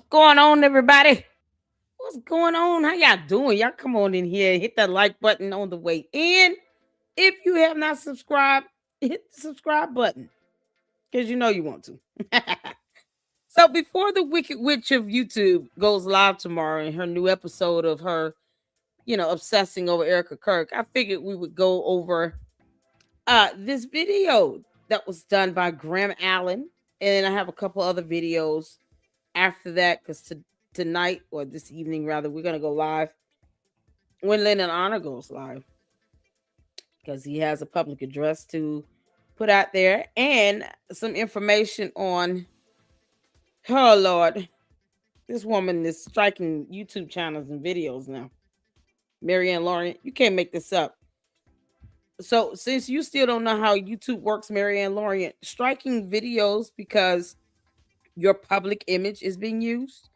going on, everybody? What's going on? How y'all doing? Y'all come on in here, hit that like button on the way in. If you have not subscribed, hit the subscribe button because you know you want to. So before the Wicked Witch of YouTube goes live tomorrow in her new episode of her, obsessing over Erica Kirk, I figured we would go over this video that was done by Graham Allen, and I have a couple other videos after that because tonight or this evening rather, we're gonna go live when Lennon Honor goes live because he has a public address to put out there and some information on, oh Lord, this woman is striking YouTube channels and videos now. Marianne Lawrence, you can't make this up. So since you still don't know how YouTube works, Marianne Lawrence, striking videos because your public image is being used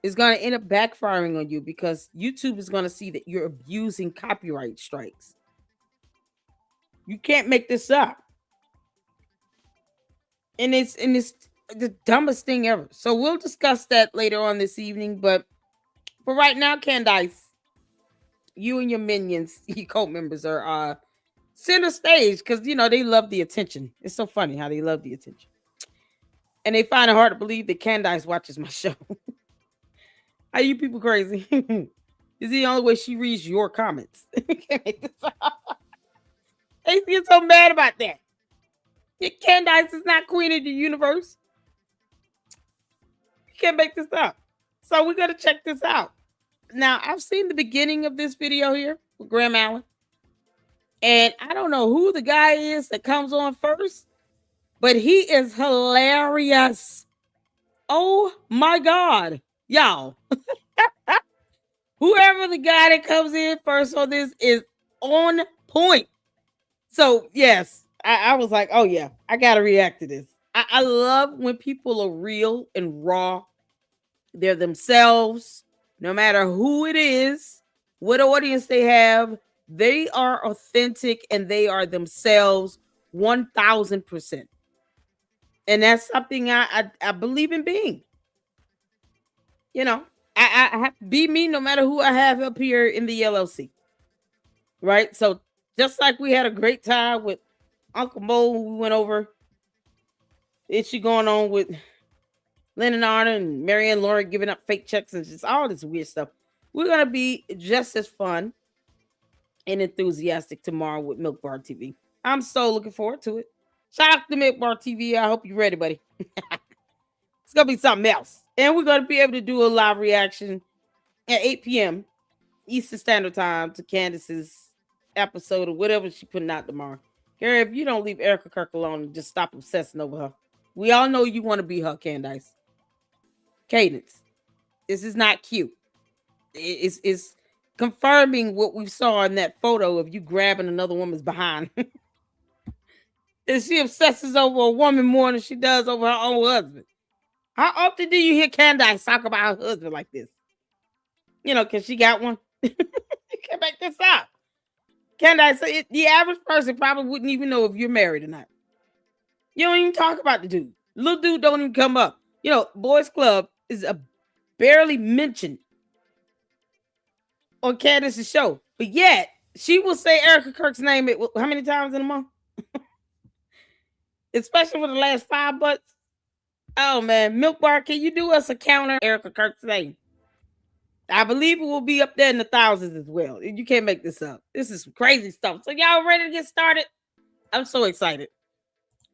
is going to end up backfiring on you because YouTube is going to see that you're abusing copyright strikes. You can't make this up. And it's the dumbest thing ever. So we'll discuss that later on this evening. But for right now, Candace, you and your minions, your cult members are center stage because, they love the attention. It's so funny how they love the attention. And they find it hard to believe that Candace watches my show. Are you people crazy? Is the only way she reads your comments. They get so mad about that. Candace is not queen of the universe. You can't make this up. So we're going to check this out. Now, I've seen the beginning of this video here with Graham Allen. And I don't know who the guy is that comes on first, but he is hilarious. Oh my God. Y'all. Whoever the guy that comes in first on this is on point. So, yes, I was like, oh, yeah, I got to react to this. I love when people are real and raw. They're themselves, no matter who it is, what audience they have. They are authentic and they are themselves 1000%. And that's something I believe in being. I have to be me no matter who I have up here in the LLC. Right? So just like we had a great time with Uncle Mo, we went over issue going on with Lennon Arner and Marianne Lawrence giving up fake checks and just all this weird stuff. We're going to be just as fun and enthusiastic tomorrow with Milk Bar TV. I'm so looking forward to it. Shout out to Milk Bar TV. I hope you're ready, buddy. It's going to be something else. And we're going to be able to do a live reaction at 8 p.m. Eastern Standard Time to Candace's episode or whatever she's putting out tomorrow. Gary, if you don't leave Erica Kirk alone and just stop obsessing over her. We all know you want to be her, Candace. Cadence. This is not cute. It's confirming what we saw in that photo of you grabbing another woman's behind. And she obsesses over a woman more than she does over her own husband. How often do you hear Candace talk about her husband like this? Because she got one. You can't make this up. Candace, the average person probably wouldn't even know if you're married or not. You don't even talk about the dude. Little dude don't even come up. Boys Club is barely mentioned on Candace's show. But yet, she will say Erica Kirk's name how many times in a month? Especially for the last 5 months. Oh, man. Milk Bar, can you do us a counter Erica Kirk's name? I believe it will be up there in the thousands as well. You can't make this up. This is some crazy stuff. So y'all ready to get started? I'm so excited.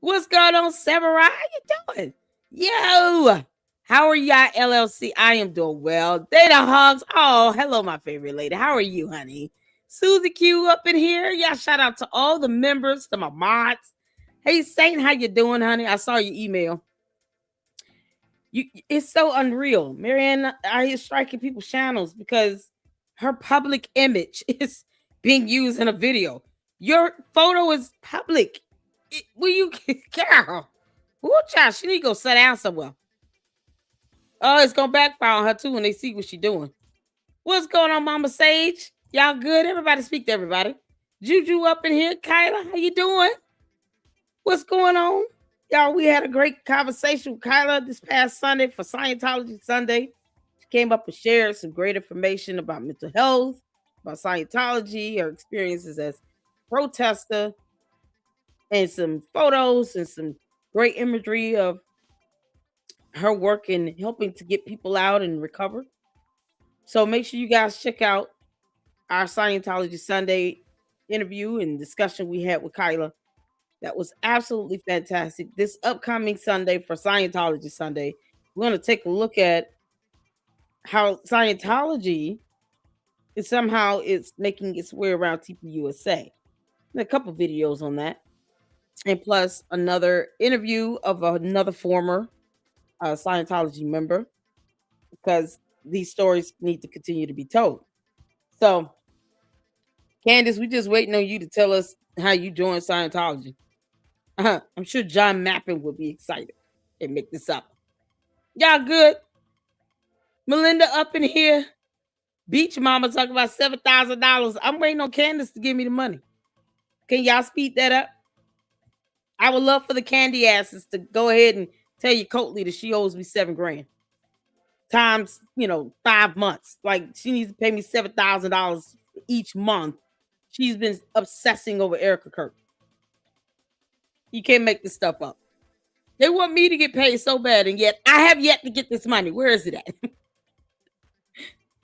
What's going on, Samurai? How you doing? Yo! How are y'all, LLC? I am doing well. Data Hogs. Oh, hello, my favorite lady. How are you, honey? Susie Q up in here. Y'all shout out to all the members, to my mods. Hey, Saint, how you doing, honey? I saw your email. It's so unreal. Marianne out here striking people's channels because her public image is being used in a video. Your photo is public. Will you, girl? Ooh, child, she need to go sit down somewhere. Oh, it's gonna backfire on her too when they see what she's doing. What's going on, Mama Sage? Y'all good? Everybody speak to everybody. Juju up in here. Kyla, how you doing? What's going on? Y'all, we had a great conversation with Kyla this past Sunday for Scientology Sunday. She came up and shared some great information about mental health, about Scientology, her experiences as protester, and some photos and some great imagery of her work in helping to get people out and recover. So make sure you guys check out our Scientology Sunday interview and discussion we had with Kyla. That was absolutely fantastic. This upcoming Sunday for Scientology Sunday, we're going to take a look at how Scientology is somehow it's making its way around TPUSA. And a couple videos on that, and plus another interview of another former Scientology member, because these stories need to continue to be told. So, Candace, we just waiting on you to tell us how you joined Scientology. I'm sure John Mappin would be excited and make this up. Y'all good? Melinda up in here. Beach Mama talking about $7,000. I'm waiting on Candace to give me the money. Can y'all speed that up? I would love for the candy asses to go ahead and tell your cult leader she owes me $7,000 times 5 months. Like, she needs to pay me $7,000 each month. She's been obsessing over Erica Kirk. You can't make this stuff up. They want me to get paid so bad, and yet I have yet to get this money. Where is it at?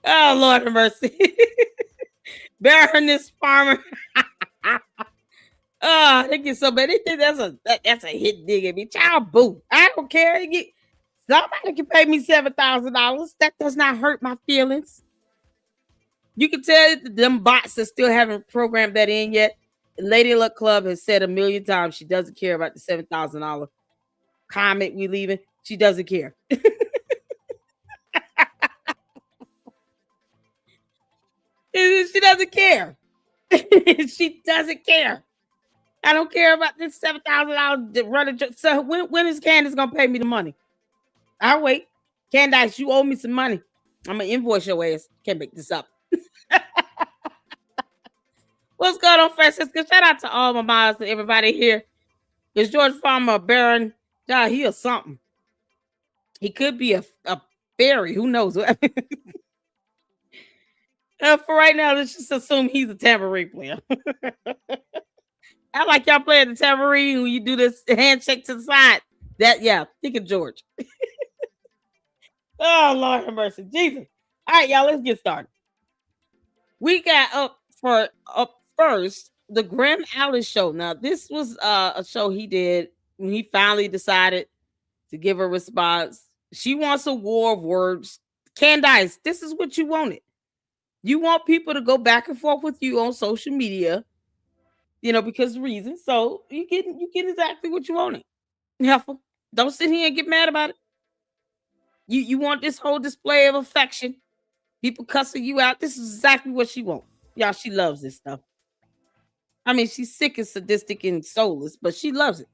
Oh, Lord have mercy. Baroness Farmer. Oh, they get so bad. They think that's a hit dig at me. Child boo. I don't care. Somebody can pay me $7,000. That does not hurt my feelings. You can tell that them bots that still haven't programmed that in yet. Lady Luck Club has said a million times she doesn't care about the $7,000 comment we leaving. She doesn't care. She doesn't care. She doesn't care. I don't care about this $7,000 running. So when is Candace gonna pay me the money? I'll wait. Candace, you owe me some money. I'm gonna invoice your ass. Can't make this up. What's going on, Francisco? Shout out to all my moms and everybody here. Is George Farmer a Baron? Yeah, he is something. He could be a fairy. Who knows? For right now, let's just assume he's a tambourine player. I like y'all playing the tambourine when you do this handshake to the side. Think of George. Oh, Lord have mercy. Jesus. All right, y'all, let's get started. We got up first the Graham Allen show. Now, this was a show he did when he finally decided to give a response. She wants a war of words. Candace, this is what you wanted. You want people to go back and forth with you on social media, because of reasons. So you get exactly what you wanted. Heifer, don't sit here and get mad about it. You want this whole display of affection, people cussing you out. This is exactly what she wants. Y'all, she loves this stuff. I mean, she's sick and sadistic and soulless, but she loves it.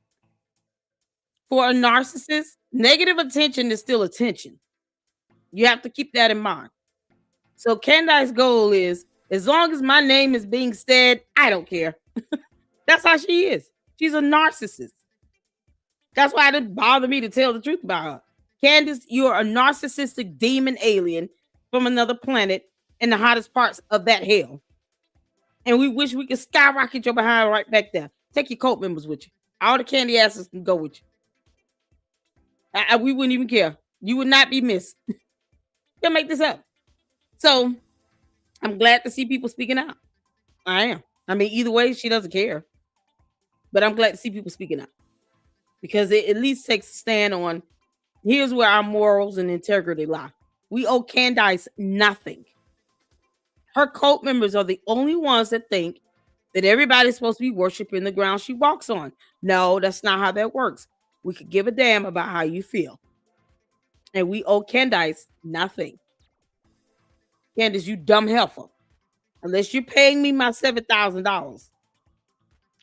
For a narcissist, negative attention is still attention. You have to keep that in mind. So Candace's goal is, as long as my name is being said, I don't care. That's how she is. She's a narcissist. That's why it didn't bother me to tell the truth about her. Candace, you're a narcissistic demon alien from another planet in the hottest parts of that hell. And we wish we could skyrocket your behind right back there. Take your cult members with you. All the candy asses can go with you. We wouldn't even care. You would not be missed. Can't make this up. So I'm glad to see people speaking out. I am. I mean, either way, she doesn't care. But I'm glad to see people speaking out. Because it at least takes a stand on, here's where our morals and integrity lie. We owe Candace nothing. Her cult members are the only ones that think that everybody's supposed to be worshiping the ground she walks on. No, that's not how that works. We could give a damn about how you feel. And we owe Candace nothing. Candace, you dumb heifer. Unless you're paying me my $7,000,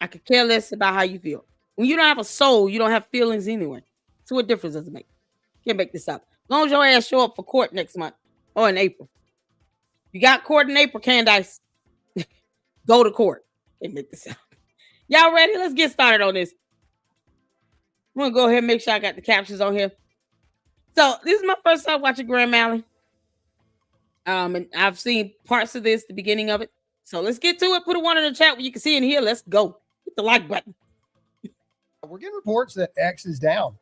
I could care less about how you feel. When you don't have a soul, you don't have feelings anyway. So what difference does it make? Can't make this up. As long as your ass show up for court next month or in April. You got court in April, Candace. Go to court. Can't make this up. Y'all ready? Let's get started on this. I'm gonna go ahead and make sure I got the captions on here. So this is my first time watching Grand Malley. And I've seen parts of this, the beginning of it. So let's get to it. Put a one in the chat where you can see in here. Let's go. Hit the like button. We're getting reports that X is down.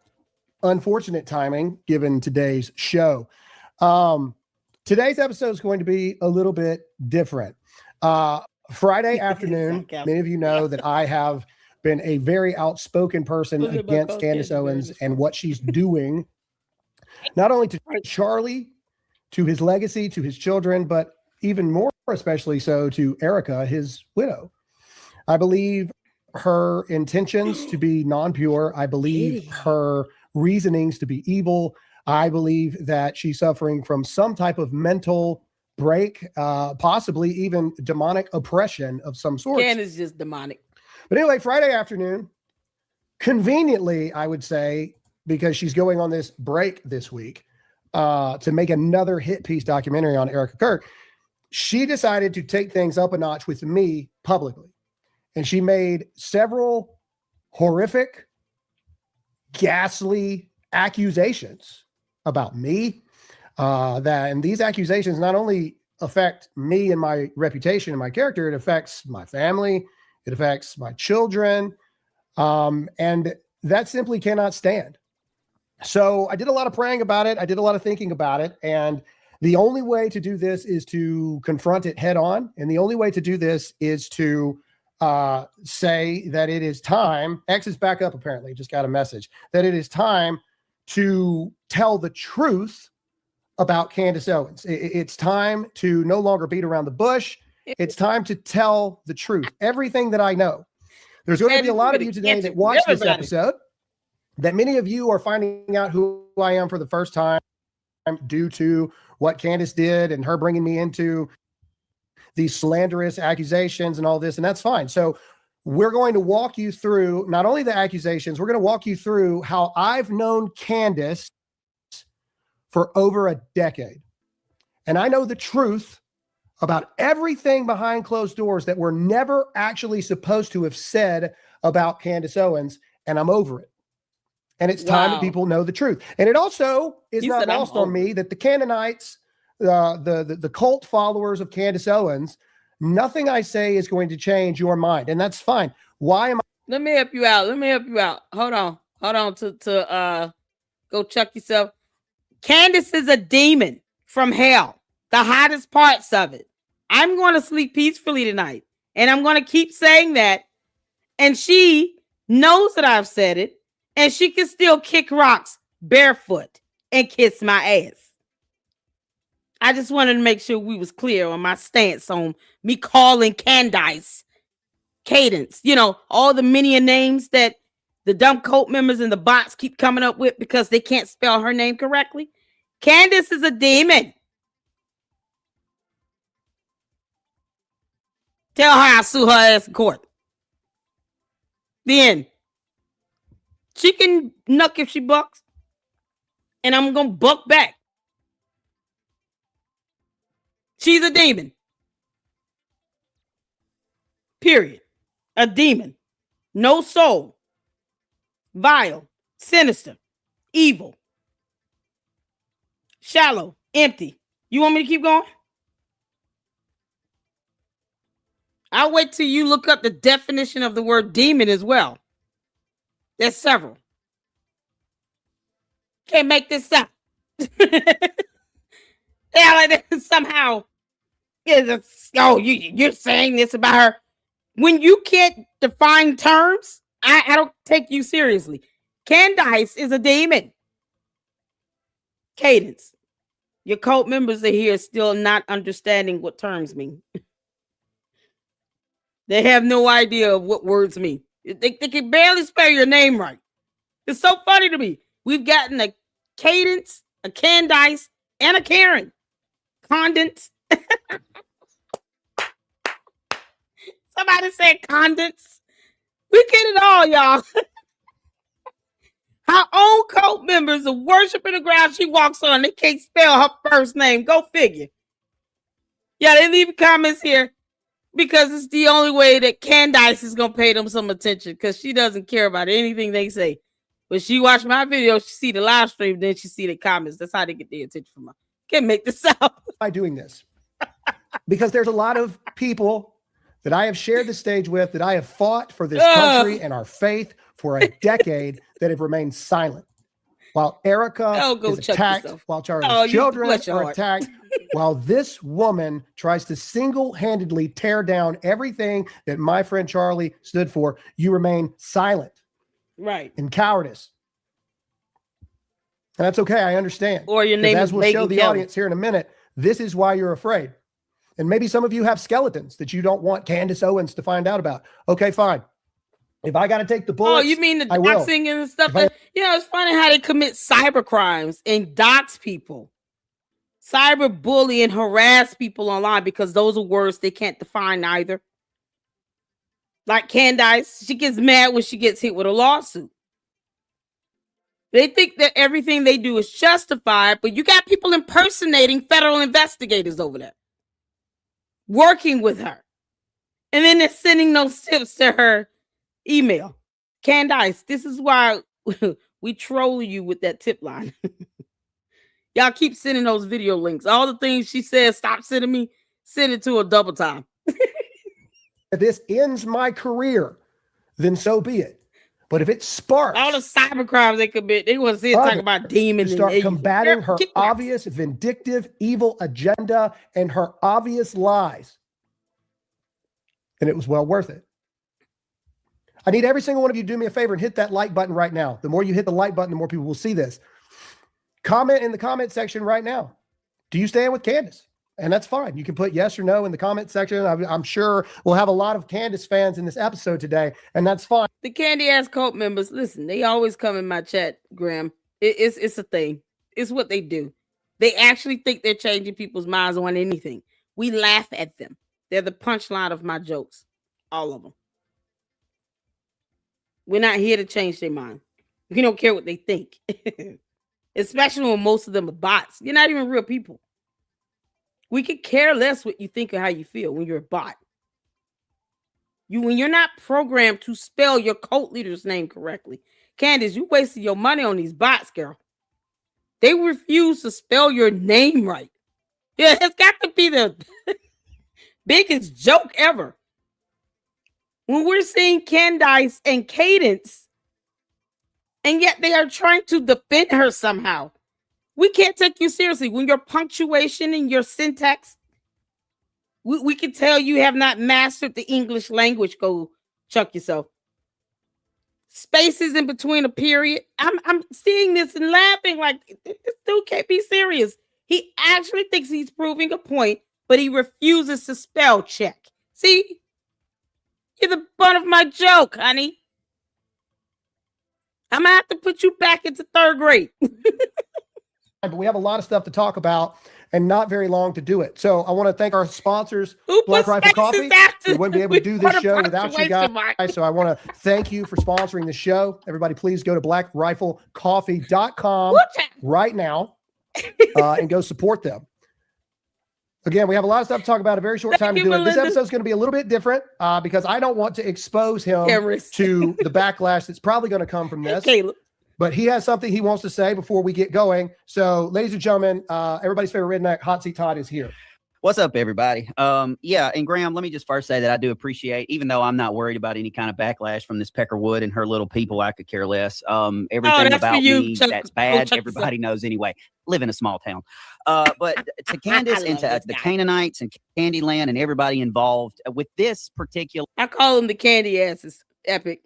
Unfortunate timing given today's show. Today's episode is going to be a little bit different. Friday afternoon, many of you know that I have been a very outspoken person against Candace Owens and what she's doing, not only to Charlie, to his legacy, to his children, but even more especially so to Erica, his widow. I believe her intentions to be non-pure. I believe her reasonings to be evil. I believe that she's suffering from some type of mental break, possibly even demonic oppression of some sort. Candace is just demonic. But anyway, Friday afternoon, conveniently, I would say, because she's going on this break this week to make another hit piece documentary on Erica Kirk, she decided to take things up a notch with me publicly. And she made several horrific, ghastly accusations about me. And these accusations not only affect me and my reputation and my character, it affects my family, it affects my children, and that simply cannot stand. So I did a lot of praying about it. I did a lot of thinking about it. And the only way to do this is to confront it head on. And the only way to do this is to say that it is time. X is back up, apparently. Just got a message that it is time to tell the truth about Candace Owens. It's time to no longer beat around the bush. It's time to tell the truth. Everything that I know. There's going to be a lot of you today that watch this episode, that many of you are finding out who I am for the first time due to what Candace did and her bringing me into these slanderous accusations and all this, and that's fine. So we're going to walk you through not only the accusations, we're going to walk you through how I've known Candace for over a decade. And I know the truth about everything behind closed doors that we're never actually supposed to have said about Candace Owens, and I'm over it. And it's time that people know the truth. And it also is not lost on me that the Canaanites, the cult followers of Candace Owens, nothing I say is going to change your mind. And that's fine. Why am I? Let me help you out. Hold on to go check yourself. Candace is a demon from hell. The hottest parts of it. I'm going to sleep peacefully tonight. And I'm going to keep saying that. And she knows that I've said it. And she can still kick rocks barefoot and kiss my ass. I just wanted to make sure we was clear on my stance on me calling Candace Cadence. You know, all the many names that the dumb cult members and the bots keep coming up with because they can't spell her name correctly. Candace is a demon. Tell her I sue her ass in court. The end. She can knuck if she bucks. And I'm going to buck back. She's a demon. Period. A demon. No soul. Vile. Sinister. Evil. Shallow. Empty. You want me to keep going? I'll wait till you look up the definition of the word demon as well. There's several. Can't make this up. Yeah, somehow. You're saying this about her. When you can't define terms, I don't take you seriously. Candace is a demon. Cadence. Your cult members are here still not understanding what terms mean. They have no idea of what words mean. They can barely spell your name right. It's so funny to me. We've gotten a Cadence, a Candace, and a Karen. Condens. Somebody said condens. We get it all, y'all. Her own cult members are worshiping the ground she walks on. They can't spell her first name. Go figure. Yeah, they leave comments here because it's the only way that Candace is going to pay them some attention because she doesn't care about anything they say. But she watched my video, she see the live stream, then she see the comments. That's how they get their attention from her. Can't make this up. By doing this, because there's a lot of people that I have shared the stage with, that I have fought for this country and our faith for a decade, that have remained silent. While Erica is attacked, while Charlie's children are attacked, while this woman tries to single-handedly tear down everything that my friend Charlie stood for, you remain silent. Right. In cowardice. And that's okay. I understand. Or your name is, as we'll show the audience here in a minute, this is why you're afraid. And maybe some of you have skeletons that you don't want Candace Owens to find out about. Okay, fine. If I got to take the bullets, oh, you mean the doxing and stuff? It's funny how they commit cyber crimes and dox people, cyber bully and harass people online because those are words they can't define either. Like Candace, she gets mad when she gets hit with a lawsuit. They think that everything they do is justified, but you got people impersonating federal investigators over there, working with her. And then they're sending those tips to her email. Candace, this is why we troll you with that tip line. Y'all keep sending those video links. All the things she says, stop sending me, send it to her double time. If this ends my career, then so be it. But if it sparks all the cyber crimes they commit, they want to see it talk about demons. Start combating her obvious vindictive, evil agenda and her obvious lies, then it was well worth it. I need every single one of you to do me a favor and hit that like button right now. The more you hit the like button, the more people will see this. Comment in the comment section right now. Do you stand with Candace? And that's fine. You can put yes or no in the comment section. I'm sure we'll have a lot of Candace fans in this episode today, and that's fine. The candy ass cult members, listen, they always come in my chat, Graham. It's a thing. It's what they do. They actually think they're changing people's minds on anything. We laugh at them. They're the punchline of my jokes. All of them. We're not here to change their mind. We don't care what they think. Especially when most of them are bots. You're not even real people. We could care less what you think or how you feel when you're a bot. When you're not programmed to spell your cult leader's name correctly. Candace, you wasted your money on these bots, girl. They refuse to spell your name right. Yeah, it's got to be the biggest joke ever. When we're seeing Candace and Cadence, and yet they are trying to defend her somehow. We can't take you seriously. When your punctuation and your syntax, we can tell you have not mastered the English language. Go chuck yourself. Spaces in between a period. I'm seeing this and laughing like, this dude can't be serious. He actually thinks he's proving a point, but he refuses to spell check. See? You're the butt of my joke, honey. I'm going to have to put you back into third grade. But we have a lot of stuff to talk about and not very long to do it. So I want to thank our sponsors, Black Rifle Coffee. We wouldn't be able to do this show without you guys. So I want to thank you for sponsoring the show. Everybody, please go to blackriflecoffee.com right now and go support them. Again, we have a lot of stuff to talk about, a very short time to do it. This episode is going to be a little bit different because I don't want to expose him to the backlash that's probably going to come from this. But he has something he wants to say before we get going. So, ladies and gentlemen, everybody's favorite redneck, Hot Seat Todd, is here. What's up, everybody? Yeah, and Graham, let me just first say that I do appreciate, even though I'm not worried about any kind of backlash from this Peckerwood and her little people, I could care less. Everything about me that's bad, everybody knows anyway. Live in a small town. But to Candace and to the Canaanites and Candyland and everybody involved with this particular... I call them the candy asses. Epic.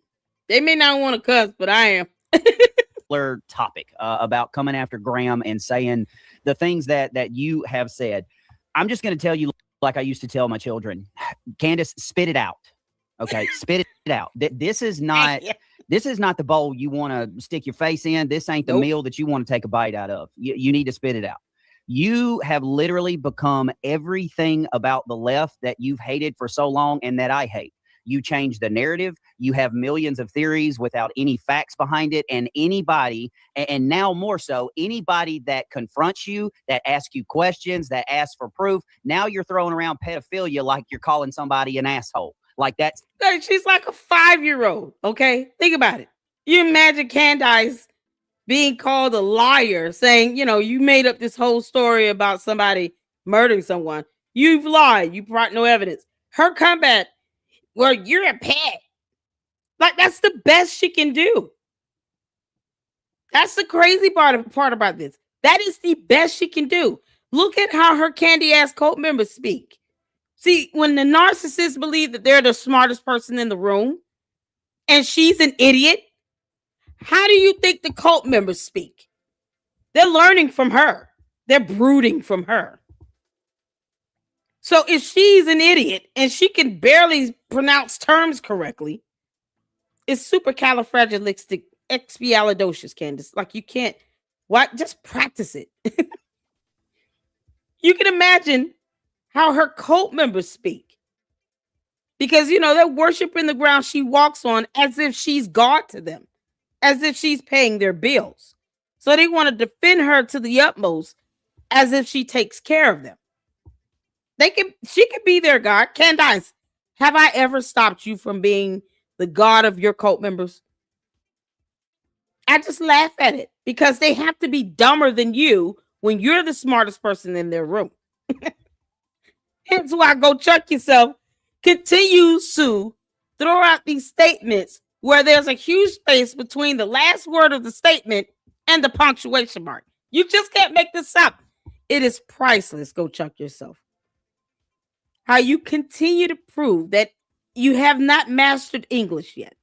They may not want to cuss, but I am. Topic about coming after Graham and saying the things that you have said. I'm just going to tell you, like I used to tell my children, Candace, spit it out. Okay, spit it out. This is not the bowl you want to stick your face in. This ain't the meal that you want to take a bite out of. You need to spit it out. You have literally become everything about the left that you've hated for so long and that I hate. You change the narrative. You have millions of theories without any facts behind it. And anybody, and now more so, anybody that confronts you, that asks you questions, that asks for proof, now you're throwing around pedophilia like you're calling somebody an asshole. Like that's... She's like a 5-year-old, okay? Think about it. You imagine Candace being called a liar, saying, you made up this whole story about somebody murdering someone. You've lied. You brought no evidence. Her comeback, well, you're a pet. Like, that's the best she can do. That's the crazy part about this. That is the best she can do. Look at how her candy ass cult members speak. See, when the narcissists believe that they're the smartest person in the room and she's an idiot, how do you think the cult members speak? They're learning from her. They're brooding from her. So if she's an idiot and she can barely pronounce terms correctly, it's supercalifragilisticexpialidocious, Candace. Like, you can't, what? Just practice it. You can imagine how her cult members speak. Because, they're worshiping the ground she walks on as if she's God to them, as if she's paying their bills. So they want to defend her to the utmost as if she takes care of them. She could be their God. Candace, have I ever stopped you from being the God of your cult members? I just laugh at it because they have to be dumber than you when you're the smartest person in their room. Hence why Go Check Yourself continues to throw out these statements where there's a huge space between the last word of the statement and the punctuation mark. You just can't make this up. It is priceless. Go check yourself. How you continue to prove that you have not mastered English yet.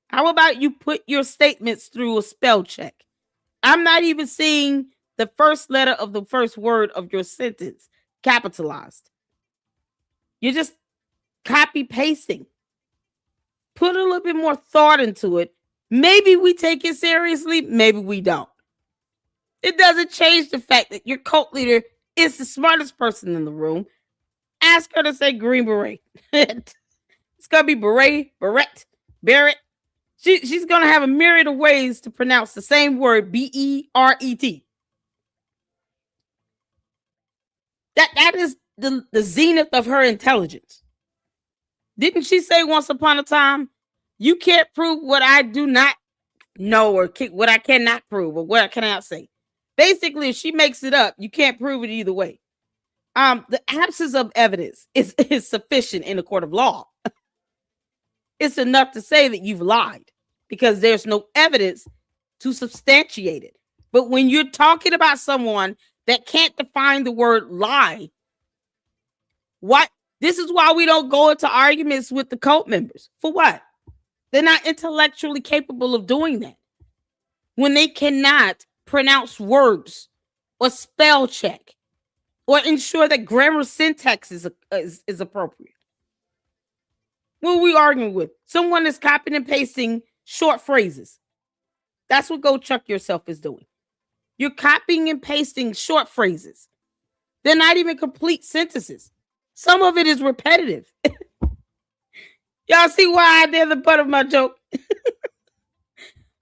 How about you put your statements through a spell check? I'm not even seeing the first letter of the first word of your sentence capitalized. You're just copy pasting. Put a little bit more thought into it. Maybe we take it seriously. Maybe we don't. It doesn't change the fact that your cult leader is the smartest person in the room. Ask her to say Green Beret. It's going to be Barrett. She's going to have a myriad of ways to pronounce the same word, B-E-R-E-T. That is the zenith of her intelligence. Didn't she say once upon a time, you can't prove what I do not know or what I cannot prove or what I cannot say? Basically, if she makes it up, you can't prove it either way. The absence of evidence is sufficient in a court of law. It's enough to say that you've lied because there's no evidence to substantiate it. But when you're talking about someone that can't define the word lie, this is why we don't go into arguments with the cult members. For what? They're not intellectually capable of doing that. When they cannot pronounce words or spell check or ensure that grammar syntax is appropriate. What are we arguing with? Someone is copying and pasting short phrases. That's what Go Chuck Yourself is doing. You're copying and pasting short phrases. They're not even complete sentences. Some of it is repetitive. Y'all see why they're the butt of my joke?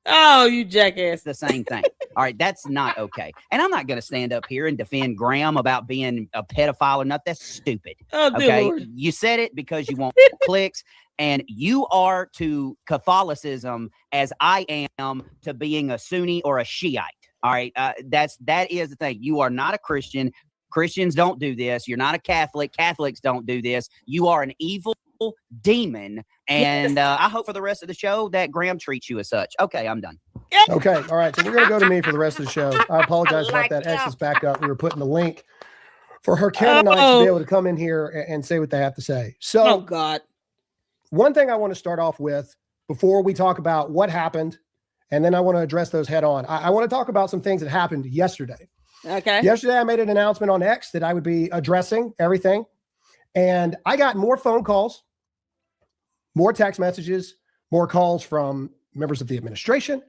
Oh, you jackass. The same thing. All right, that's not okay. And I'm not going to stand up here and defend Graham about being a pedophile or not. That's stupid. Oh, okay, Lord. You said it because you want clicks, and you are to Catholicism as I am to being a Sunni or a Shiite. All right, that is the thing. You are not a Christian. Christians don't do this. You're not a Catholic. Catholics don't do this. You are an evil demon. And I hope for the rest of the show that Graham treats you as such. Okay, I'm done. Okay. All right. So we're going to go to me for the rest of the show. I apologize about that. X is back up. We were putting the link for her Canaanites to be able to come in here and say what they have to say. So, oh, God. One thing I want to start off with before we talk about what happened, and then I want to address those head on. I want to talk about some things that happened yesterday. Okay. Yesterday, I made an announcement on X that I would be addressing everything. And I got more phone calls, more text messages, more calls from members of the administration,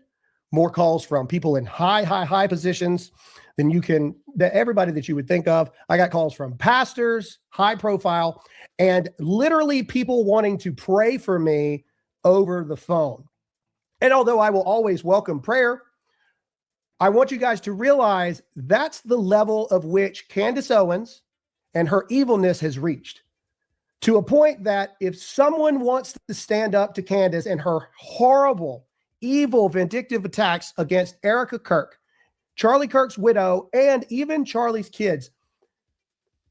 more calls from people in high positions than everybody that you would think of. I got calls from pastors, high profile, and literally people wanting to pray for me over the phone. And although I will always welcome prayer, I want you guys to realize that's the level of which Candace Owens and her evilness has reached. to a point that if someone wants to stand up to Candace and her horrible, evil, vindictive attacks against Erica Kirk, Charlie Kirk's widow, and even Charlie's kids,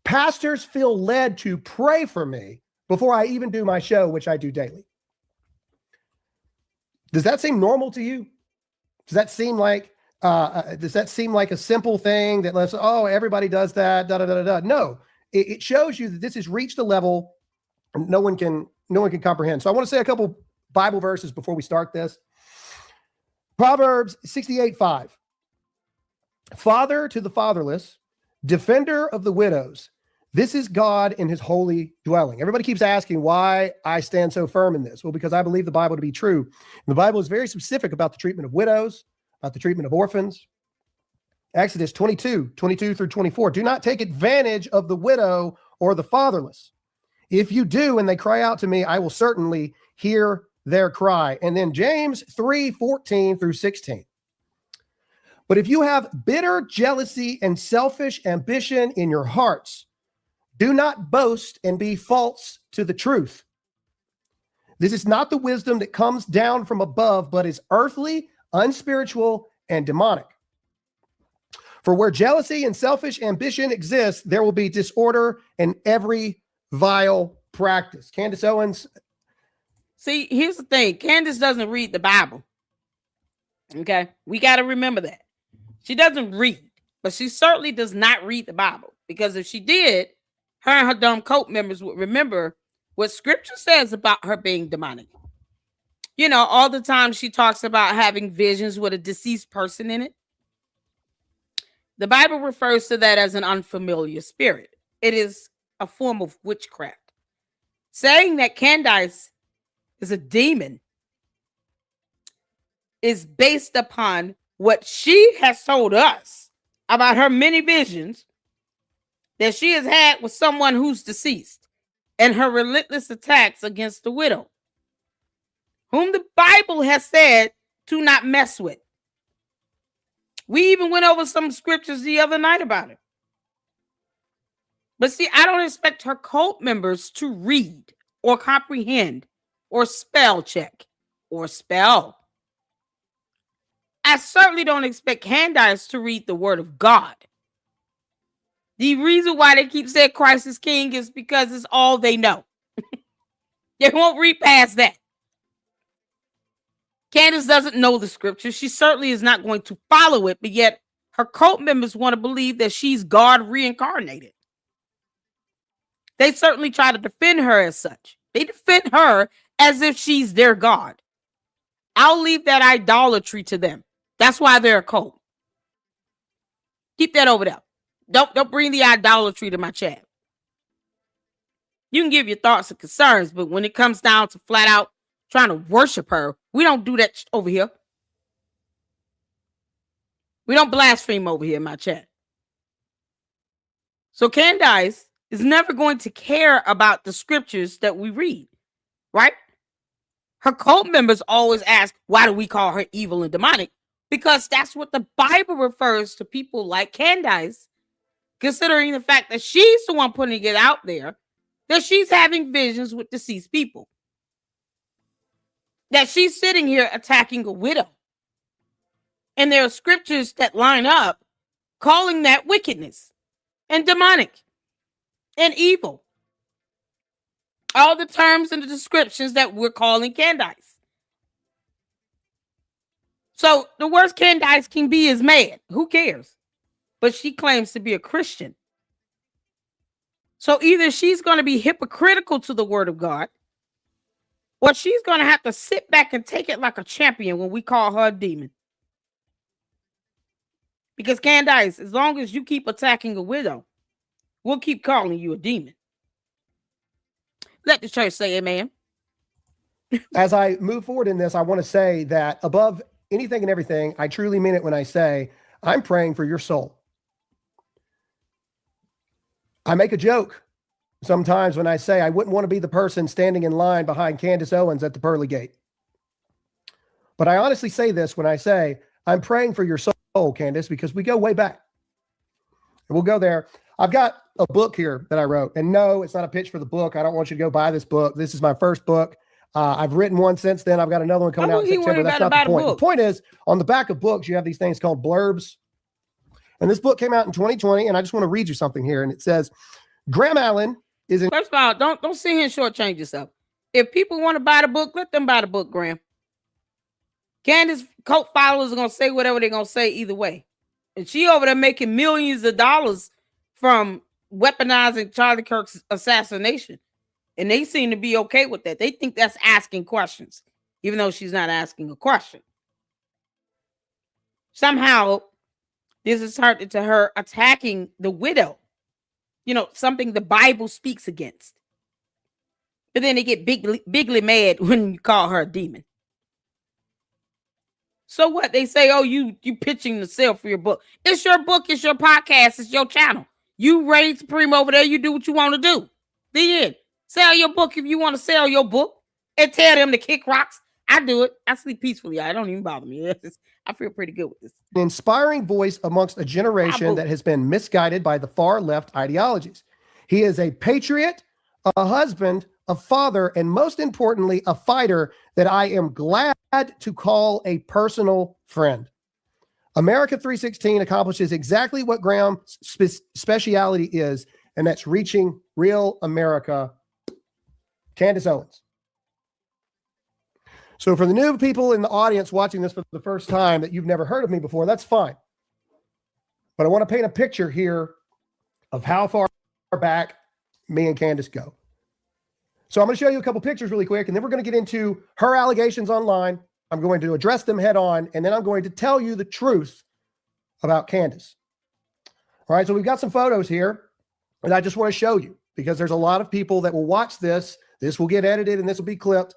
pastors feel led to pray for me before I even do my show, which I do daily. Does that seem normal to you? Does that seem like a simple thing that lets, oh, everybody does that, da da da da? No, it shows you that this has reached a level no one can comprehend. So I want to say a couple Bible verses before we start this. Proverbs 68:5. Father to the fatherless, defender of the widows. This is God in his holy dwelling. Everybody keeps asking why I stand so firm in this. Well, because I believe the Bible to be true. And the Bible is very specific about the treatment of widows, about the treatment of orphans. Exodus 22 through 24. Do not take advantage of the widow or the fatherless. If you do, and they cry out to me, I will certainly hear their cry. And then James 3:14 through 16. But if you have bitter jealousy and selfish ambition in your hearts, do not boast and be false to the truth. This is not the wisdom that comes down from above, but is earthly, unspiritual, and demonic. For where jealousy and selfish ambition exist, there will be disorder and every vile practice. Candace Owens. See, here's the thing. Candace doesn't read the Bible. Okay? We got to remember that. She doesn't read, but she certainly does not read the Bible. Because if she did, her and her dumb cult members would remember what scripture says about her being demonic. You know, all the time she talks about having visions with a deceased person in it. The Bible refers to that as an unfamiliar spirit. It is a form of witchcraft. Saying that Candace is a demon is based upon what she has told us about her many visions that she has had with someone who's deceased and her relentless attacks against the widow, whom the Bible has said to not mess with. We even went over some scriptures the other night about it. But see, I don't expect her cult members to read or comprehend or spell check or spell. I certainly don't expect Candace to read the word of God. The reason why they keep saying Christ is king is because it's all they know. They won't read past that. Candace doesn't know the scripture. She certainly is not going to follow it, but yet her cult members want to believe that she's God reincarnated. They certainly try to defend her as such. They defend her as if she's their God. I'll leave that idolatry to them. That's why they're a cult. Keep that over there. Don't bring the idolatry to my chat. You can give your thoughts and concerns, but when it comes down to flat out trying to worship her, we don't do that over here. We don't blaspheme over here in my chat. So Candace is never going to care about the scriptures that we read, right? Her cult members always ask, why do we call her evil and demonic? Because that's what the Bible refers to people like Candace, considering the fact that she's the one putting it out there, that she's having visions with deceased people, that she's sitting here attacking a widow. And there are scriptures that line up calling that wickedness and demonic and evil. All the terms and the descriptions that we're calling Candace. So the worst Candace can be is mad. Who cares? But she claims to be a Christian. So either she's going to be hypocritical to the word of God, or she's going to have to sit back and take it like a champion when we call her a demon. Because Candace, as long as you keep attacking a widow, we'll keep calling you a demon. Let the church say amen. As I move forward in this, I want to say that above anything and everything, I truly mean it when I say, I'm praying for your soul. I make a joke sometimes when I say I wouldn't want to be the person standing in line behind Candace Owens at the pearly gate. But I honestly say this when I say, I'm praying for your soul, Candace, because we go way back. And we'll go there. I've got a book here that I wrote, and no, it's not a pitch for the book. I don't want you to go buy this book. This is my first book. I've written one since then. I've got another one coming out in September. That's not the point. The point is, on the back of books, you have these things called blurbs. And this book came out in 2020, and I just want to read you something here. And it says, Graham Allen is in. First of all, don't sit here and shortchange yourself. If people want to buy the book, let them buy the book, Graham. Candace cult followers are going to say whatever they're going to say either way. And she over there making millions of dollars from weaponizing Charlie Kirk's assassination. And they seem to be okay with that. They think that's asking questions, even though she's not asking a question. Somehow, this is turned to her attacking the widow. You know, something the Bible speaks against. But then they get bigly mad when you call her a demon. So what? They say, oh, you pitching to sell for your book. It's your book. It's your podcast. It's your channel. You reign supreme over there. You do what you want to do. The end. Sell your book if you want to sell your book and tell them to kick rocks. I do it. I sleep peacefully. I don't even bother me. I feel pretty good with this. An inspiring voice amongst a generation that has been misguided by the far left ideologies. He is a patriot, a husband, a father, and most importantly, a fighter that I am glad to call a personal friend. America 316 accomplishes exactly what Graham's speciality is, and that's reaching real America. Candace Owens. So for the new people in the audience watching this for the first time that you've never heard of me before, that's fine. But I want to paint a picture here of how far back me and Candace go. So I'm going to show you a couple pictures really quick, and then we're going to get into her allegations online. I'm going to address them head on, and then I'm going to tell you the truth about Candace. All right, so we've got some photos here, and I just want to show you because there's a lot of people that will watch this. This will get edited, and this will be clipped,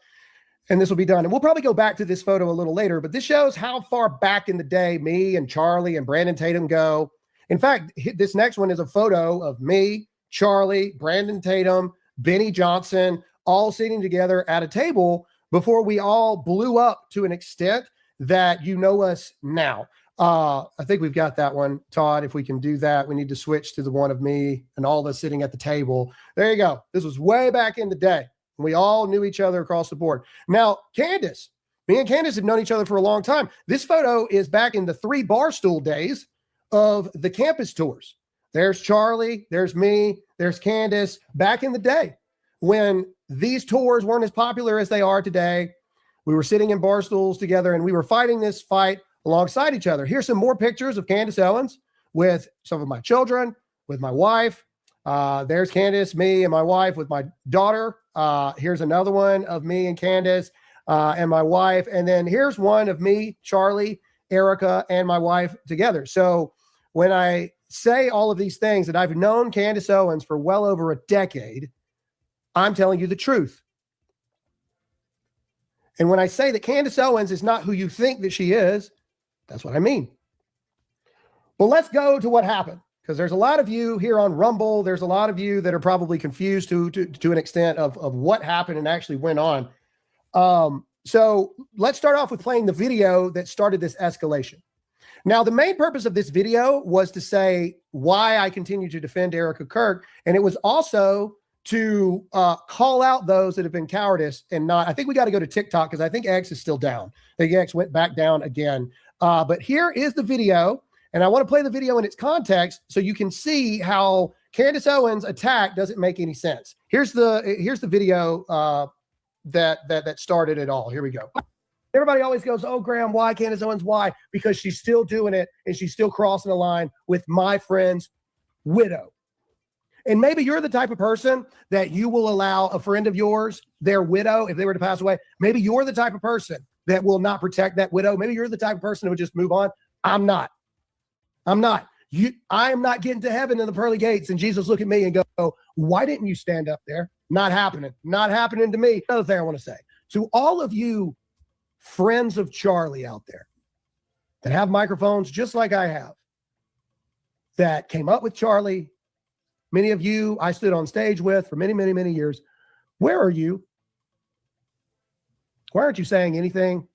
and this will be done. And we'll probably go back to this photo a little later, but this shows how far back in the day me and Charlie and Brandon Tatum go. In fact, this next one is a photo of me, Charlie, Brandon Tatum, Benny Johnson, all sitting together at a table before we all blew up to an extent that you know us now. I think we've got that one, Todd. If we can do that, we need to switch to the one of me and all of us sitting at the table. There you go. This was way back in the day. We all knew each other across the board. Now, Candace, me and Candace have known each other for a long time. This photo is back in the 3 Barstool days of the campus tours. There's Charlie, there's me, there's Candace. Back in the day when these tours weren't as popular as they are today, we were sitting in bar stools together and we were fighting this fight alongside each other. Here's some more pictures of Candace Owens with some of my children, with my wife. There's Candace, me, and my wife with my daughter. Here's another one of me and Candace and my wife. And then here's one of me, Charlie, Erica, and my wife together. So when I say all of these things that I've known Candace Owens for well over a decade, I'm telling you the truth. And when I say that Candace Owens is not who you think that she is, that's what I mean. Well, let's go to what happened, because there's a lot of you here on Rumble. There's a lot of you that are probably confused to an extent of what happened and actually went on. So let's start off with playing the video that started this escalation. Now, the main purpose of this video was to say why I continue to defend Erica Kirk, and it was also to call out those that have been cowardice and not. I think we got to go to TikTok because I think X is still down. I think X went back down again. But here is the video, and I want to play the video in its context so you can see how Candace Owens' attack doesn't make any sense. Here's the video that started it all. Here we go. Everybody always goes, oh, Graham, why Candace Owens? Why? Because she's still doing it, and she's still crossing the line with my friend's widow. And maybe you're the type of person that you will allow a friend of yours, their widow, if they were to pass away. Maybe you're the type of person that will not protect that widow. Maybe you're the type of person who would just move on. I'm not. I am not getting to heaven in the pearly gates and Jesus look at me and go, why didn't you stand up there? Not happening. Not happening to me. Another thing I want to say to all of you friends of Charlie out there that have microphones just like I have, that came up with Charlie. Many of you I stood on stage with for many, many, many years. Where are you? Why aren't you saying anything?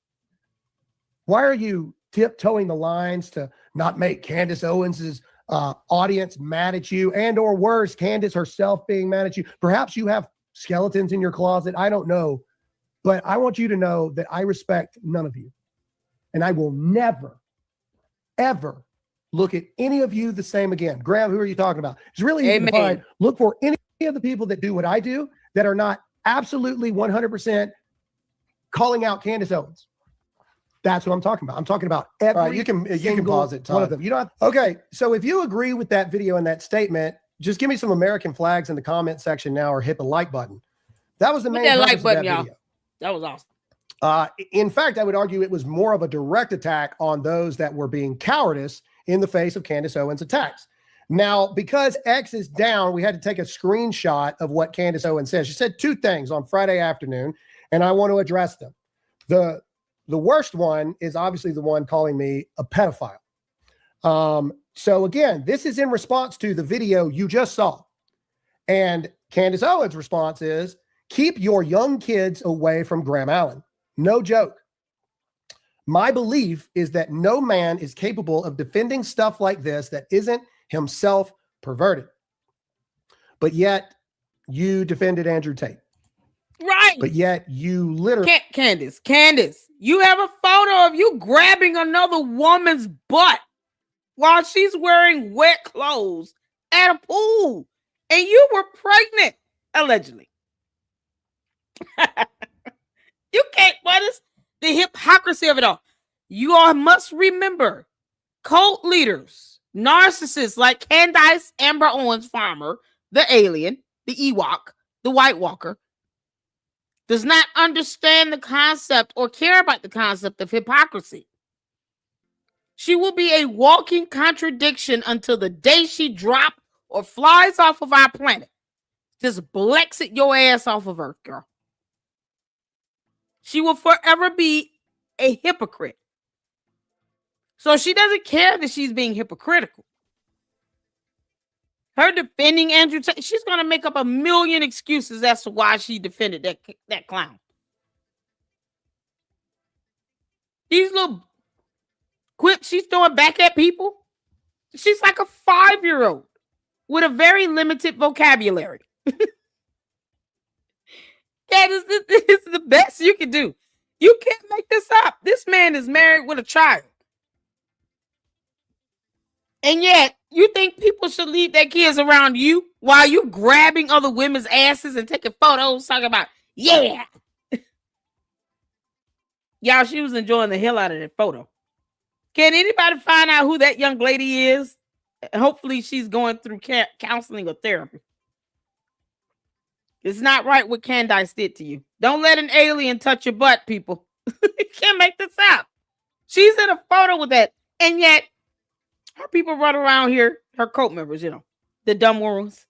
Why are you tiptoeing the lines to not make Candace Owens' audience mad at you, and or worse, Candace herself being mad at you. Perhaps you have skeletons in your closet. I don't know. But I want you to know that I respect none of you. And I will never, ever look at any of you the same again. Graham, who are you talking about? It's really easy to find. Look for any of the people that do what I do that are not absolutely 100% calling out Candace Owens. That's what I'm talking about. I'm talking about every right, you can pause it, Todd. one of them. You don't have, okay, so if you agree with that video and that statement, just give me some American flags in the comment section now or hit the like button. That was the main purpose of that video. That was awesome. In fact, I would argue it was more of a direct attack on those that were being cowardice in the face of Candace Owens' attacks. Now, because X is down, we had to take a screenshot of what Candace Owens said. She said two things on Friday afternoon, and I want to address them. The worst one is obviously the one calling me a pedophile. So again, this is in response to the video you just saw. And Candace Owens' response is, keep your young kids away from Graham Allen. No joke. My belief is that no man is capable of defending stuff like this that isn't himself perverted. But yet you defended Andrew Tate. Right. But yet you literally... Candace, you have a photo of you grabbing another woman's butt while she's wearing wet clothes at a pool. And you were pregnant, allegedly. You can't, what is the hypocrisy of it all? You all must remember, cult leaders, narcissists like Candace Amber Owens Farmer, the alien, the Ewok, the White Walker, does not understand the concept or care about the concept of hypocrisy. She will be a walking contradiction until the day she drops or flies off of our planet. Just Brexit your ass off of Earth, girl. She will forever be a hypocrite. So she doesn't care that she's being hypocritical. Her defending Andrew Tate, she's going to make up a million excuses as to why she defended that clown. These little quips she's throwing back at people, she's like a 5-year-old with a very limited vocabulary. That is the best you can do. You can't make this up. This man is married with a child. And yet, you think people should leave their kids around you while you're grabbing other women's asses and taking photos talking about, yeah. Y'all, she was enjoying the hell out of that photo. Can anybody find out who that young lady is? Hopefully she's going through counseling or therapy. It's not right what Candace did to you. Don't let an alien touch your butt, people. You can't make this up. She's in a photo with that. And yet, her people run around here, her cult members, the dumb ones,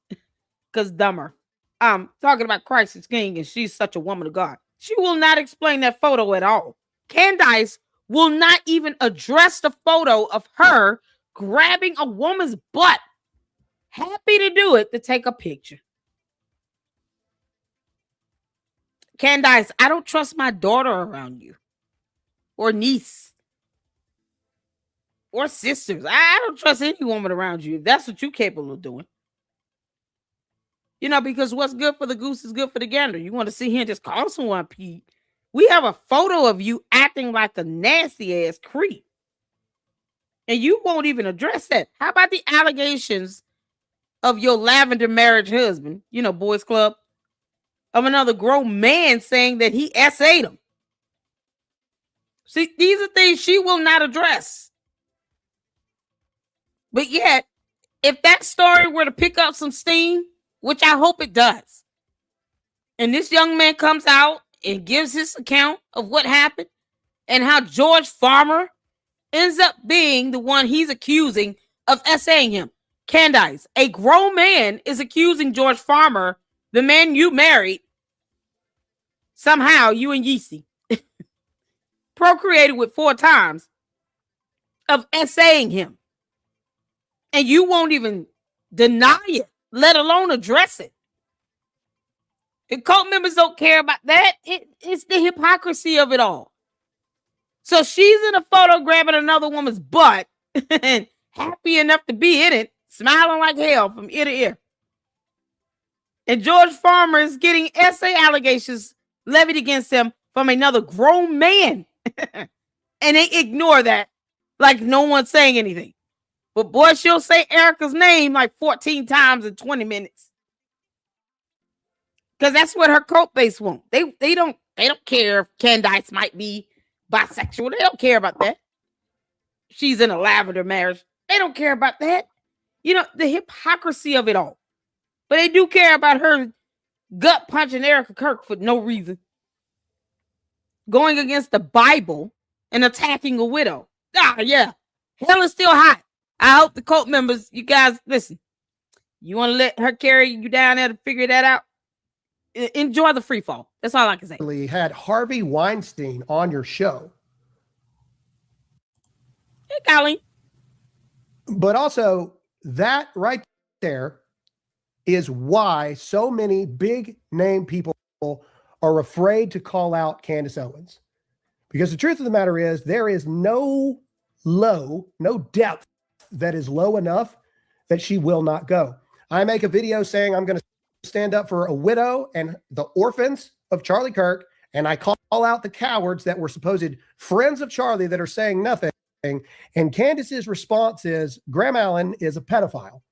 because dumber. Talking about Christ is King, and she's such a woman of God. She will not explain that photo at all. Candace will not even address the photo of her grabbing a woman's butt. Happy to do it to take a picture. Candace, I don't trust my daughter around you, or niece, or sisters. I don't trust any woman around you if that's what you're capable of doing. Because what's good for the goose is good for the gander. You want to sit here and just call someone Pete. We have a photo of you acting like a nasty ass creep. And you won't even address that. How about the allegations of your lavender marriage husband, boys club, of another grown man saying that he SA'd him? See, these are things she will not address. But yet, if that story were to pick up some steam, which I hope it does, and this young man comes out and gives his account of what happened and how George Farmer ends up being the one he's accusing of SAing him. Candace, a grown man is accusing George Farmer, the man you married, somehow you and Yeezy procreated with 4 times, of SAing him. And you won't even deny it, let alone address it. If cult members don't care about that, it's the hypocrisy of it all. So she's in a photo grabbing another woman's butt, and happy enough to be in it, smiling like hell from ear to ear. And George Farmer is getting essay allegations levied against him from another grown man. And they ignore that like no one's saying anything. But boy, she'll say Erica's name like 14 times in 20 minutes. Because that's what her cult base want. They don't care if Candace might be bisexual. They don't care about that. She's in a lavender marriage. They don't care about that. You know, the hypocrisy of it all. But they do care about her gut punching Erica Kirk for no reason. Going against the Bible and attacking a widow. Ah, yeah. Hell is still hot. I hope the cult members, you guys, listen. You want to let her carry you down there to figure that out? Enjoy the free fall. That's all I can say. Had Harvey Weinstein on your show. Hey, Colleen. But also, that right there is why so many big name people are afraid to call out Candace Owens. Because the truth of the matter is, there is no depth that is low enough that she will not go. I make a video saying I'm going to stand up for a widow and the orphans of Charlie Kirk, and I call out the cowards that were supposed friends of Charlie that are saying nothing. And Candace's response is, Graham Allen is a pedophile.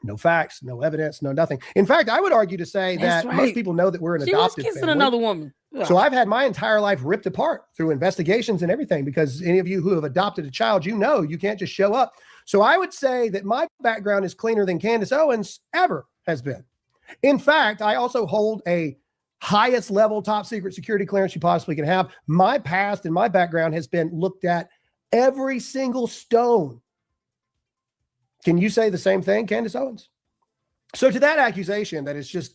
No facts, no evidence, no nothing. In fact, I would argue to say that most people know that we're an adopted kissing family. Another woman. Yeah. So I've had my entire life ripped apart through investigations and everything, because any of you who have adopted a child, you know you can't just show up. So I would say that my background is cleaner than Candace Owens ever has been. In fact, I also hold a highest level top secret security clearance you possibly can have. My past and my background has been looked at every single stone. Can you say the same thing, Candace Owens? So to that accusation that is just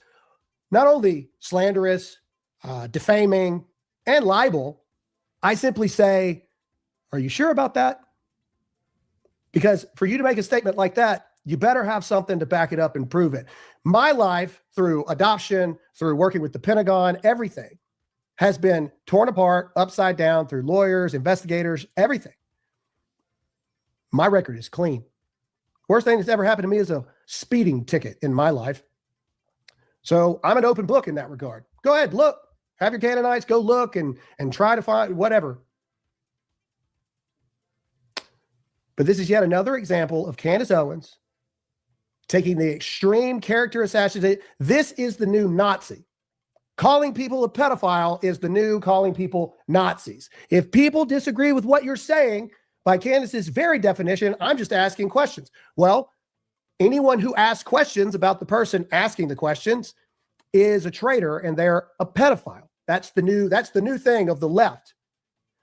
not only slanderous, defaming, and libel, I simply say, are you sure about that? Because for you to make a statement like that, you better have something to back it up and prove it. My life through adoption, through working with the Pentagon, everything has been torn apart, upside down through lawyers, investigators, everything. My record is clean. Worst thing that's ever happened to me is a speeding ticket in my life. So I'm an open book in that regard. Go ahead, look. Have your Canaanites go look and try to find whatever. But this is yet another example of Candace Owens taking the extreme character assassination. This is the new Nazi. Calling people a pedophile is the new calling people Nazis. If people disagree with what you're saying, by Candace's very definition, I'm just asking questions. Well, anyone who asks questions about the person asking the questions is a traitor, and they're a pedophile. That's the new thing of the left.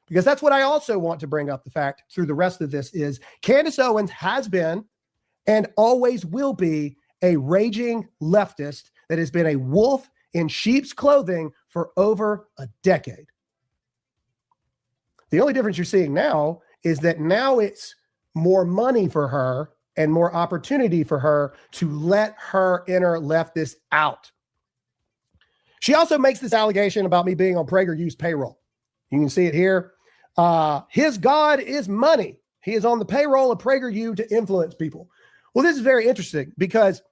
Because that's what I also want to bring up the fact through the rest of this is Candace Owens has been and always will be a raging leftist that has been a wolf in sheep's clothing for over a decade. The only difference you're seeing now is that now it's more money for her and more opportunity for her to let her inner leftist out. She also makes this allegation about me being on PragerU's payroll. You can see it here. His God is money. He is on the payroll of PragerU to influence people. Well, this is very interesting because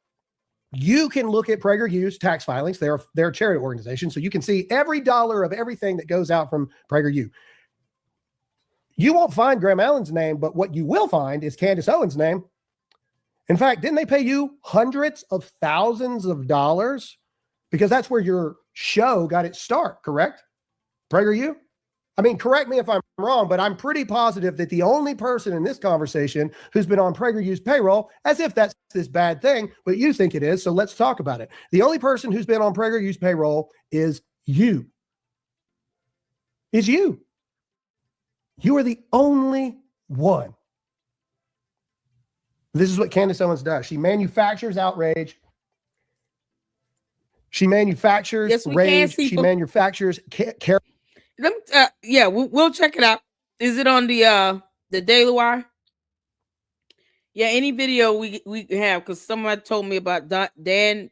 you can look at PragerU's tax filings. They're a charity organization, so you can see every dollar of everything that goes out from PragerU. You won't find Graham Allen's name, but what you will find is Candace Owens' name. In fact, didn't they pay you hundreds of thousands of dollars? Because that's where your show got its start, correct? PragerU? I mean, correct me if I'm wrong, but I'm pretty positive that the only person in this conversation who's been on PragerU's payroll, as if that's this bad thing, but you think it is, so let's talk about it. The only person who's been on PragerU's payroll is you. Is you. You are the only one. This is what Candace Owens does. She manufactures outrage. She manufactures rage. She manufactures yeah, we'll check it out. Is it on the Daily Wire? Yeah, any video we have, because someone told me about Don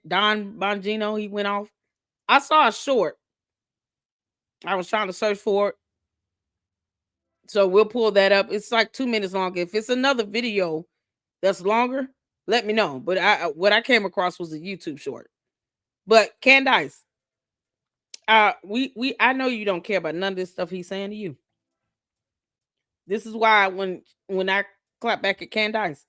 Bongino. He went off. I saw a short. I was trying to search for it. So we'll pull that up. It's like 2 minutes long. If it's another video that's longer, let me know. But what I came across was a YouTube short. But Candace, I know you don't care about none of this stuff he's saying to you. This is why when I clap back at Candace,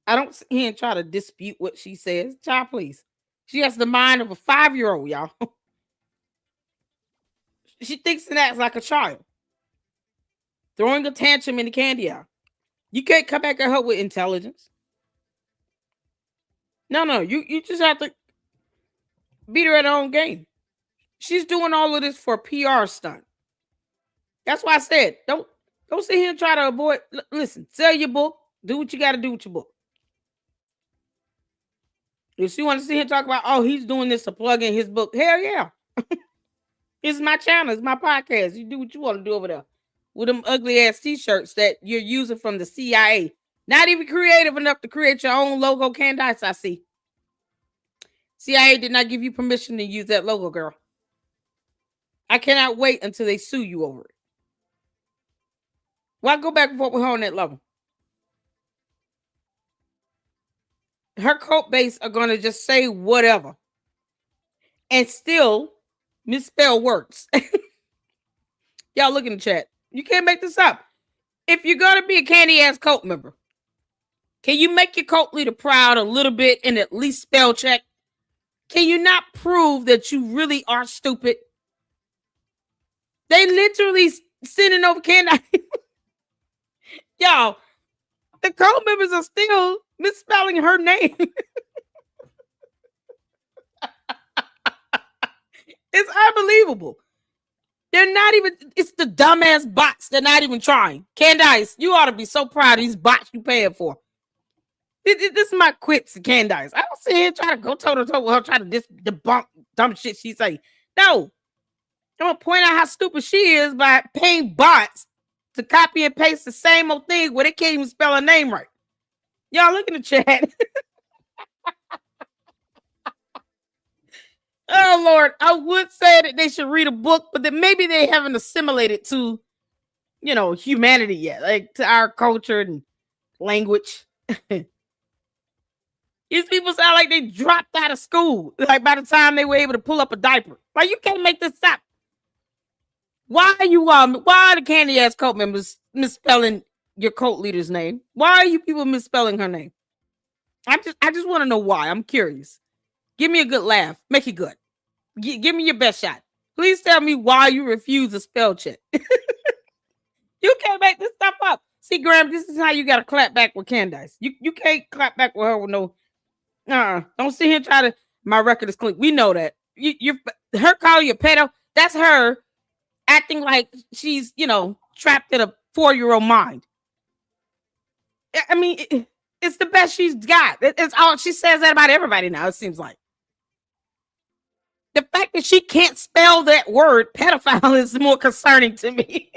I don't sit here and try to dispute what she says. Child, please. She has the mind of a 5-year-old, y'all. She thinks and acts like a child. Throwing a tantrum in the candy aisle. You can't come back at her with intelligence. No, you just have to beat her at her own game. She's doing all of this for a PR stunt. That's why I said, don't sit here and try to avoid. Listen, sell your book. Do what you got to do with your book. If she wants to sit here and talk about, oh, he's doing this to plug in his book, hell yeah. It's my channel. It's my podcast. You do what you want to do over there with them ugly ass t-shirts that you're using from the CIA. Not even creative enough to create your own logo, Candace, I see. CIA did not give you permission to use that logo, girl. I cannot wait until they sue you over it. Why go back and forth with her on that level? Her cult base are going to just say whatever and still misspell words. Y'all look in the chat. You can't make this up. If you're going to be a candy ass cult member, can you make your cult leader proud a little bit and at least spell check? Can you not prove that you really are stupid? They literally sending over candy. Y'all, the cult members are still misspelling her name. It's unbelievable. They're not even, it's the dumbass bots. They're not even trying. Candace, you ought to be so proud of these bots you paying for. This is my quips to Candace. I don't sit here trying to go toe to toe with her, trying to debunk dumb shit she say. No. I'm going to point out how stupid she is by paying bots to copy and paste the same old thing where they can't even spell her name right. Y'all look in the chat. Oh, Lord. I would say that they should read a book, but then maybe they haven't assimilated to, humanity yet, like to our culture and language. These people sound like they dropped out of school, like by the time they were able to pull up a diaper. Like, you can't make this up. Why are the candy ass cult members misspelling your cult leader's name? Why are you people misspelling her name? I just want to know why. I'm curious. Give me a good laugh. Make it good. Give me your best shot. Please tell me why you refuse a spell check. You can't make this stuff up. See, Graham, this is how you got to clap back with Candace. You can't clap back with her with no. Don't sit here and try to. My record is clean. We know that. You're her calling you a pedo. That's her acting like she's trapped in a 4-year-old mind. I mean, it's the best she's got. It's all she says that about everybody now. It seems like the fact that she can't spell that word pedophile is more concerning to me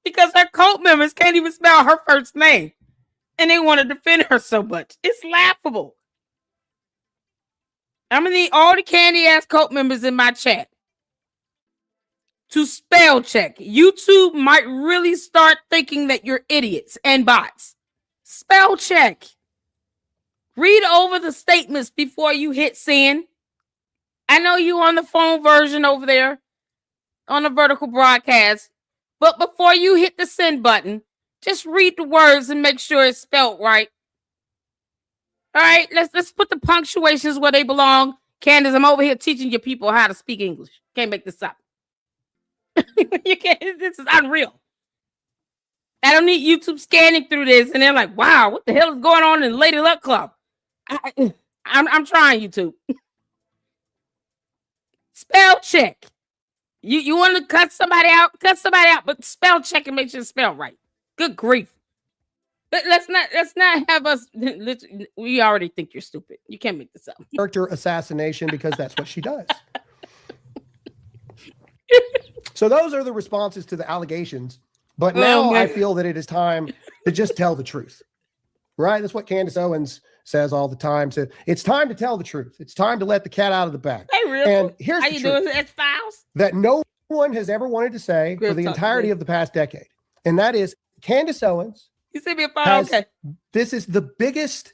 because her cult members can't even spell her first name. And they want to defend her so much. It's laughable. I'm going to need all the candy ass cult members in my chat to spell check. YouTube might really start thinking that you're idiots and bots. Spell check. Read over the statements before you hit send. I know you on the phone version over there on the vertical broadcast, but before you hit the send button, just read the words and make sure it's spelled right. All right, let's put the punctuations where they belong. Candace, I'm over here teaching you people how to speak English. Can't make this up. You can't. This is unreal. I don't need YouTube scanning through this and they're like, "Wow, what the hell is going on in Lady Luck Club?" I'm trying YouTube. Spell check. You want to cut somebody out, but spell check and make sure it's spelled right. Good grief. But let's not have us. We already think you're stupid. You can't make this up. Character assassination, because that's what she does. So those are the responses to the allegations. But now I feel that it is time to just tell the truth. Right? That's what Candace Owens says all the time. So it's time to tell the truth. It's time to let the cat out of the bag. Hey, really? And here's how the you truth doing, X-Files? that no one has ever wanted to say for the entirety of the past decade. and that is Candace Owens. You sent me a photo. Okay. This is the biggest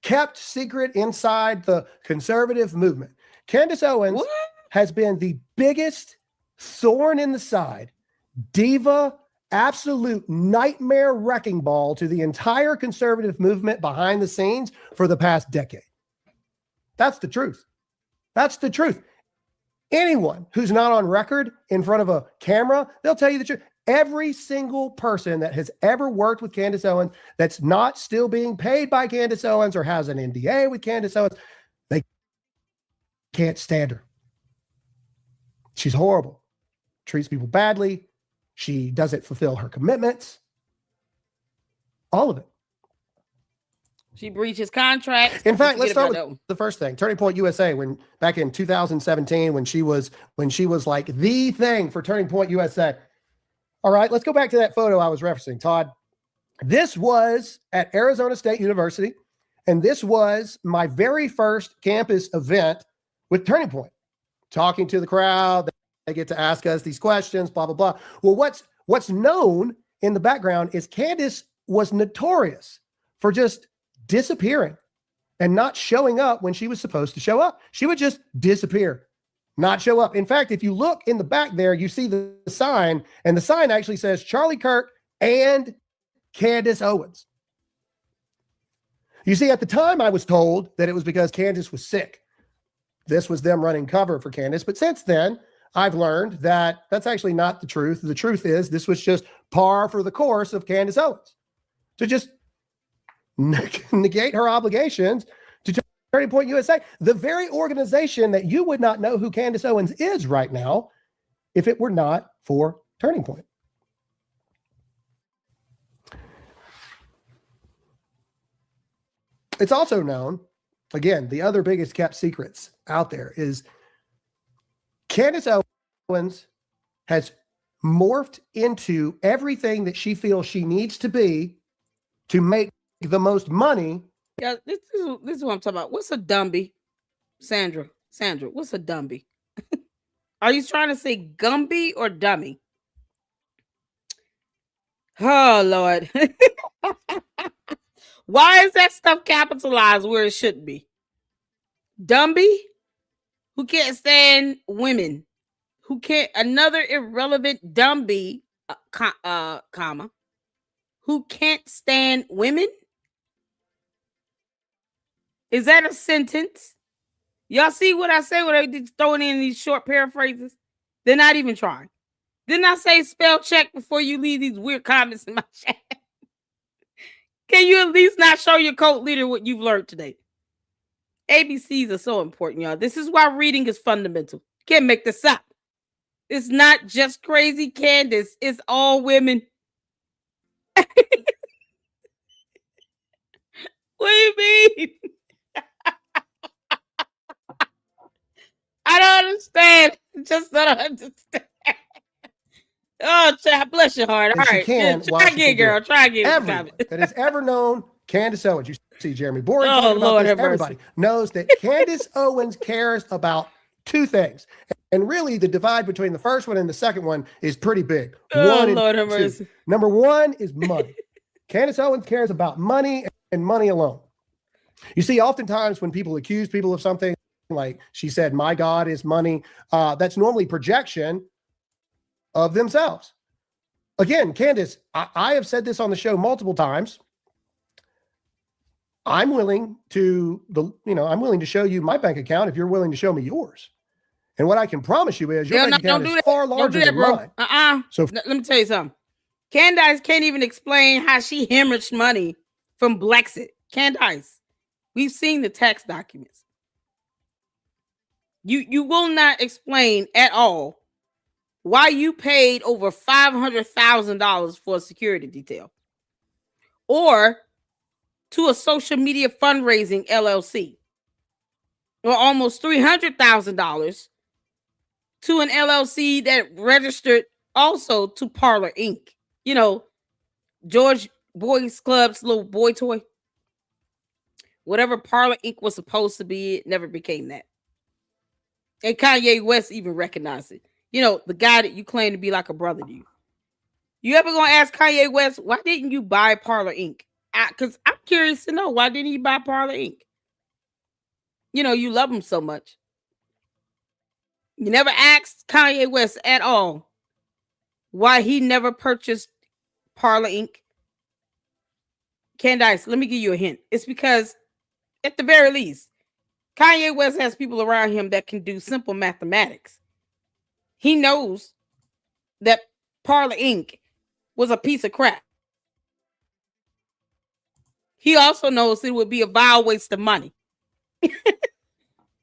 kept secret inside the conservative movement. Candace Owens has been the biggest thorn in the side, diva, absolute nightmare wrecking ball to the entire conservative movement behind the scenes for the past decade. That's the truth. That's the truth. Anyone who's not on record in front of a camera, they'll tell you the truth. Every single person that has ever worked with Candace Owens that's not still being paid by Candace Owens or has an NDA with Candace Owens, they can't stand her. She's horrible. Treats people badly. She doesn't fulfill her commitments. All of it. She breaches contracts. In fact, let's start with the first thing. Turning Point USA, when back in 2017, when she was like the thing for Turning Point USA. All right, let's go back to that photo I was referencing, Todd. This was at Arizona State University, and this was my very first campus event with Turning Point. Talking to the crowd, they get to ask us these questions, blah, blah, blah. Well, what's known in the background is Candace was notorious for just disappearing and not showing up when she was supposed to show up. She would just disappear, not show up. In fact, if you look in the back there, you see the sign, and the sign actually says Charlie Kirk and Candace Owens. You see, at the time I was told that it was because Candace was sick. This was them running cover for Candace. But since then, I've learned that that's actually not the truth. The truth is this was just par for the course of Candace Owens to just negate her obligations to Turning Point USA, the very organization that you would not know who Candace Owens is right now if it were not for Turning Point. It's also known, again, the other biggest kept secrets out there is Candace Owens has morphed into everything that she feels she needs to be to make the most money. Yeah, this is what I'm talking about. What's a Dumby? Sandra, what's a Dumby? Are you trying to say Gumby or dummy? Oh, Lord. Why is that stuff capitalized where it shouldn't be? Dumby? Who can't stand women? Who can't, another irrelevant Dumby, comma, who can't stand women? Is that a sentence? Y'all see what I say when I just throwing in these short paraphrases? They're not even trying. Didn't I say spell check before you leave these weird comments in my chat? Can you at least not show your cult leader what you've learned today? ABCs are so important, y'all. This is why reading is fundamental. Can't make this up. It's not just crazy Candace. It's all women. What do you mean? I don't understand. Just don't understand. Oh, child, bless your heart. All right. Try again, girl. Try again. Everyone that has ever known Candace Owens, you see Jeremy Boring talking about this, everybody knows that Candace Owens cares about two things. And really, the divide between the first one and the second one is pretty big. Number one is money. Candace Owens cares about money and money alone. You see, oftentimes when people accuse people of something, like she said, my God is money, that's normally projection of themselves. Again, Candace, I have said this on the show multiple times. I'm willing to show you my bank account if you're willing to show me yours. And what I can promise you is your bank account is far larger than mine. So let me tell you something. Candace can't even explain how she hemorrhaged money from Brexit. Candace, we've seen the tax documents. You will not explain at all why you paid over $500,000 for a security detail or to a social media fundraising LLC or almost $300,000 to an LLC that registered also to Parlor Inc. You know, George Boys Club's little boy toy. Whatever Parlor Inc. was supposed to be, it never became that. And Kanye West even recognized it. You know, the guy that you claim to be like a brother to you. You ever gonna ask Kanye West, why didn't you buy Parler Inc? Because I'm curious to know, why didn't he buy Parler Inc? You know, you love him so much. You never asked Kanye West at all why he never purchased Parler Inc. Candace, let me give you a hint. It's because, at the very least, Kanye West has people around him that can do simple mathematics. He knows that Parler Inc. was a piece of crap. He also knows it would be a vile waste of money.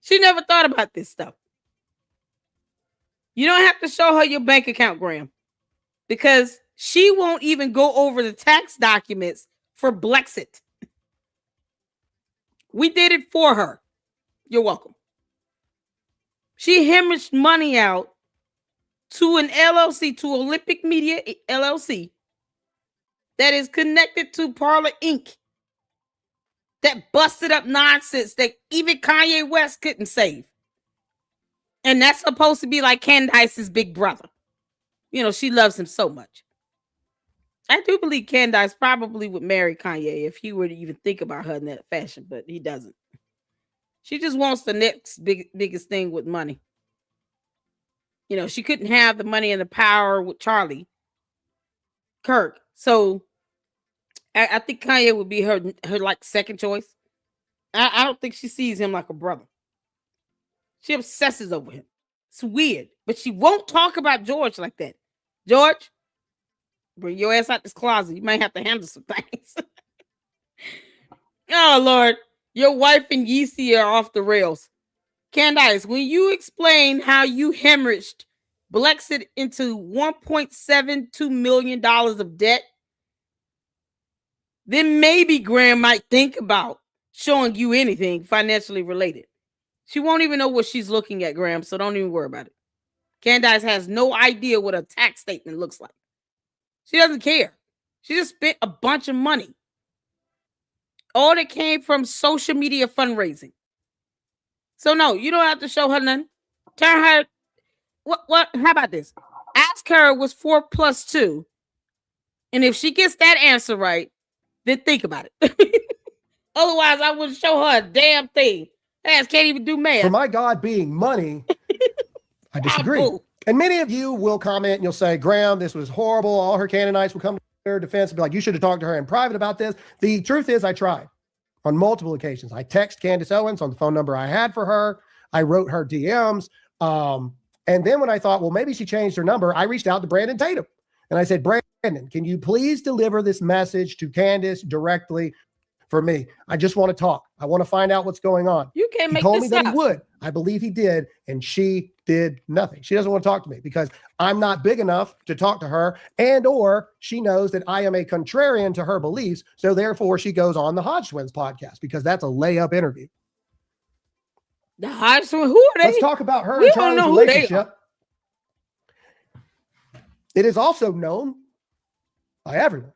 She never thought about this stuff. You don't have to show her your bank account, Graham, because she won't even go over the tax documents for Blexit. We did it for her. You're welcome. She hemorrhaged money out to an LLC, to Olympic Media LLC, that is connected to Parler Inc., that busted up nonsense that even Kanye West couldn't save. And that's supposed to be like Candace's big brother. You know, she loves him so much. I do believe Candace probably would marry Kanye if he were to even think about her in that fashion, but he doesn't. She just wants the next biggest thing with money. You know, she couldn't have the money and the power with Charlie Kirk. So I think Kanye would be her like second choice. I don't think she sees him like a brother. She obsesses over him. It's weird, but she won't talk about George like that. George, bring your ass out this closet. You might have to handle some things. Oh, Lord. Your wife and Yeezy are off the rails. Candace, when you explain how you hemorrhaged Blexit into $1.72 million of debt, then maybe Graham might think about showing you anything financially related. She won't even know what she's looking at, Graham, so don't even worry about it. Candace has no idea what a tax statement looks like. She doesn't care. She just spent a bunch of money. All that came from social media fundraising. So no, you don't have to show her none. Tell her, what? How about this? Ask her what's 4 plus 2. And if she gets that answer right, then think about it. Otherwise, I wouldn't show her a damn thing. Ass can't even do math. For my God being money, I disagree. And many of you will comment and you'll say, Graham, this was horrible. All her Canaanites will come to her defense and be like, you should have talked to her in private about this. The truth is I tried on multiple occasions. I text Candace Owens on the phone number I had for her. I wrote her DMs. And then when I thought, well, maybe she changed her number, I reached out to Brandon Tatum. And I said, Brandon, can you please deliver this message to Candace directly for me? I just want to talk. I want to find out what's going on. You can't make this up. He told me that up. he would. I believe he did. And she did nothing. She doesn't want to talk to me because I'm not big enough to talk to her, and or she knows that I am a contrarian to her beliefs. So therefore she goes on the Hodge Twins podcast because that's a layup interview. The Hodge Twins, who are they? Let's talk about her and Charlie's relationship. It is also known by everyone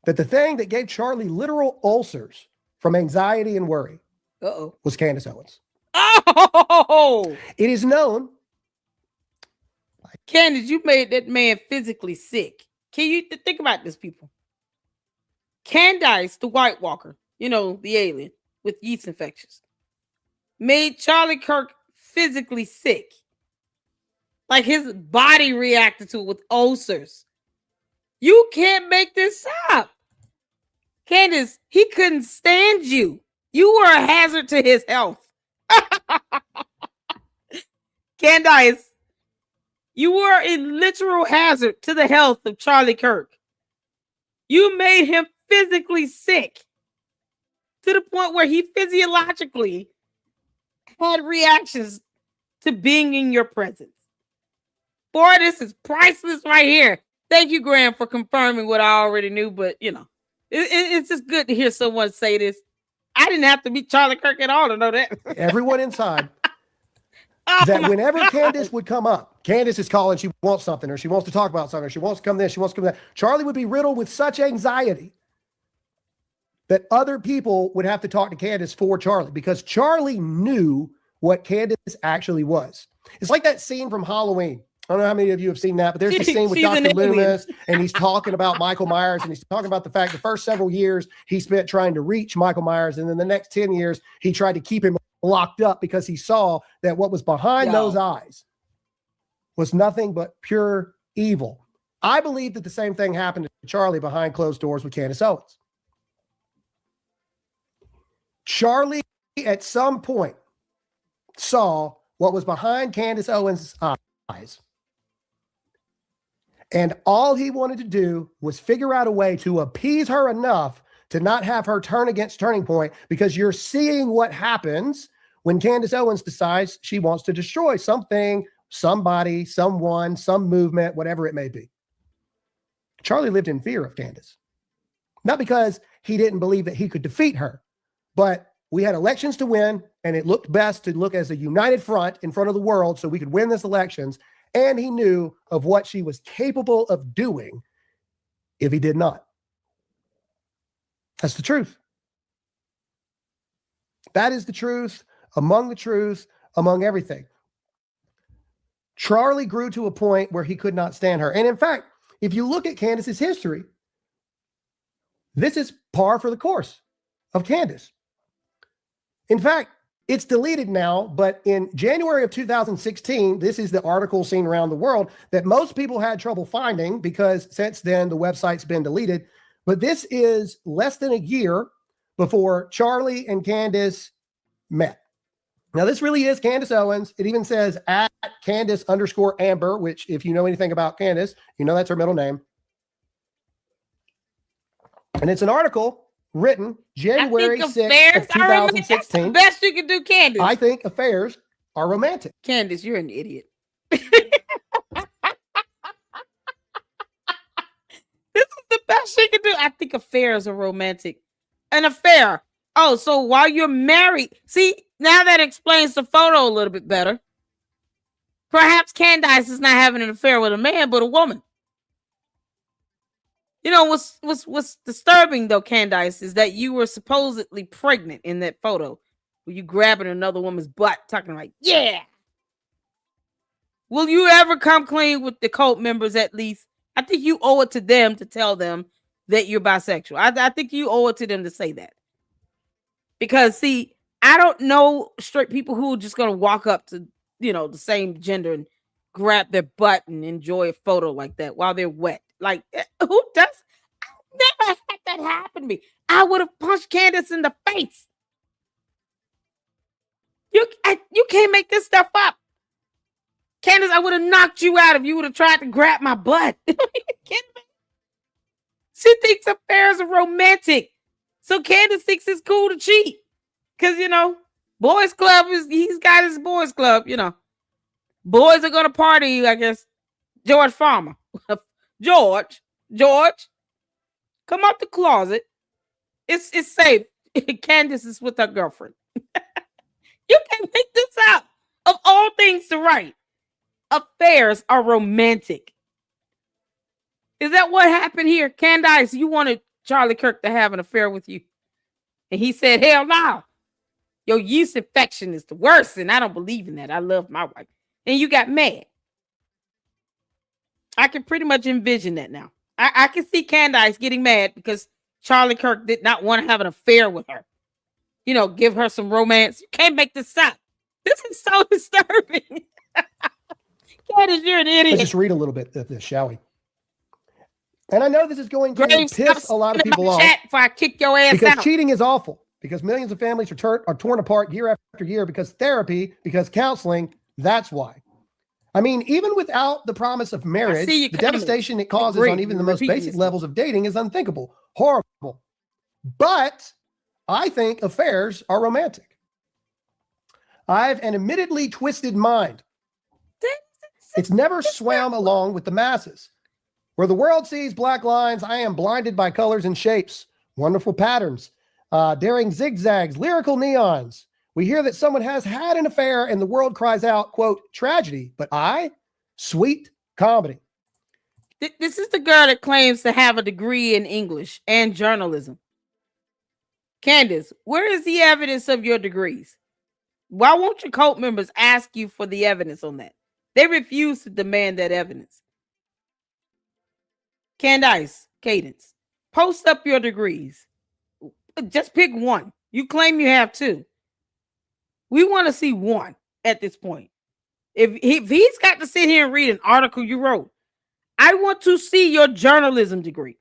that the thing that gave Charlie literal ulcers from anxiety and worry was Candace Owens. Oh! It is known. Candace, you made that man physically sick. Can you think about this, people? Candace, the White Walker, you know, the alien with yeast infections, made Charlie Kirk physically sick. Like his body reacted to it with ulcers. You can't make this up. Candace, he couldn't stand you. You were a hazard to his health. Candace, you were a literal hazard to the health of Charlie Kirk. You made him physically sick to the point where he physiologically had reactions to being in your presence. Boy, this is priceless right here. Thank you, Graham, for confirming what I already knew, but you know, it's just good to hear someone say this. I didn't have to meet Charlie Kirk at all to know that. Everyone inside. That whenever Candace would come up, Candace is calling, she wants something, or she wants to talk about something, or she wants to come this, she wants to come that. Charlie would be riddled with such anxiety that other people would have to talk to Candace for Charlie because Charlie knew what Candace actually was. It's like that scene from Halloween I don't know how many of you have seen that, but there's a scene with She's an Dr. alien. Loomis, and he's talking about Michael Myers, and he's talking about the fact the first several years he spent trying to reach Michael Myers, and then the next 10 years he tried to keep him locked up because he saw that what was behind those eyes was nothing but pure evil. I believe that the same thing happened to Charlie behind closed doors with Candace Owens. Charlie, at some point, saw what was behind Candace Owens' eyes. And all he wanted to do was figure out a way to appease her enough to not have her turn against Turning Point, because you're seeing what happens when Candace Owens decides she wants to destroy something, somebody, someone, some movement, whatever it may be. Charlie lived in fear of Candace. Not because he didn't believe that he could defeat her, but we had elections to win, and it looked best to look as a united front in front of the world so we could win this elections. And he knew of what she was capable of doing if he did not. That's the truth. That is the truth among everything. Charlie grew to a point where he could not stand her. And in fact, if you look at Candace's history, this is par for the course of Candace. In fact, it's deleted now, but in January of 2016, this is the article seen around the world that most people had trouble finding because since then the website's been deleted. But this is less than a year before Charlie and Candace met. Now, this really is Candace Owens. It even says at Candace_Amber, which if you know anything about Candace, you know that's her middle name. And it's an article written January 6th of 2016. That's the best you can do, Candace. I think affairs are romantic. Candace, you're an idiot. This is the best you can do. I think affairs are romantic. An affair. Oh, so while you're married, see, now that explains the photo a little bit better. Perhaps Candace is not having an affair with a man, but a woman. You know, what's disturbing, though, Candace, is that you were supposedly pregnant in that photo. Were you grabbing another woman's butt, talking like, yeah. Will you ever come clean with the cult members at least? I think you owe it to them to tell them that you're bisexual. I think you owe it to them to say that. Because, see, I don't know straight people who are just going to walk up to, you know, the same gender and grab their butt and enjoy a photo like that while they're wet. Like, who does? I've never had that happen to me. I would have punched Candace in the face. You can't make this stuff up. Candace, I would have knocked you out if you would have tried to grab my butt. She thinks affairs are romantic. So Candace thinks it's cool to cheat. Because, you know, boys club he's got his boys club, you know. Boys are going to party, I guess. George Farmer. George, come out the closet. It's safe. Candace is with her girlfriend. You can't make this up. Of all things to write, affairs are romantic. Is that what happened here? Candace, you wanted Charlie Kirk to have an affair with you. And he said, hell no. Your yeast infection is the worst, and I don't believe in that. I love my wife. And you got mad. I can pretty much envision that now. I can see Candace getting mad because Charlie Kirk did not want to have an affair with her. You know, give her some romance. You can't make this up. This is so disturbing. Candace, you're an idiot. Let's just read a little bit of this, shall we? And I know this is going to piss a lot of people off. Before I kick your ass because out. Cheating is awful. Because millions of families are torn apart year after year because therapy, because counseling, that's why. I mean, even without the promise of marriage, the devastation it causes on even the most basic levels of dating is unthinkable, horrible. But I think affairs are romantic. I've an admittedly twisted mind. It's never swam along with the masses. Where the world sees black lines, I am blinded by colors and shapes, wonderful patterns, daring zigzags, lyrical neons. We hear that someone has had an affair and the world cries out, quote, tragedy, but I, sweet comedy. This is the girl that claims to have a degree in English and journalism. Candace, where is the evidence of your degrees? Why won't your cult members ask you for the evidence on that? They refuse to demand that evidence. Candace, Cadence, post up your degrees. Just pick one. You claim you have two. We want to see one at this point. If he's got to sit here and read an article you wrote, I want to see your journalism degree.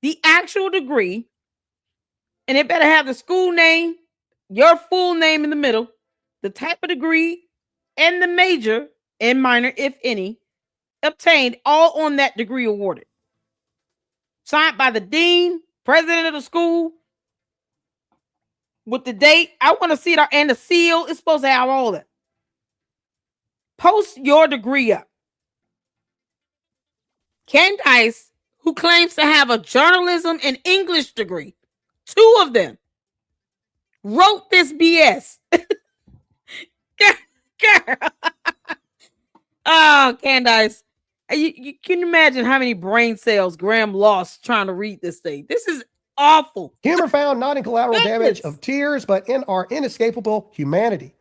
The actual degree, and it better have the school name, your full name in the middle, the type of degree, and the major and minor, if any, obtained, all on that degree awarded. Signed by the dean, president of the school, with the date. I want to see it, and the seal. It's supposed to have all that. Post your degree up. Candace, who claims to have a journalism and English degree, two of them, wrote this BS. Girl. Oh, Candace. You can imagine how many brain cells Graham lost trying to read this thing. This is awful. Humor found not in collateral damage of tears, but in our inescapable humanity.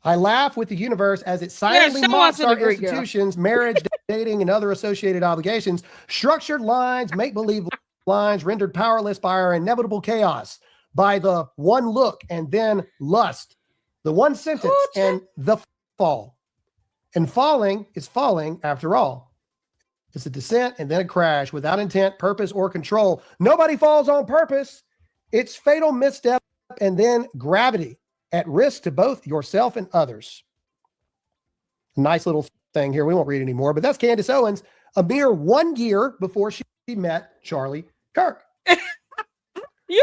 I laugh with the universe as it silently mocks our institutions, marriage, dating, and other associated obligations, structured lines, make-believe lines, rendered powerless by our inevitable chaos, by the one look and then lust, the one sentence and the fall. And falling is falling after all. It's a descent and then a crash without intent, purpose, or control. Nobody falls on purpose. It's fatal misstep and then gravity, at risk to both yourself and others. Nice little thing here. We won't read anymore, but that's Candace Owens, a mere 1 year before she met Charlie Kirk.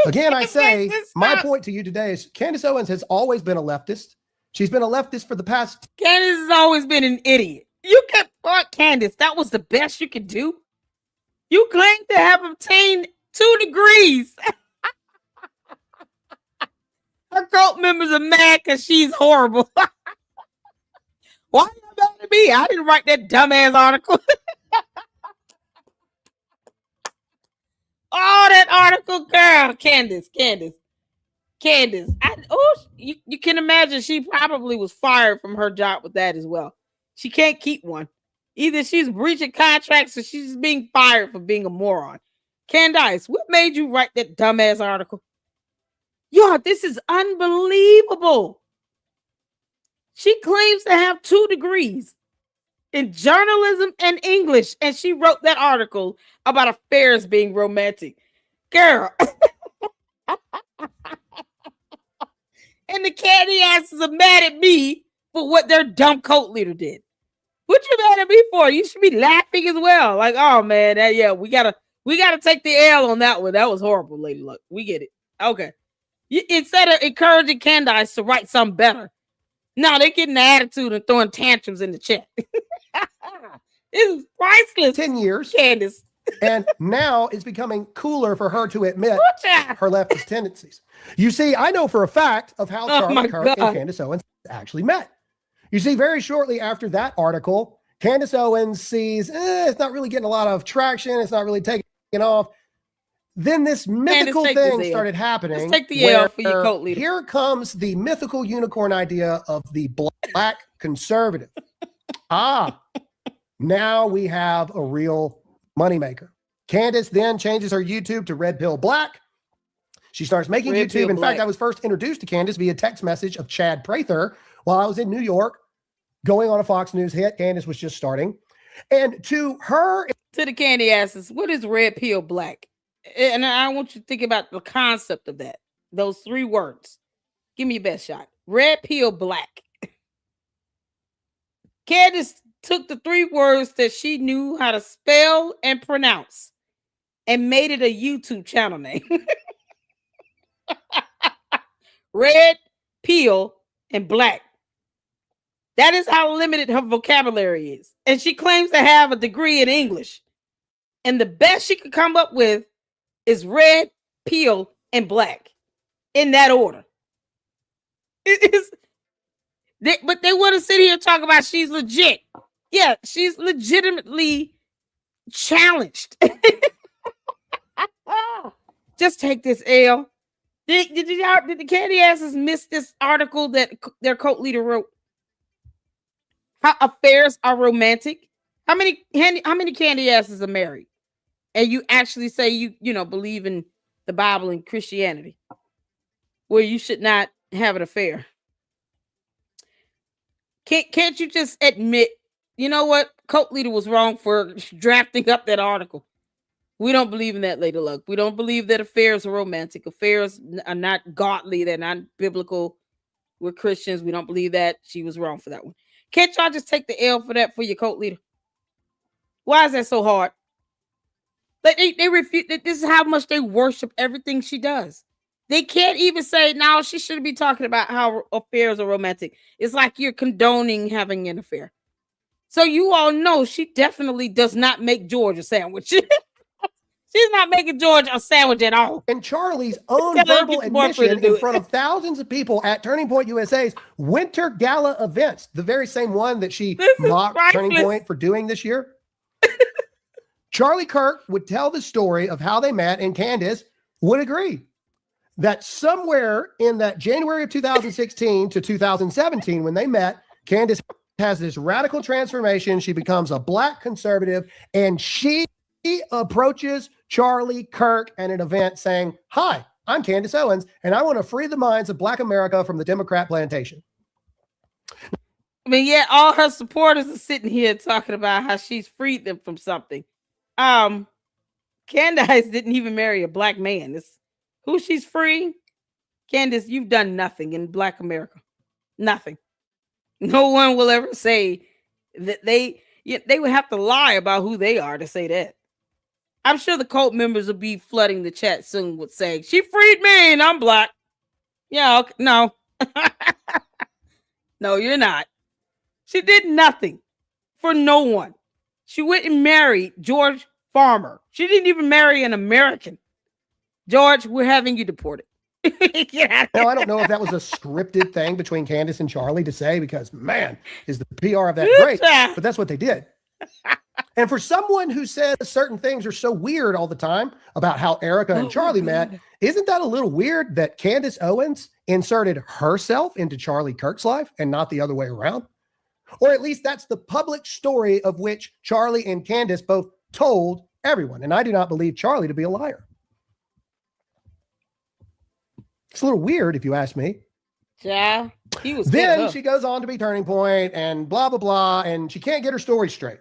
Again, I say, my point to you today is Candace Owens has always been a leftist. She's been a leftist for the past. Candace has always been an idiot. You kept Candace. That was the best you could do. You claim to have obtained 2 degrees. Her cult members are mad because she's horrible. Why are you mad at me? I didn't write that dumbass article. Oh, that article, girl. Candace. You can imagine she probably was fired from her job with that as well. She can't keep one. Either she's breaching contracts or she's being fired for being a moron. Candace, what made you write that dumbass article? Yo, this is unbelievable. She claims to have 2 degrees in journalism and English, and she wrote that article about affairs being romantic. Girl. And the candy asses are mad at me for what their dumb cult leader did. What you mad at me for? You should be laughing as well. Like, oh man, we gotta take the L on that one. That was horrible, Lady Luck. We get it. Okay. Instead of encouraging Candace to write something better, no, they're getting the attitude and throwing tantrums in the chat. This is priceless. 10 years. Candace. And now it's becoming cooler for her to admit her leftist tendencies. You see, I know for a fact of how Charlie Kirk and Candace Owens actually met. You see, very shortly after that article, Candace Owens sees it's not really getting a lot of traction. It's not really taking off. Then this mythical thing started happening. Let's take the L for your cult leader. Here comes the mythical unicorn idea of the black conservative. Now we have a real moneymaker. Candace then changes her YouTube to Red Pill Black. She starts making YouTube. In fact, I was first introduced to Candace via text message of Chad Prather while I was in New York going on a Fox News hit. Candace was just starting. And to her... To the candy asses, what is Red Pill Black? And I want you to think about the concept of that. Those 3 words. Give me your best shot. Red Pill Black. Candace took the 3 words that she knew how to spell and pronounce and made it a YouTube channel name. Red, Pill, and Black. That is how limited her vocabulary is. And she claims to have a degree in English. And the best she could come up with is Red, Pill, and Black. In that order. But they want to sit here and talk about she's legit. Yeah, she's legitimately challenged. Just take this L. Did the candy asses miss this article that their cult leader wrote? how affairs are romantic. How many candy asses are married? And you actually say you know believe in the Bible and Christianity, where you should not have an affair. Can't you just admit, you know what, cult leader was wrong for drafting up that article? We don't believe in that, Lady Luck. We don't believe that affairs are romantic. Affairs are not godly. They're not biblical. We're Christians. We don't believe that. She was wrong for that one. Can't y'all just take the L for that for your cult leader? Why is that so hard? Like they refuse. This is how much they worship everything she does. They can't even say, no, she shouldn't be talking about how affairs are romantic. It's like you're condoning having an affair. So you all know she definitely does not make George a sandwich. She's not making George a sandwich at all. And Charlie's own verbal admission in front of thousands of people at Turning Point USA's Winter Gala events, the very same one that she mocked Turning Point for doing this year. Charlie Kirk would tell the story of how they met, and Candace would agree that somewhere in that January of 2016 to 2017, when they met, Candace has this radical transformation. She becomes a Black conservative, and she approaches Charlie Kirk at an event saying, "Hi, I'm Candace Owens, and I want to free the minds of Black America from the Democrat plantation." I mean, yeah, all her supporters are sitting here talking about how she's freed them from something. Candace didn't even marry a Black man. It's who she's freeing. Candace, you've done nothing in Black America. Nothing. No one will ever say that they would have to lie about who they are to say that. I'm sure the cult members will be flooding the chat soon with saying, she freed me and I'm Black. Yeah, okay, no. No, you're not. She did nothing for no one. She went and married George Farmer. She didn't even marry an American. George, we're having you deported. Now, I don't know if that was a scripted thing between Candace and Charlie to say, because man, is the PR of that great, but that's what they did. And for someone who says certain things are so weird all the time about how Erica and Charlie met, isn't that a little weird that Candace Owens inserted herself into Charlie Kirk's life and not the other way around? Or at least that's the public story of which Charlie and Candace both told everyone. And I do not believe Charlie to be a liar. It's a little weird if you ask me. Yeah, he was. Then she goes on to be Turning Point and blah, blah, blah. And she can't get her story straight.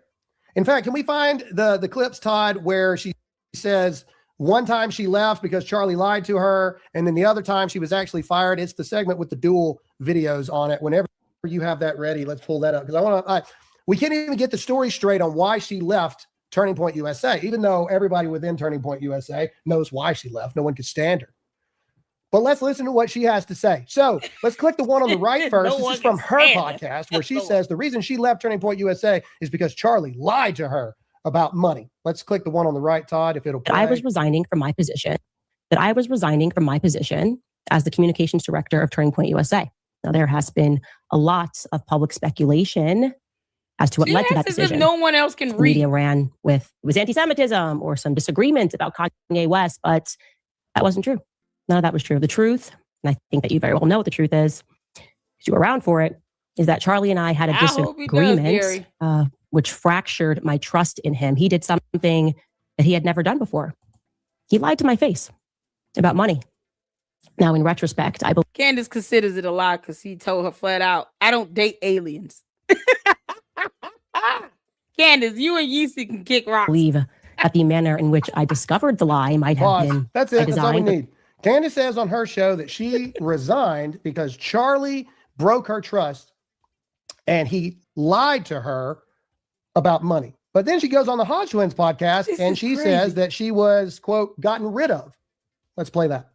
In fact, can we find the clips, Todd, where she says one time she left because Charlie lied to her, and then the other time she was actually fired? It's the segment with the dual videos on it. Whenever you have that ready, let's pull that up, because we can't even get the story straight on why she left Turning Point USA, even though everybody within Turning Point USA knows why she left. No one could stand her. But let's listen to what she has to say. So let's click the one on the right first. This is from her podcast, where she says the reason she left Turning Point USA is because Charlie lied to her about money. Let's click the one on the right, Todd, if it'll play. I was resigning from my position as the communications director of Turning Point USA. Now, there has been a lot of public speculation as to what led to that decision. No one else can read. Media ran with it was anti-Semitism or some disagreement about Kanye West, but that wasn't true. None of that was true. The truth, and I think that you very well know what the truth is, because you were around for it, is that Charlie and I had a disagreement, which fractured my trust in him. He did something that he had never done before. He lied to my face about money. Now, in retrospect, I believe Candace considers it a lie because he told her flat out, I don't date aliens. Candace, you and Yeezy can kick rocks. Believe that the manner in which I discovered the lie might have been That's it. That's all we need. Candace says on her show that she resigned because Charlie broke her trust and he lied to her about money. But then she goes on the Hodge Twins podcast and she says that she was, quote, gotten rid of. Let's play that.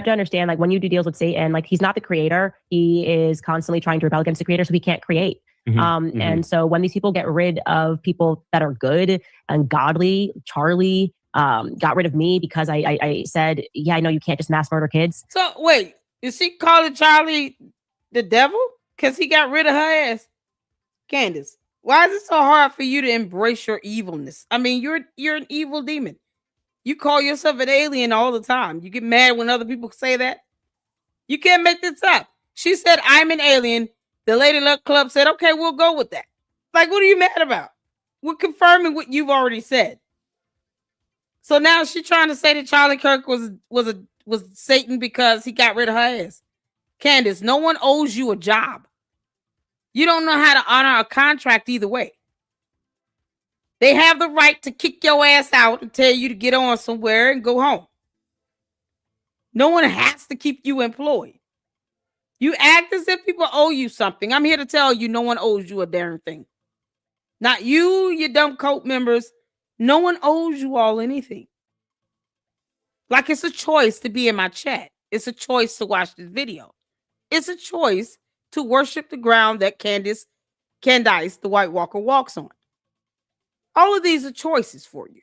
To understand, like, when you do deals with Satan, like, he's not the creator. He is constantly trying to rebel against the creator, so he can't create. And so when these people get rid of people that are good and godly, Charlie got rid of me because I said, yeah, I know you can't just mass murder kids. So wait, is she calling Charlie the devil because he got rid of her ass? Candace, why is it so hard for you to embrace your evilness? I mean, you're an evil demon. You call yourself an alien all the time. You get mad when other people say that. You can't make this up. She said, I'm an alien. The Lady Luck Club said, okay, we'll go with that. Like, what are you mad about? We're confirming what you've already said. So now she's trying to say that Charlie Kirk was Satan because he got rid of her ass. Candace, no one owes you a job. You don't know how to honor a contract either way. They have the right to kick your ass out and tell you to get on somewhere and go home. No one has to keep you employed. You act as if people owe you something. I'm here to tell you no one owes you a darn thing. Not you, your dumb cult members. No one owes you all anything. Like, it's a choice to be in my chat. It's a choice to watch this video. It's a choice to worship the ground that Candace, the White Walker, walks on. All of these are choices for you.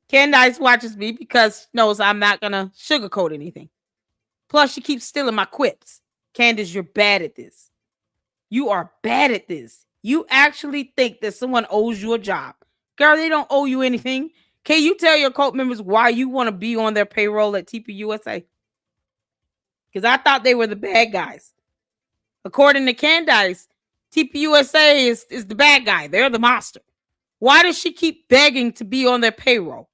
Candace watches me because she knows I'm not going to sugarcoat anything. Plus, she keeps stealing my quips. Candace, you're bad at this. You are bad at this. You actually think that someone owes you a job. Girl, they don't owe you anything. Can you tell your cult members why you want to be on their payroll at TPUSA? Because I thought they were the bad guys. According to Candace, TPUSA is the bad guy. They're the monster. Why does she keep begging to be on their payroll?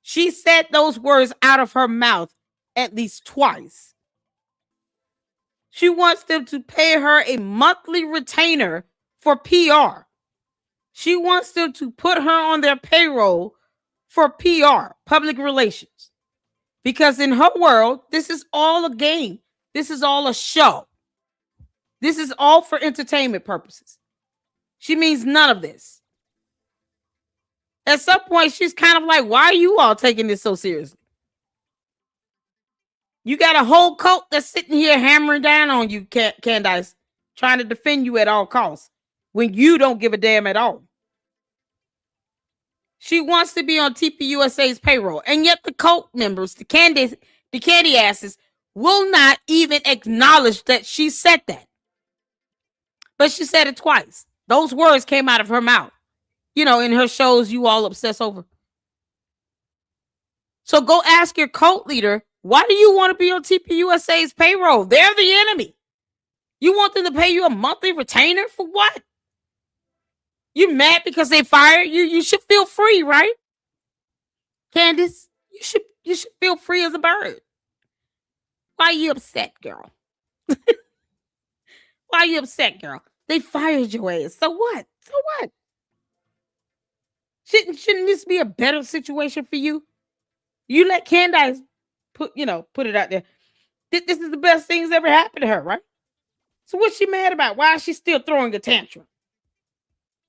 She said those words out of her mouth at least twice. She wants them to pay her a monthly retainer for PR. She wants them to put her on their payroll for PR, public relations. Because in her world, this is all a game. This is all a show. This is all for entertainment purposes. She means none of this. At some point, she's kind of like, why are you all taking this so seriously? You got a whole cult that's sitting here hammering down on you, Candace, trying to defend you at all costs when you don't give a damn at all. She wants to be on TPUSA's payroll, and yet the cult members, the candy asses, will not even acknowledge that she said that. But she said it twice. Those words came out of her mouth. You know, in her shows you all obsess over. So go ask your cult leader, why do you want to be on TPUSA's payroll? They're the enemy. You want them to pay you a monthly retainer for what? You mad because they fired you? You should feel free, right? Candace, you should feel free as a bird. Why are you upset, girl? Why are you upset, girl? They fired your ass. So what? So what? Shouldn't this be a better situation for you? You let Candace put it out there. This is the best thing that's ever happened to her, right? So what's she mad about? Why is she still throwing a tantrum?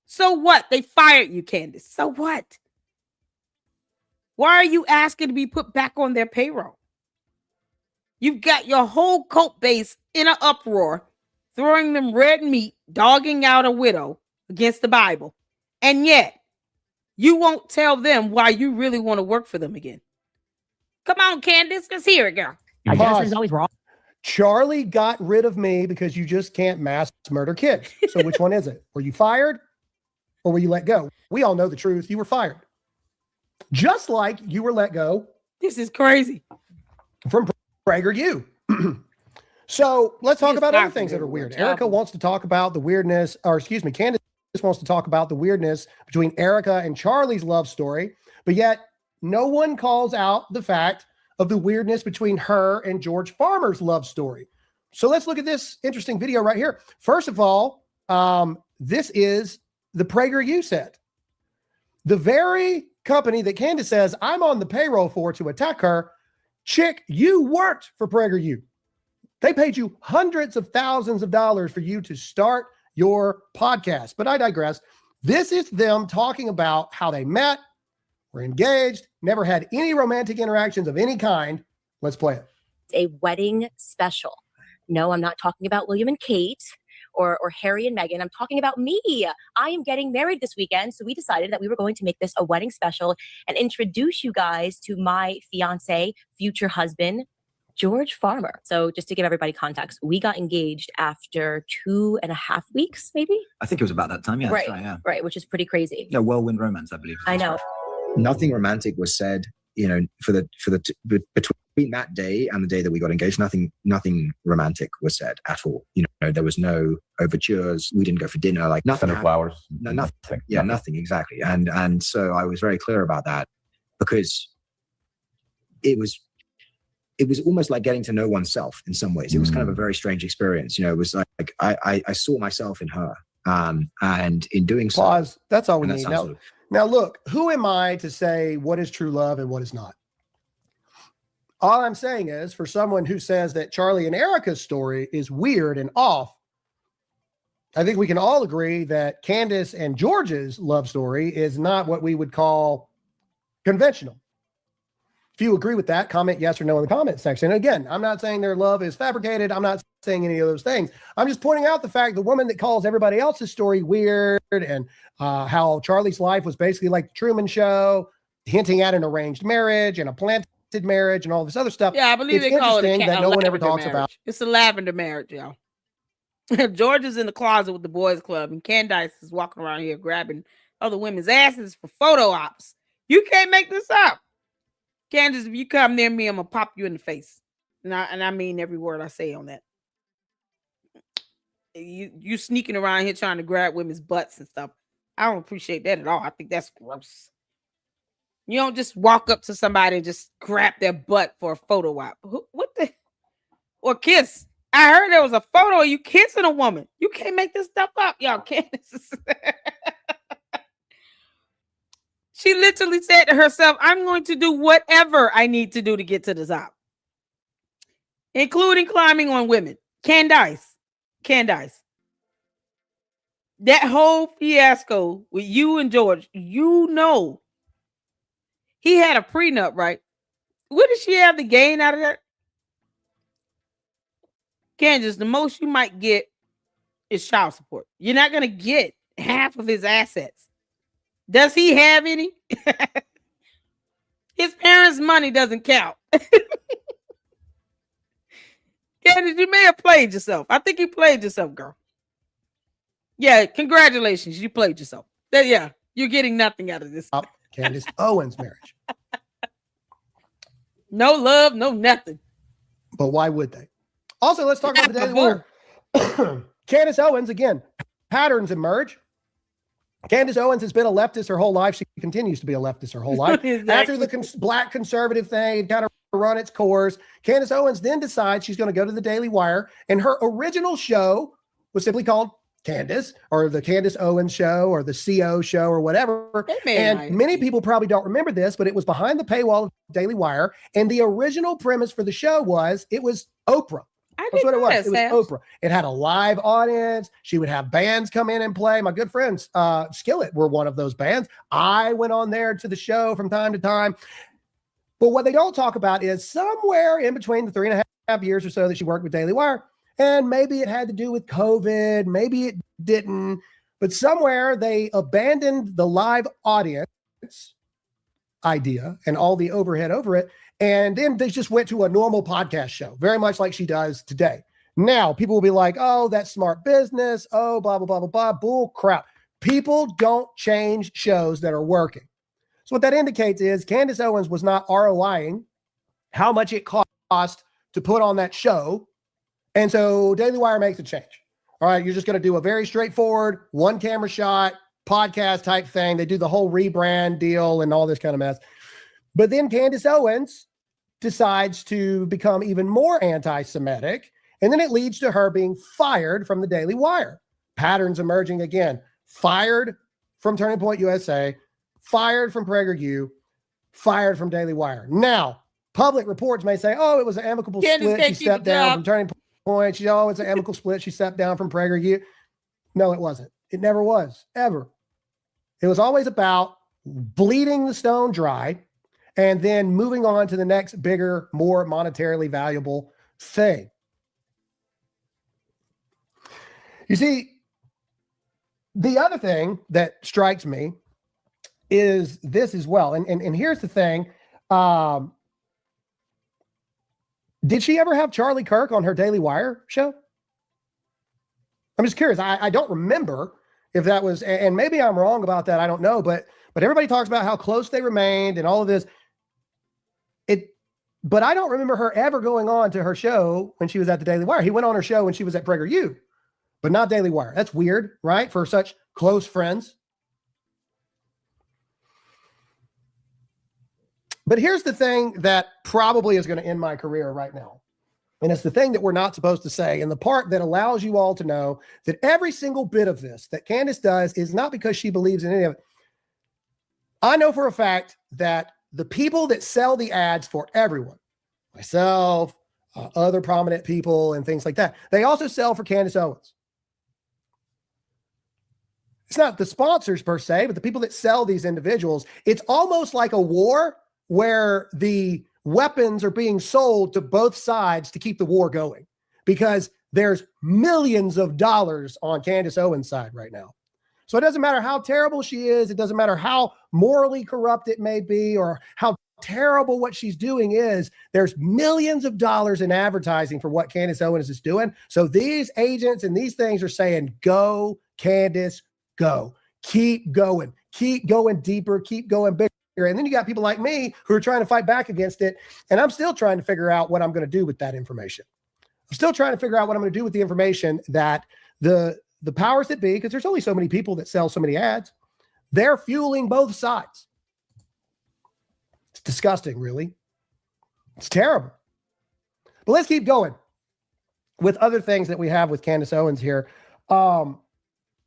So what? They fired you, Candace. So what? Why are you asking to be put back on their payroll? You've got your whole cult base in an uproar, throwing them red meat, dogging out a widow against the Bible. And yet, you won't tell them why you really want to work for them again. Come on, Candace. Let's hear it, girl. Candace is always wrong. Charlie got rid of me because you just can't mass murder kids. So which one is it? Were you fired or were you let go? We all know the truth. You were fired. Just like you were let go. This is crazy. From PragerU. So let's talk about other things that are weird. Erica wants to talk about the weirdness, Candace wants to talk about the weirdness between Erica and Charlie's love story, but yet no one calls out the fact of the weirdness between her and George Farmer's love story. So let's look at this interesting video right here. First of all, this is the PragerU set. The very company that Candace says I'm on the payroll for to attack her, chick, you worked for PragerU. They paid you hundreds of thousands of dollars for you to start your podcast. But I digress. This is them talking about how they met, were engaged, never had any romantic interactions of any kind. Let's play it. A wedding special. No, I'm not talking about William and Kate or Harry and Meghan. I'm talking about me. I am getting married this weekend. So we decided that we were going to make this a wedding special and introduce you guys to my fiance, future husband, George Farmer. So just to give everybody context, we got engaged after 2.5 weeks, maybe? I think it was about that time, yeah. Right, That's right, yeah. right, which is pretty crazy. Yeah, whirlwind romance, I believe. I know. Nothing romantic was said, between that day and the day that we got engaged, nothing romantic was said at all. There was no overtures. We didn't go for dinner, like nothing. Flowers. No, nothing. Yeah, nothing exactly. And so I was very clear about that, because it was almost like getting to know oneself in some ways. It was kind of a very strange experience. It was like I saw myself in her, and in doing so. Pause. That's all we and need. that's Now, look, who am I to say what is true love and what is not? All I'm saying is, for someone who says that Charlie and Erica's story is weird and off, I think we can all agree that Candace and George's love story is not what we would call conventional. If you agree with that, comment yes or no in the comment section. And again, I'm not saying their love is fabricated. I'm not saying any of those things. I'm just pointing out the fact the woman that calls everybody else's story weird, and how Charlie's life was basically like the Truman Show, hinting at an arranged marriage and a planted marriage and all this other stuff. Yeah, I believe It's they call it interesting that no one ever talks marriage. about. It's a lavender marriage, y'all. George is in the closet with the boys club, and Candace is walking around here grabbing other women's asses for photo ops. You can't make this up. Candace, if you come near me, I'm gonna pop you in the face. And I mean every word I say on that. You sneaking around here trying to grab women's butts and stuff. I don't appreciate that at all. I think that's gross. You don't just walk up to somebody and just grab their butt for a photo op. What the? Or kiss. I heard there was a photo of you kissing a woman. You can't make this stuff up, y'all. Candace. She literally said to herself, I'm going to do whatever I need to do to get to the top, including climbing on women. Candace. That whole fiasco with you and George, he had a prenup, right? What did she have to gain out of that? Candace, the most you might get is child support. You're not going to get half of his assets. Does he have any? His parents' money doesn't count. Candace, you may have played yourself. I think you played yourself, girl. Yeah, congratulations. You played yourself. Yeah, you're getting nothing out of this. Candace Owens' marriage. No love, no nothing. But why would they? Also, let's talk about the Daily Wire. Candace Owens, again, patterns emerge. Candace Owens has been a leftist her whole life. She continues to be a leftist her whole life. Exactly. After the black conservative thing kind of run its course, Candace Owens then decides she's going to go to the Daily Wire, and her original show was simply called Candace, or the Candace Owens Show, or the CO Show, or whatever. And many people probably don't remember this, but it was behind the paywall of Daily Wire, and the original premise for the show was it was Oprah. That's what it was. It was Oprah. It had a live audience. She would have bands come in and play. My good friends, Skillet, were one of those bands. I went on there to the show from time to time. But what they don't talk about is somewhere in between the 3.5 years or so that she worked with Daily Wire, and maybe it had to do with COVID, maybe it didn't, but somewhere they abandoned the live audience idea and all the overhead over it. And then they just went to a normal podcast show, very much like she does today. Now, people will be like, oh, that's smart business. Oh, blah, blah, blah, blah, blah. Bull crap. People don't change shows that are working. So what that indicates is Candace Owens was not ROIing how much it cost to put on that show. And so Daily Wire makes a change. All right, you're just going to do a very straightforward one camera shot podcast type thing. They do the whole rebrand deal and all this kind of mess. But then Candace Owens decides to become even more anti-Semitic, and then it leads to her being fired from the Daily Wire. Patterns emerging again. Fired from Turning Point USA, fired from PragerU, fired from Daily Wire. Now, public reports may say, oh, it was an amicable split. She stepped down from Turning Point. It's an amicable split. She stepped down from PragerU. No, it wasn't. It never was, ever. It was always about bleeding the stone dry and then moving on to the next bigger, more monetarily valuable thing. You see, the other thing that strikes me is this as well. And here's the thing. Did she ever have Charlie Kirk on her Daily Wire show? I'm just curious. I don't remember if that was, and maybe I'm wrong about that. I don't know, but everybody talks about how close they remained and all of this. But I don't remember her ever going on to her show when she was at the Daily Wire. He went on her show when she was at PragerU, but not Daily Wire. That's weird, right? For such close friends. But here's the thing that probably is going to end my career right now. And it's the thing that we're not supposed to say. And the part that allows you all to know that every single bit of this that Candace does is not because she believes in any of it. I know for a fact that the people that sell the ads for everyone, myself, other prominent people and things like that, they also sell for Candace Owens. It's not the sponsors per se, but the people that sell these individuals. It's almost like a war where the weapons are being sold to both sides to keep the war going, because there's millions of dollars on Candace Owens' side right now. So it doesn't matter how terrible she is. It doesn't matter how morally corrupt it may be or how terrible what she's doing is. There's millions of dollars in advertising for what Candace Owens is doing. So these agents and these things are saying, go, Candace, go. Keep going deeper, keep going bigger. And then you got people like me who are trying to fight back against it. And I'm still trying to figure out what I'm going to do with that information. I'm still trying to figure out what I'm going to do with the information that the powers that be, because there's only so many people that sell so many ads, they're fueling both sides. It's disgusting, really. It's terrible. But let's keep going with other things that we have with Candace Owens here.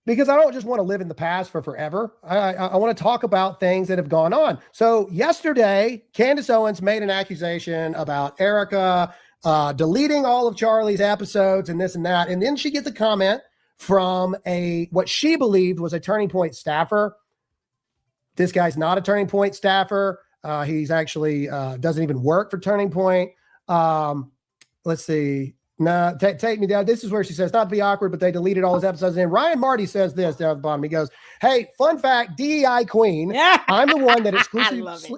Because I don't just want to live in the past for forever. I want to talk about things that have gone on. So yesterday, Candace Owens made an accusation about Erica deleting all of Charlie's episodes and this and that. And then she gets a comment from what she believed was a Turning Point staffer. This guy's not a Turning Point staffer. He's actually doesn't even work for Turning Point. Let's see. No, take me down. This is where she says, not to be awkward, but they deleted all his episodes. And Ryan Marty says this down at the bottom. He goes, hey, fun fact, DEI queen. I'm the one that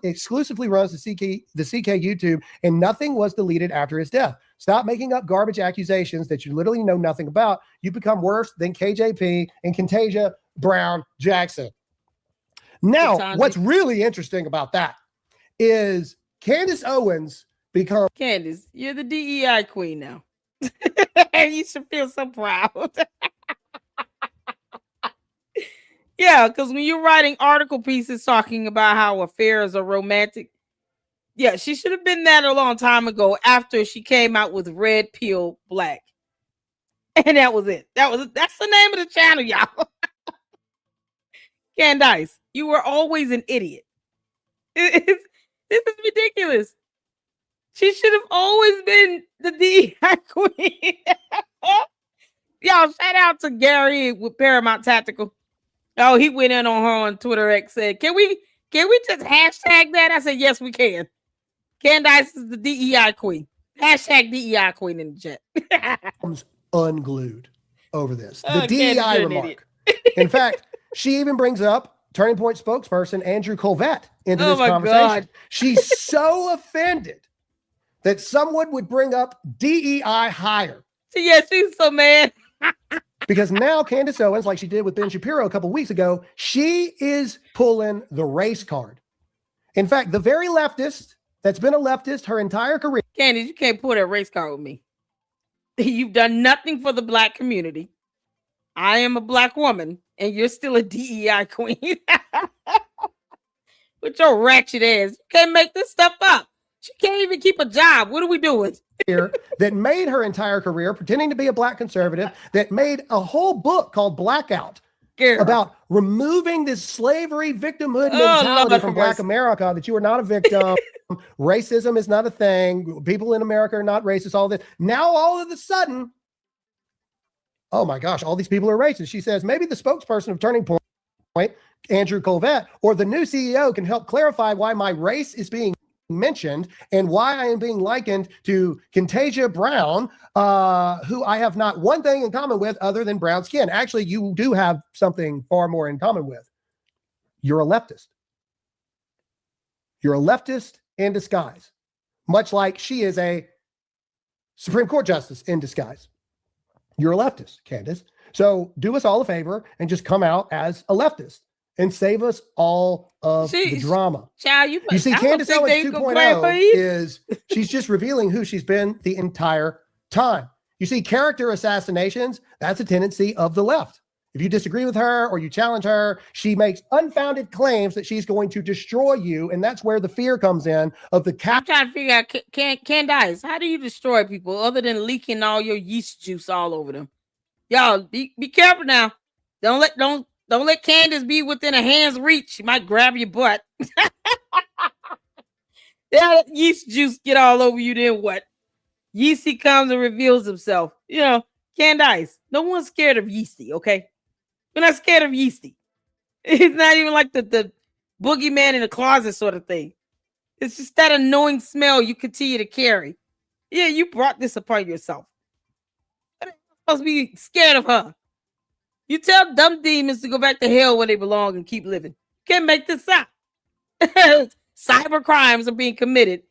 exclusively runs the CK YouTube, and nothing was deleted after his death. Stop making up garbage accusations that you literally know nothing about. You become worse than KJP and Contagia Brown Jackson. Now, what's really interesting about that is Candace Owens becomes... Candace, you're the DEI queen now. You should feel so proud. Yeah, because when you're writing article pieces talking about how affairs are romantic, yeah, she should have been that a long time ago after she came out with Red Pill Black. And that was it. That's the name of the channel, y'all. Candace, you were always an idiot. This is ridiculous. She should have always been the DEI queen. Y'all, shout out to Gary with Paramount Tactical. Oh, he went in on her on Twitter X, said, Can we just hashtag that? I said, yes, we can. Candace is the DEI queen. Hashtag DEI queen in the chat. Unglued over this. The DEI remark. In fact, she even brings up Turning Point spokesperson Andrew Colvett into this conversation. God. She's so offended that someone would bring up DEI hire. Yeah, she's so mad. Because now Candace Owens, like she did with Ben Shapiro a couple weeks ago, she is pulling the race card. In fact, the very leftist that's been a leftist her entire career. Candace, you can't pull that race card with me. You've done nothing for the Black community. I am a Black woman, and you're still a DEI queen. With your ratchet ass. You can't make this stuff up. She can't even keep a job. What are we doing? That made her entire career pretending to be a Black conservative, that made a whole book called Blackout about removing this slavery victimhood mentality from Black America, that you are not a victim. Racism is not a thing. People in America are not racist. All this. Now, all of a sudden, oh my gosh, all these people are racist. She says maybe the spokesperson of Turning Point, Andrew Colvett, or the new CEO can help clarify why my race is being mentioned and why I am being likened to Contagia Brown, who I have not one thing in common with other than brown skin. Actually, you do have something far more in common with. You're a leftist. You're a leftist in disguise, much like she is a Supreme Court justice in disguise. You're a leftist, Candace. So do us all a favor and just come out as a leftist and save us all of the drama. Child, You see, Candace Owens 2.0 is she's just revealing who she's been the entire time. You see, character assassinations, that's a tendency of the left. If you disagree with her or you challenge her, she makes unfounded claims that she's going to destroy you. And that's where the fear comes in of the I'm trying to figure out, Candace, how do you destroy people other than leaking all your yeast juice all over them? Y'all, be careful now. Don't let Candace be within a hand's reach. She might grab your butt. Yeah, yeast juice get all over you, then what? Yeasty comes and reveals himself. You know, Candace, no one's scared of Yeasty, okay? We're not scared of Yeasty. It's not even like the boogeyman in the closet sort of thing. It's just that annoying smell you continue to carry. Yeah, you brought this upon yourself. I'm supposed to be scared of her. You tell dumb demons to go back to hell where they belong and keep living. You can't make this up. Cyber crimes are being committed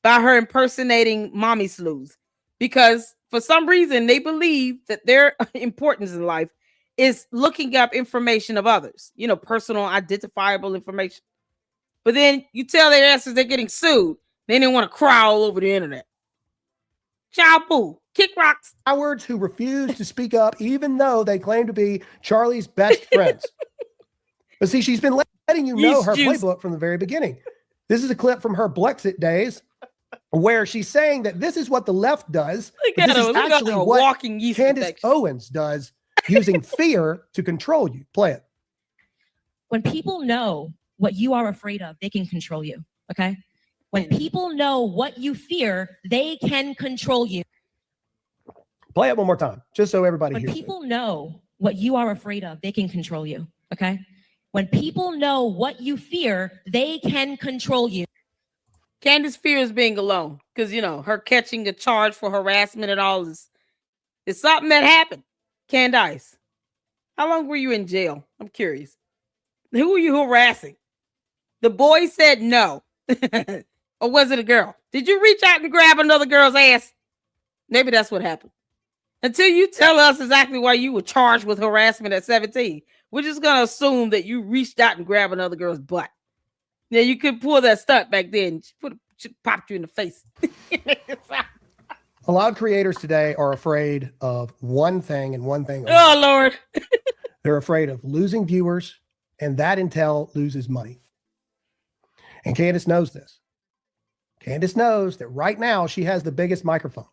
by her impersonating mommy sleuths because for some reason they believe that their importance in life is looking up information of others, you know, personal identifiable information. But then you tell their asses they're getting sued. Then they want to cry all over the internet. Child boo, kick rocks. Cowards who refuse to speak up even though they claim to be Charlie's best friends. But see, she's been letting you know her playbook from the very beginning. This is a clip from her Blexit days where she's saying that this is what the left does. This is actually what Candace Owens does, using fear to control you. Play it. When people know what you are afraid of, they can control you, okay? When people know what you fear, they can control you. Play it one more time, just so everybody hears it. When people know what you are afraid of, they can control you, okay? When people know what you fear, they can control you. Candace fears being alone because, you know, her catching a charge for harassment and all is something that happened. Candace, how long were you in jail? I'm curious. Who were you harassing? The boy said no. Or was it a girl? Did you reach out and grab another girl's ass? Maybe that's what happened. Until you tell us exactly why you were charged with harassment at 17, we're just going to assume that you reached out and grabbed another girl's butt. Yeah, you could pull that stunt back then. She popped you in the face. A lot of creators today are afraid of one thing and one thing only. Oh, Lord. They're afraid of losing viewers, and that intel loses money. And Candace knows this. Candace knows that right now she has the biggest microphone.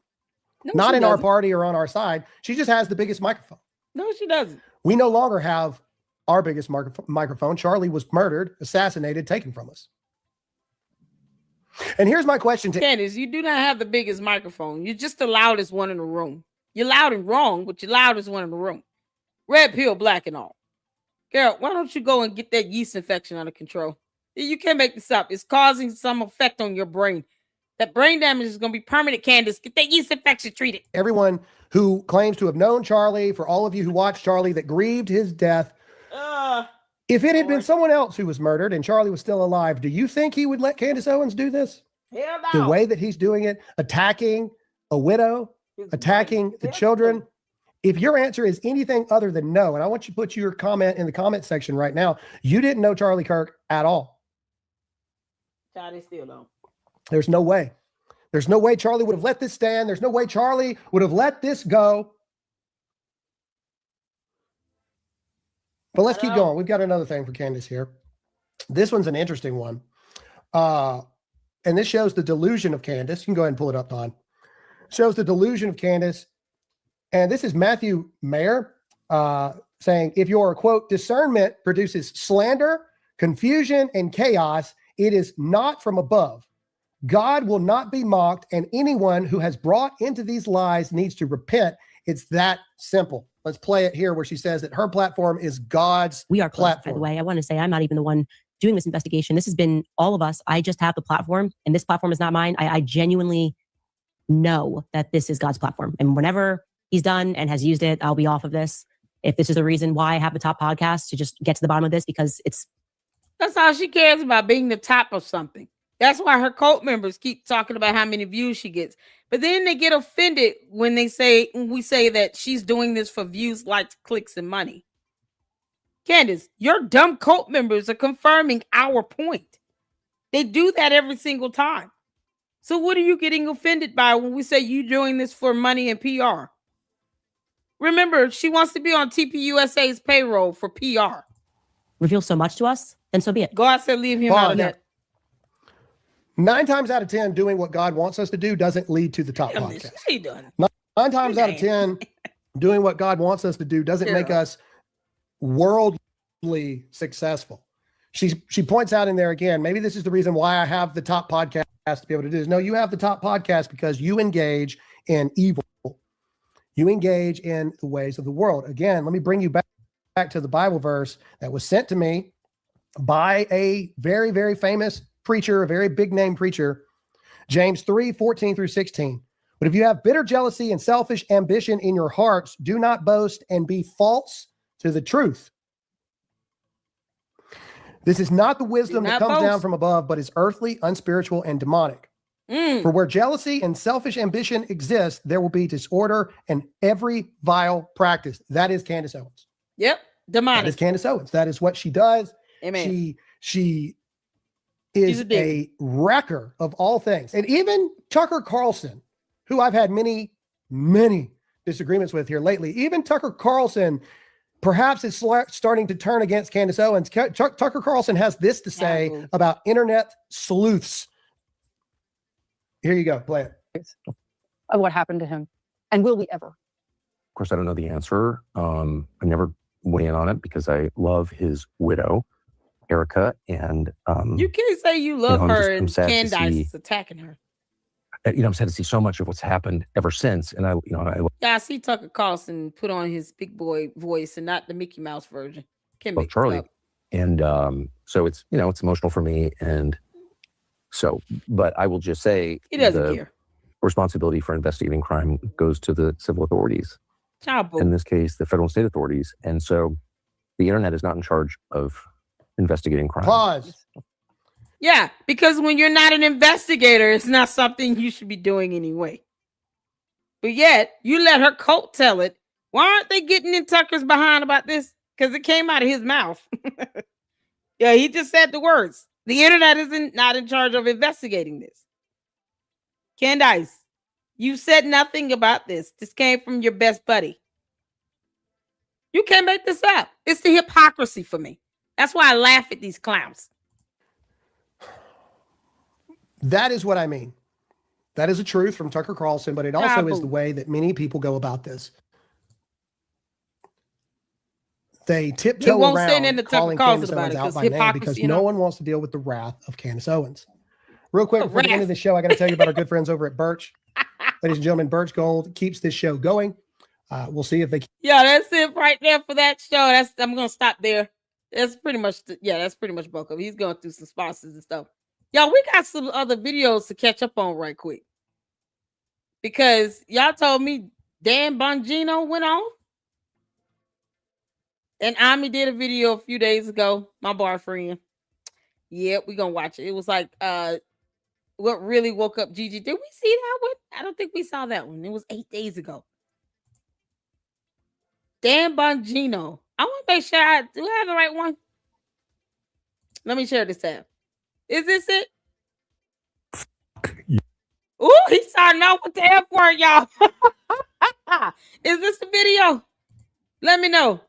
No, Not in our party or on our side. She just has the biggest microphone. No, she doesn't. We no longer have our biggest microphone. Charlie was murdered, assassinated, taken from us. And here's my question to Candace, you do not have the biggest microphone. You're just the loudest one in the room. You're loud and wrong, but you're loudest one in the room. Red pill, black and all. Girl, why don't you go and get that yeast infection under control? You can't make this up. It's causing some effect on your brain. That brain damage is going to be permanent, Candace. Get that yeast infection treated. Everyone who claims to have known Charlie, for all of you who watched Charlie that grieved his death, if it had been someone else who was murdered and Charlie was still alive, do you think he would let Candace Owens do this? Hell no. The way that he's doing it, attacking a widow, attacking the children. If your answer is anything other than no, and I want you to put your comment in the comment section right now, you didn't know Charlie Kirk at all. Charlie still don't. There's no way. There's no way Charlie would have let this stand. There's no way Charlie would have let this go. But let's keep going. We've got another thing for Candace here. This one's an interesting one. And this shows the delusion of Candace. You can go ahead and pull it up, Don. Shows the delusion of Candace. And this is Matthew Mayer saying, if your, quote, discernment produces slander, confusion, and chaos, it is not from above. God will not be mocked, and anyone who has brought into these lies needs to repent. It's that simple. Let's play it here where she says that her platform is God's We are close, platform. by the way. I want to say I'm not even the one doing this investigation. This has been all of us. I just have the platform, and this platform is not mine. I genuinely know that this is God's platform. And whenever he's done and has used it, I'll be off of this. If this is the reason why I have the top podcast, to just get to the bottom of this, because that's all she cares about, being the top of something. That's why her cult members keep talking about how many views she gets. But then they get offended when we say that she's doing this for views, likes, clicks, and money. Candace, your dumb cult members are confirming our point. They do that every single time. So what are you getting offended by when we say you doing this for money and PR? Remember, she wants to be on TPUSA's payroll for PR. Reveal so much to us, then so be it. God said leave him out of that. 9 times out of 10, doing what God wants us to do doesn't lead to the top podcast. She done. 9 times out of 10, doing what God wants us to do doesn't make us worldly successful. She points out in there again, maybe this is the reason why I have the top podcast to be able to do this. No, you have the top podcast because you engage in evil. You engage in the ways of the world. Again, let me bring you back to the Bible verse that was sent to me by a very, very famous preacher, a very big name preacher, James 3:14-16. But if you have bitter jealousy and selfish ambition in your hearts, do not boast and be false to the truth. This is not the wisdom that comes down from above, but is earthly, unspiritual, and demonic. For where jealousy and selfish ambition exist, there will be disorder and every vile practice. That is Candace Owens. Yep, demonic. That is Candace Owens. That is what she does. Amen. She is a wrecker of all things. And even Tucker Carlson, who I've had many, many disagreements with here lately, even Tucker Carlson perhaps is starting to turn against Candace Owens. Tucker Carlson has this to say about internet sleuths. Here you go. Play it. Of what happened to him. And will we ever? Of course, I don't know the answer. I never weigh in on it because I love his widow, Erica. And you can't say you love her and sad Candace is attacking her. I'm sad to see so much of what's happened ever since. And I see Tucker Carlson put on his big boy voice and not the Mickey Mouse version. Can't love make Charlie. And so it's, it's emotional for me. And so, but I will just say he doesn't care. Responsibility for investigating crime goes to the civil authorities. In this case, the federal and state authorities. And so the internet is not in charge of investigating crime. Pause. Yeah, because when you're not an investigator, it's not something you should be doing anyway. But yet, you let her cult tell it. Why aren't they getting in Tucker's behind about this? Because it came out of his mouth. Yeah, he just said the words. The internet isn't not in charge of investigating this. Candace, you said nothing about this. This came from your best buddy. You can't make this up. It's the hypocrisy for me. That's why I laugh at these clowns. That is what I mean. That is a truth from Tucker Carlson, but it also is the way that many people go about this. They tiptoe around calling Candace Owens out by name because no one wants to deal with the wrath of Candace Owens. Real quick, before the end of the show, I got to tell you about our good friends over at Birch. Ladies and gentlemen, Birch Gold keeps this show going. We'll see if they can. Yeah, that's it right there for that show. I'm going to stop there. That's pretty much, that's pretty much bulk of it. He's going through some sponsors and stuff. Y'all, we got some other videos to catch up on right quick. Because y'all told me Dan Bongino went off. And Ami did a video a few days ago, my boyfriend. Yeah, we're going to watch it. It was like, what really woke up Gigi. Did we see that one? I don't think we saw that one. It was 8 days ago. Dan Bongino. I want to make sure do I have the right one? Let me share this tab. Is this it? Ooh, he's starting out with the F word, y'all. Is this the video? Let me know.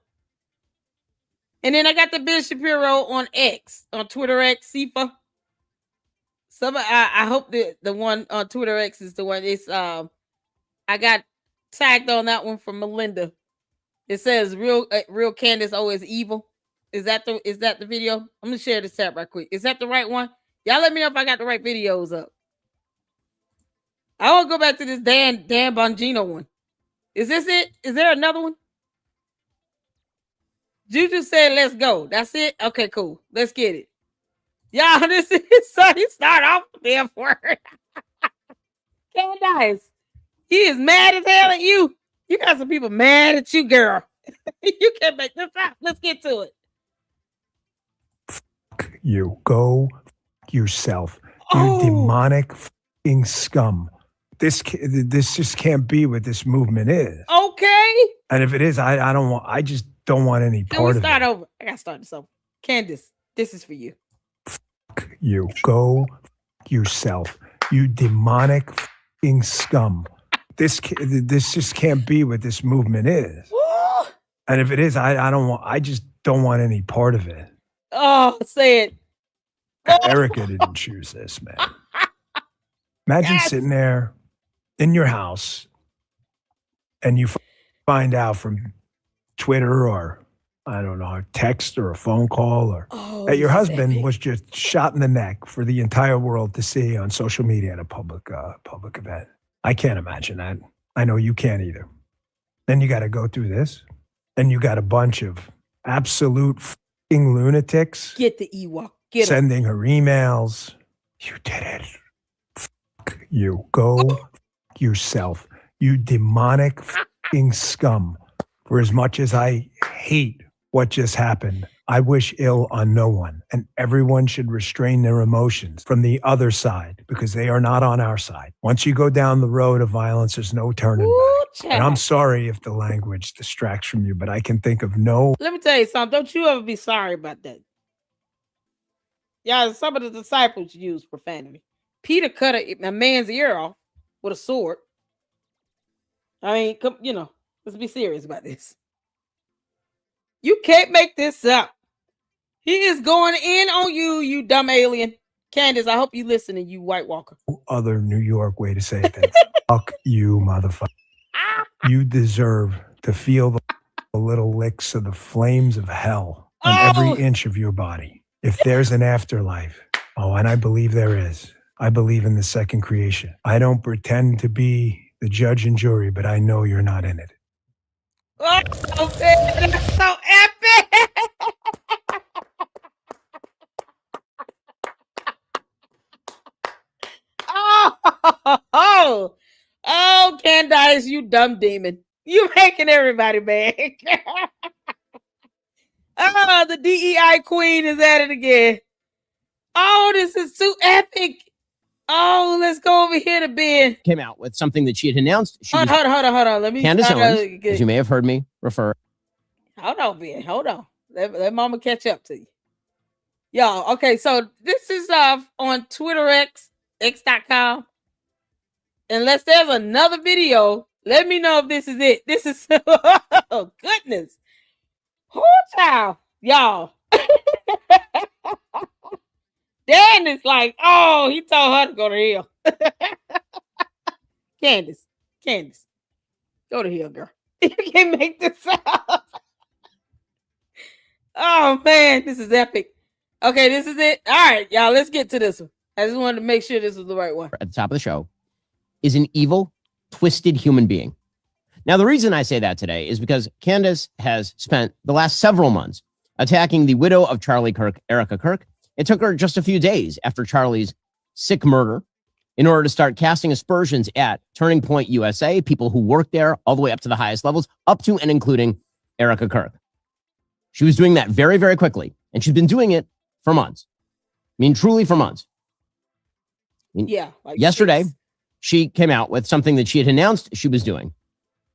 And then I got the Ben Shapiro on X, on Twitter X, SIFA. I hope the one on Twitter X is the one. It's I got tagged on that one from Melinda. It says real Candace O is evil. Is that the video? I'm gonna share this tab right quick. Is that the right one? Y'all let me know if I got the right videos up. I want to go back to this Dan Bongino one. Is this it? Is there another one? Juju said, let's go. That's it? Okay, cool. Let's get it. Y'all, this is so he started off with the F word. Candace, he is mad as hell at you. You got some people mad at you, girl. You can't make this up. Let's get to it. You go yourself. You demonic fucking scum. This just can't be what this movement is. Okay. And if it is, I don't want. I just don't want any Can we part of start it. over? I gotta start this over. Candace, this is for you. You go yourself, you demonic fucking scum. This just can't be what this movement is. Woo! And if it is, I just don't want any part of it. Oh, say it. Erica didn't choose this, man. Imagine Yes. sitting there in your house and you find out from Twitter or, I don't know, a text or a phone call or that your husband was just shot in the neck for the entire world to see on social media at a public event. I can't imagine that. I know you can't either. Then you got to go through this, and you got a bunch of absolute fucking lunatics. Get the Ewok. Get him. Sending her emails. You did it. Fuck you. Go fuck yourself. You demonic fucking scum. For as much as I hate what just happened, I wish ill on no one. And everyone should restrain their emotions from the other side because they are not on our side. Once you go down the road of violence, there's no turning back. And I'm sorry if the language distracts from you, but I can think of no. Let me tell you something. Don't you ever be sorry about that. Yeah, some of the disciples used profanity. Peter cut a man's ear off with a sword. I mean, come, let's be serious about this. You can't make this up. He is going in on you, you dumb alien. Candace, I hope you listening, you White Walker. Other New York way to say it than fuck you, motherfucker. You deserve to feel the little licks of the flames of hell on every inch of your body. If there's an afterlife, and I believe there is. I believe in the second creation. I don't pretend to be the judge and jury, but I know you're not in it. Oh, man, that's so epic. Oh, Candace, you dumb demon. You making everybody mad. The DEI queen is at it again. Oh, this is too epic. Oh, let's go over here to Ben. Came out with something that she had announced. Hold on. Let me Candace Owens, as you may have heard me refer. Hold on, Ben. Hold on. Let mama catch up to you. Y'all, okay, so this is on Twitter x.com. Unless there's another video, let me know if this is it. This is oh goodness. Oh, child. Y'all. Dan is like, oh, he told her to go to hell. Candace, go to hell, girl. You can't make this up. Oh, man, this is epic. Okay, this is it. All right, y'all, let's get to this one. I just wanted to make sure this was the right one. At the top of the show is an evil, twisted human being. Now, the reason I say that today is because Candace has spent the last several months attacking the widow of Charlie Kirk, Erica Kirk. It took her just a few days after Charlie's sick murder in order to start casting aspersions at Turning Point USA, people who work there all the way up to the highest levels, up to and including Erica Kirk. She was doing that very, very quickly, and she's been doing it for months. I mean, truly for months. Yeah. Yesterday, she came out with something that she had announced she was doing,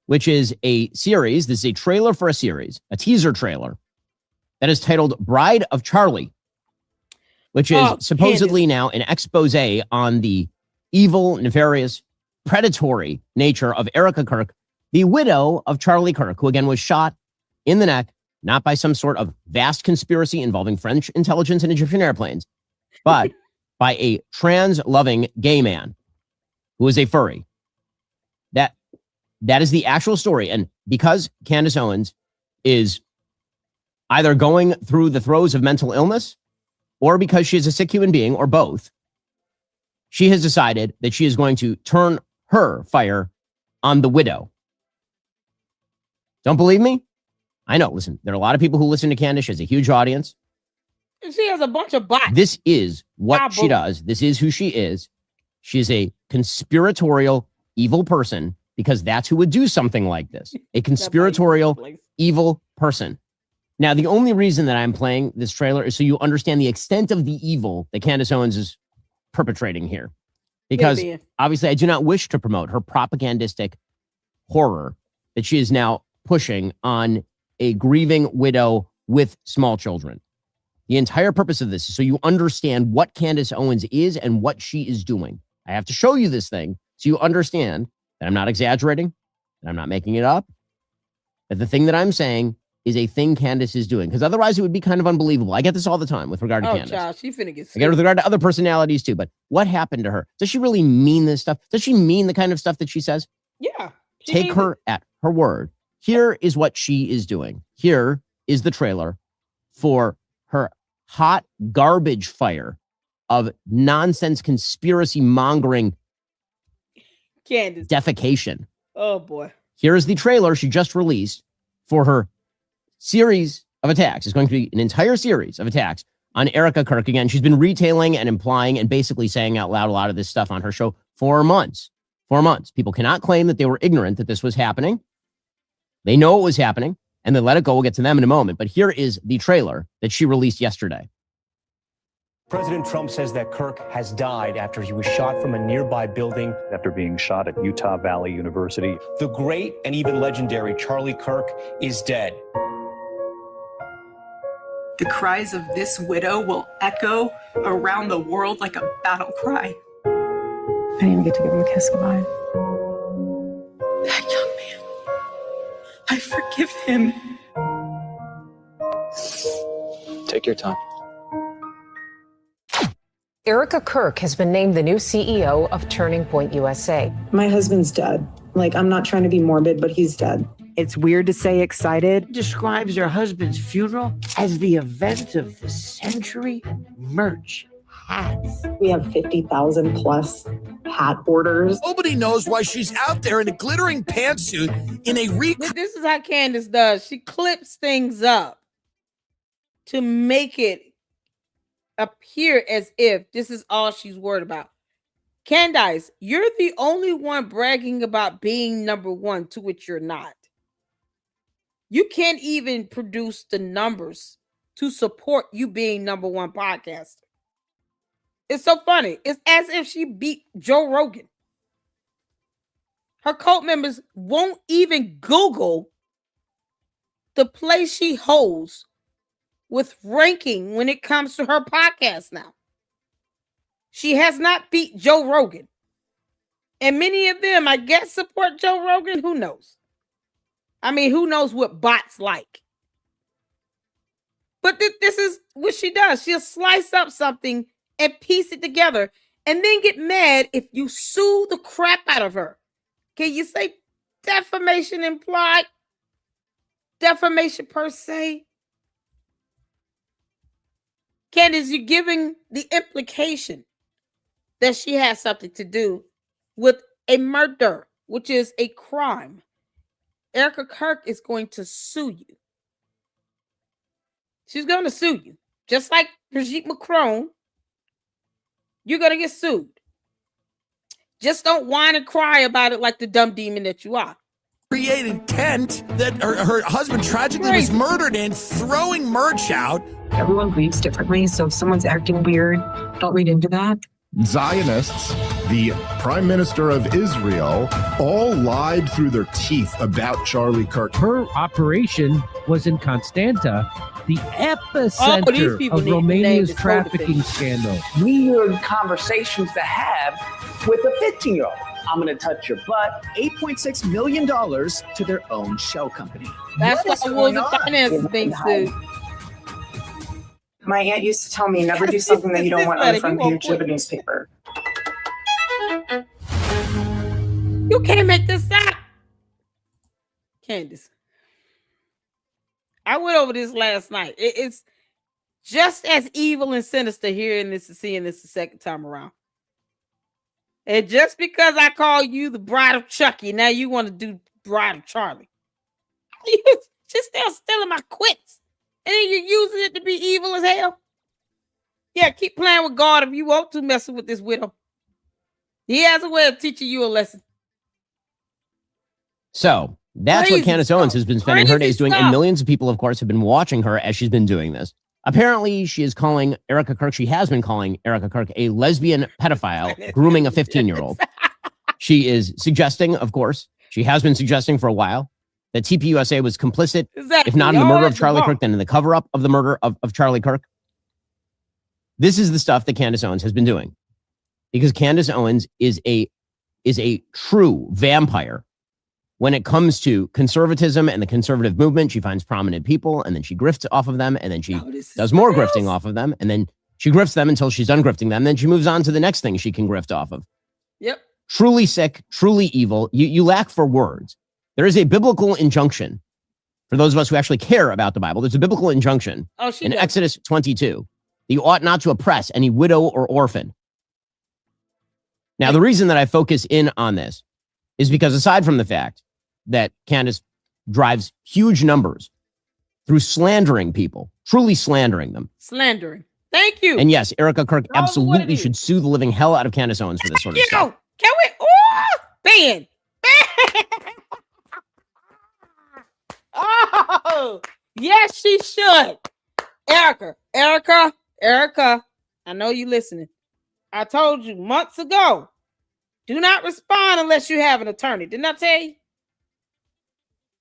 which is a series. This is a trailer for a series, a teaser trailer that is titled Bride of Charlie, which is supposedly now an expose on the evil, nefarious, predatory nature of Erica Kirk, the widow of Charlie Kirk, who again was shot in the neck, not by some sort of vast conspiracy involving French intelligence and Egyptian airplanes, but by a trans-loving gay man who is a furry. That is the actual story. And because Candace Owens is either going through the throes of mental illness or because she is a sick human being, or both, she has decided that she is going to turn her fire on the widow. Don't believe me? I know. Listen, there are a lot of people who listen to Candace. She has a huge audience. She has a bunch of bots. This is what she does. This is who she is. She is a conspiratorial, evil person, because that's who would do something like this. A conspiratorial, evil person. Now, the only reason that I'm playing this trailer is so you understand the extent of the evil that Candace Owens is perpetrating here. Because obviously I do not wish to promote her propagandistic horror that she is now pushing on a grieving widow with small children. The entire purpose of this is so you understand what Candace Owens is and what she is doing. I have to show you this thing so you understand that I'm not exaggerating, that I'm not making it up, that the thing that I'm saying is a thing Candace is doing, because otherwise it would be kind of unbelievable. I get this all the time with regard to Candace. Child, she finna get sick. I get it with regard to other personalities too, but what happened to her? Does she really mean this stuff? Does she mean the kind of stuff that she says? Yeah. Take her at her word. Here is what she is doing. Here is the trailer for her hot garbage fire of nonsense conspiracy mongering Candace. defecation. Oh boy. Here is the trailer she just released for her series of attacks. It's going to be an entire series of attacks on Erica Kirk. Again, she's been retailing and implying and basically saying out loud a lot of this stuff on her show for months. 4 months. People cannot claim that they were ignorant that this was happening. They know it was happening, and they let it go. We'll get to them in a moment. But here is the trailer that she released yesterday. President Trump says that Kirk has died after he was shot from a nearby building after being shot at Utah Valley University. The great and even legendary Charlie Kirk is dead. The cries of this widow will echo around the world like a battle cry. I didn't even get to give him a kiss goodbye. That young man, I forgive him. Take your time. Erica Kirk has been named the new CEO of Turning Point USA. My husband's dead. Like, I'm not trying to be morbid, but he's dead. It's weird to say excited. Describes her husband's funeral as the event of the century. Merch, hats. We have 50,000 plus hat orders. Nobody knows why she's out there in a glittering pantsuit in a This is how Candace does. She clips things up to make it appear as if this is all she's worried about. Candace, you're the only one bragging about being number one, to which you're not. You can't even produce the numbers to support you being number one podcaster. It's so funny. It's as if she beat Joe Rogan. Her cult members won't even Google the place she holds with ranking when it comes to her podcast now. She has not beat Joe Rogan. And many of them, I guess, support Joe Rogan. Who knows? I mean, who knows what bots like? But this is what she does. She'll slice up something and piece it together and then get mad if you sue the crap out of her. Can you say defamation implied? Defamation per se? Candace, you're giving the implication that she has something to do with a murder, which is a crime. Erica Kirk is going to sue you. She's going to sue you. Just like Brigitte Macron, you're going to get sued. Just don't whine and cry about it like the dumb demon that you are. Create intent that her husband tragically was murdered and throwing merch out. Everyone grieves differently, so if someone's acting weird, don't read into that. Zionists, the Prime Minister of Israel, all lied through their teeth about Charlie Kirk. Her operation was in Constanta, the epicenter of Romania's trafficking scandal. Weird conversations to have with a 15-year-old. I'm going to touch your butt. $8.6 million to their own shell company. That's why Wolves of Finance is being sued. My aunt used to tell me, never do something that you don't want on the front page of a newspaper. You can't make this up. Candace, I went over this last night. It's just as evil and sinister seeing this the second time around. And just because I call you the bride of Chucky, now you want to do bride of Charlie. You just still stealing my quits. And then you're using it to be evil as hell. Yeah, keep playing with God if you want to, messing with this widow. He has a way of teaching you a lesson. So that's what Candace Owens has been spending her days doing. And millions of people, of course, have been watching her as she's been doing this. Apparently, she is calling Erica Kirk. She has been calling Erica Kirk a lesbian pedophile, grooming a 15-year-old. She is suggesting, of course, she has been suggesting for a while that TPUSA was complicit, Exactly. if not in the Y'all murder of at the Charlie bar. Kirk, then in the cover-up of the murder of Charlie Kirk. This is the stuff that Candace Owens has been doing, because Candace Owens is a true vampire when it comes to conservatism and the conservative movement. She finds prominent people, and then she grifts off of them, and then she does more grifting off of them, and then she grifts them until she's done grifting them. Then she moves on to the next thing she can grift off of. Yep. Truly sick, truly evil. You lack for words. There is a biblical injunction for those of us who actually care about the Bible. There's a biblical injunction in Exodus 22. You ought not to oppress any widow or orphan. Now, the reason that I focus in on this is because, aside from the fact that Candace drives huge numbers through slandering people, truly slandering them. Slandering. Thank you. And yes, Erica Kirk absolutely should sue the living hell out of Candace Owens for this sort of stuff. Can we? Oh, Ben. Oh, yes, she should. Erica, I know you listening. I told you months ago, do not respond unless you have an attorney. Didn't I tell you?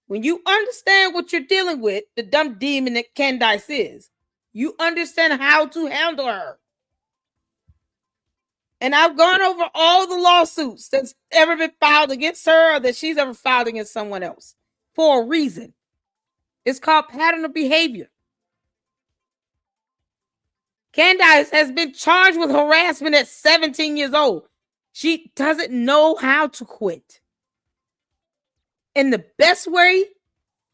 When you understand what you're dealing with, the dumb demon that Candace is, you understand how to handle her. And I've gone over all the lawsuits that's ever been filed against her or that she's ever filed against someone else for a reason. It's called pattern of behavior. Candace has been charged with harassment at 17 years old. She doesn't know how to quit. And the best way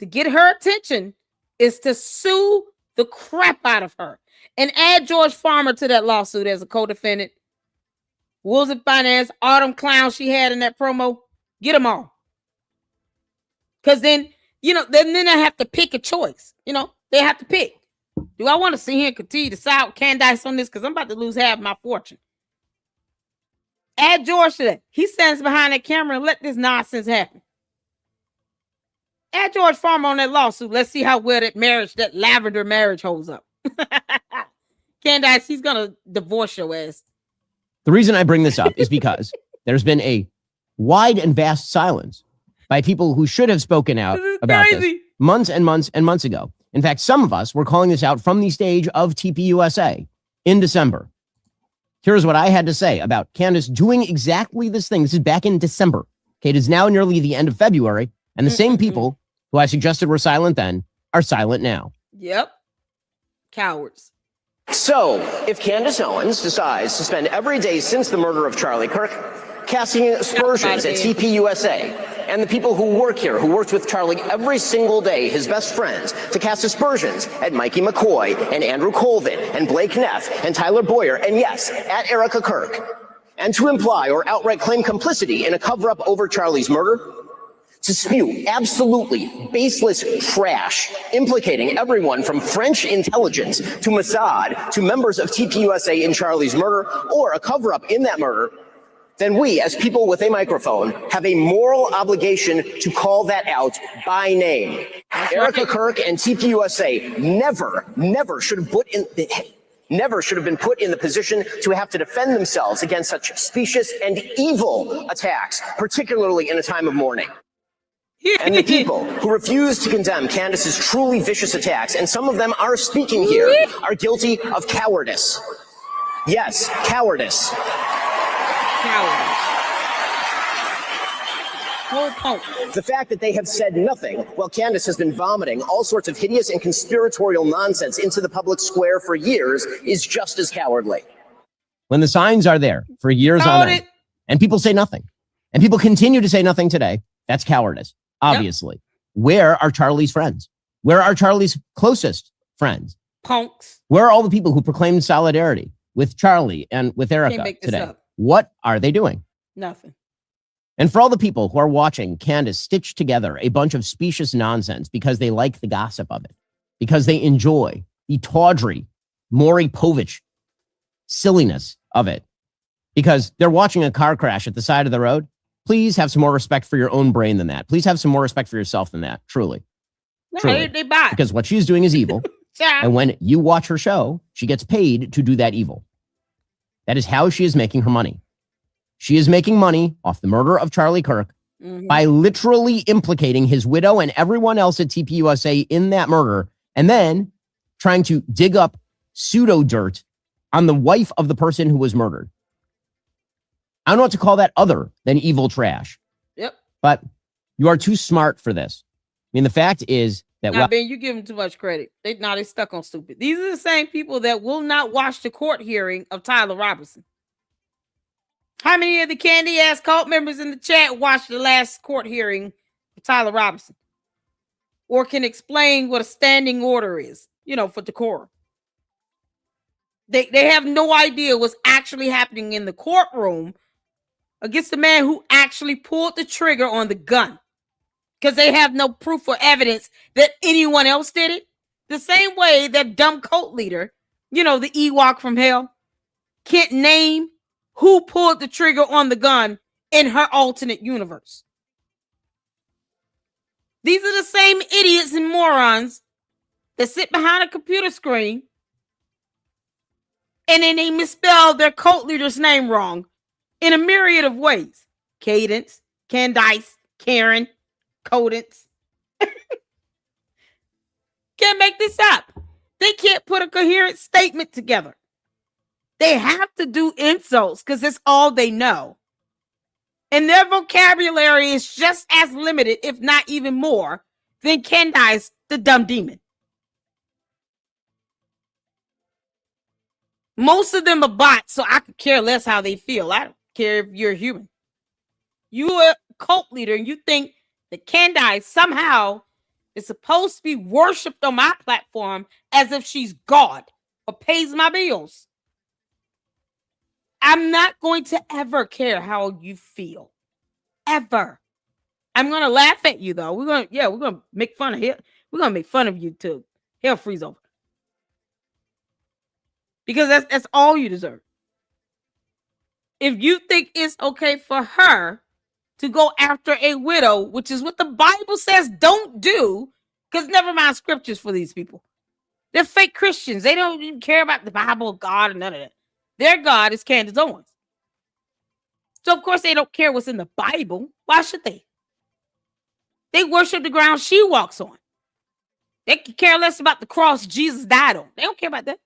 to get her attention is to sue the crap out of her and add George Farmer to that lawsuit as a co-defendant. Wolves and Finance, all them clowns she had in that promo, get them all. Because then, then they have to pick a choice. They have to pick. Do I want to see him continue to side with Candace on this? Because I'm about to lose half my fortune. Add George to that. He stands behind that camera and let this nonsense happen. Add George Farmer on that lawsuit. Let's see how well that lavender marriage holds up. Candace, he's going to divorce your ass. The reason I bring this up is because there's been a wide and vast silence by people who should have spoken out about this months and months and months ago. In fact, some of us were calling this out from the stage of TPUSA in December. Here's what I had to say about Candace doing exactly this thing. This is back in December. Okay, it is now nearly the end of February, and the same people who I suggested were silent then are silent now. Yep. Cowards. So, if Candace Owens decides to spend every day since the murder of Charlie Kirk casting aspersions at TPUSA and the people who work here, who worked with Charlie every single day, his best friends, to cast aspersions at Mikey McCoy and Andrew Colvin and Blake Neff and Tyler Boyer, and yes, at Erica Kirk, and to imply or outright claim complicity in a cover-up over Charlie's murder, to spew absolutely baseless trash implicating everyone from French intelligence to Mossad to members of TPUSA in Charlie's murder or a cover-up in that murder, then we, as people with a microphone, have a moral obligation to call that out by name. Erica Kirk and TPUSA never should have been put in the position to have to defend themselves against such specious and evil attacks, particularly in a time of mourning. And the people who refuse to condemn Candace's truly vicious attacks, and some of them are speaking here, are guilty of cowardice. Yes, cowardice. The fact that they have said nothing while Candace has been vomiting all sorts of hideous and conspiratorial nonsense into the public square for years is just as cowardly. When the signs are there for years on end, and people say nothing, and people continue to say nothing today, that's cowardice, obviously. Yep. Where are Charlie's friends? Where are Charlie's closest friends? Punks. Where are all the people who proclaimed solidarity with Charlie and with Erica today? What are they doing? Nothing. And for all the people who are watching Candace stitch together a bunch of specious nonsense because they like the gossip of it, because they enjoy the tawdry Maury Povich silliness of it, because they're watching a car crash at the side of the road, please have some more respect for your own brain than that. Please have some more respect for yourself than that, truly. No, truly. they buy. Because what she's doing is evil. And when you watch her show, she gets paid to do that evil. That is how she is making her money. She is making money off the murder of Charlie Kirk by literally implicating his widow and everyone else at TPUSA in that murder, and then trying to dig up pseudo dirt on the wife of the person who was murdered. I don't know what to call that other than evil trash. Yep. But you are too smart for this. I mean, the fact is that Ben, you give them too much credit. They stuck on stupid. These are the same people that will not watch the court hearing of Tyler Robinson. How many of the candy ass cult members in the chat watched the last court hearing of Tyler Robinson? Or can explain what a standing order is, for decorum? They have no idea what's actually happening in the courtroom against the man who actually pulled the trigger on the gun, because they have no proof or evidence that anyone else did it. The same way that dumb cult leader, the Ewok from hell, can't name who pulled the trigger on the gun in her alternate universe. These are the same idiots and morons that sit behind a computer screen and then they misspell their cult leader's name wrong in a myriad of ways. Cadence, Candace, Karen, Codence. Can't make this up. They can't put a coherent statement together. They have to do insults because it's all they know. And their vocabulary is just as limited, if not even more, than Candace, the dumb demon. Most of them are bots, so I could care less how they feel. I don't care if you're human. You're a cult leader and you think that Candace somehow is supposed to be worshipped on my platform as if she's God or pays my bills. I'm not going to ever care how you feel. Ever. I'm going to laugh at you though. We're going to make fun of it. We're going to make fun of you too. Hell freeze over. Because that's all you deserve. If you think it's okay for her to go after a widow, which is what the Bible says don't do, because never mind scriptures for these people. They're fake Christians. They don't even care about the Bible, God, and none of that. Their God is Candace Owens. So, of course, they don't care what's in the Bible. Why should they? They worship the ground she walks on. They care less about the cross Jesus died on. They don't care about that.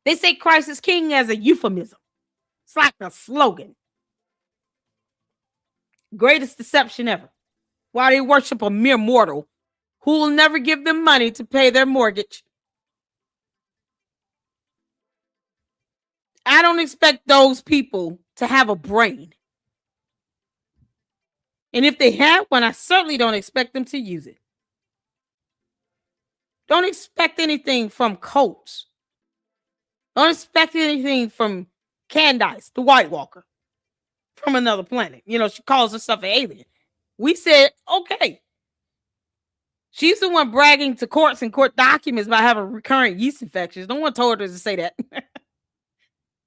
They say Christ is king as a euphemism. It's like a slogan. Greatest deception ever. Why they worship a mere mortal who will never give them money to pay their mortgage. I don't expect those people to have a brain. And if they have one, I certainly don't expect them to use it. Don't expect anything from cults. Don't expect anything from Candace, the White Walker, from another planet. She calls herself an alien. We said, okay. She's the one bragging to courts and court documents about having recurrent yeast infections. No one told her to say that.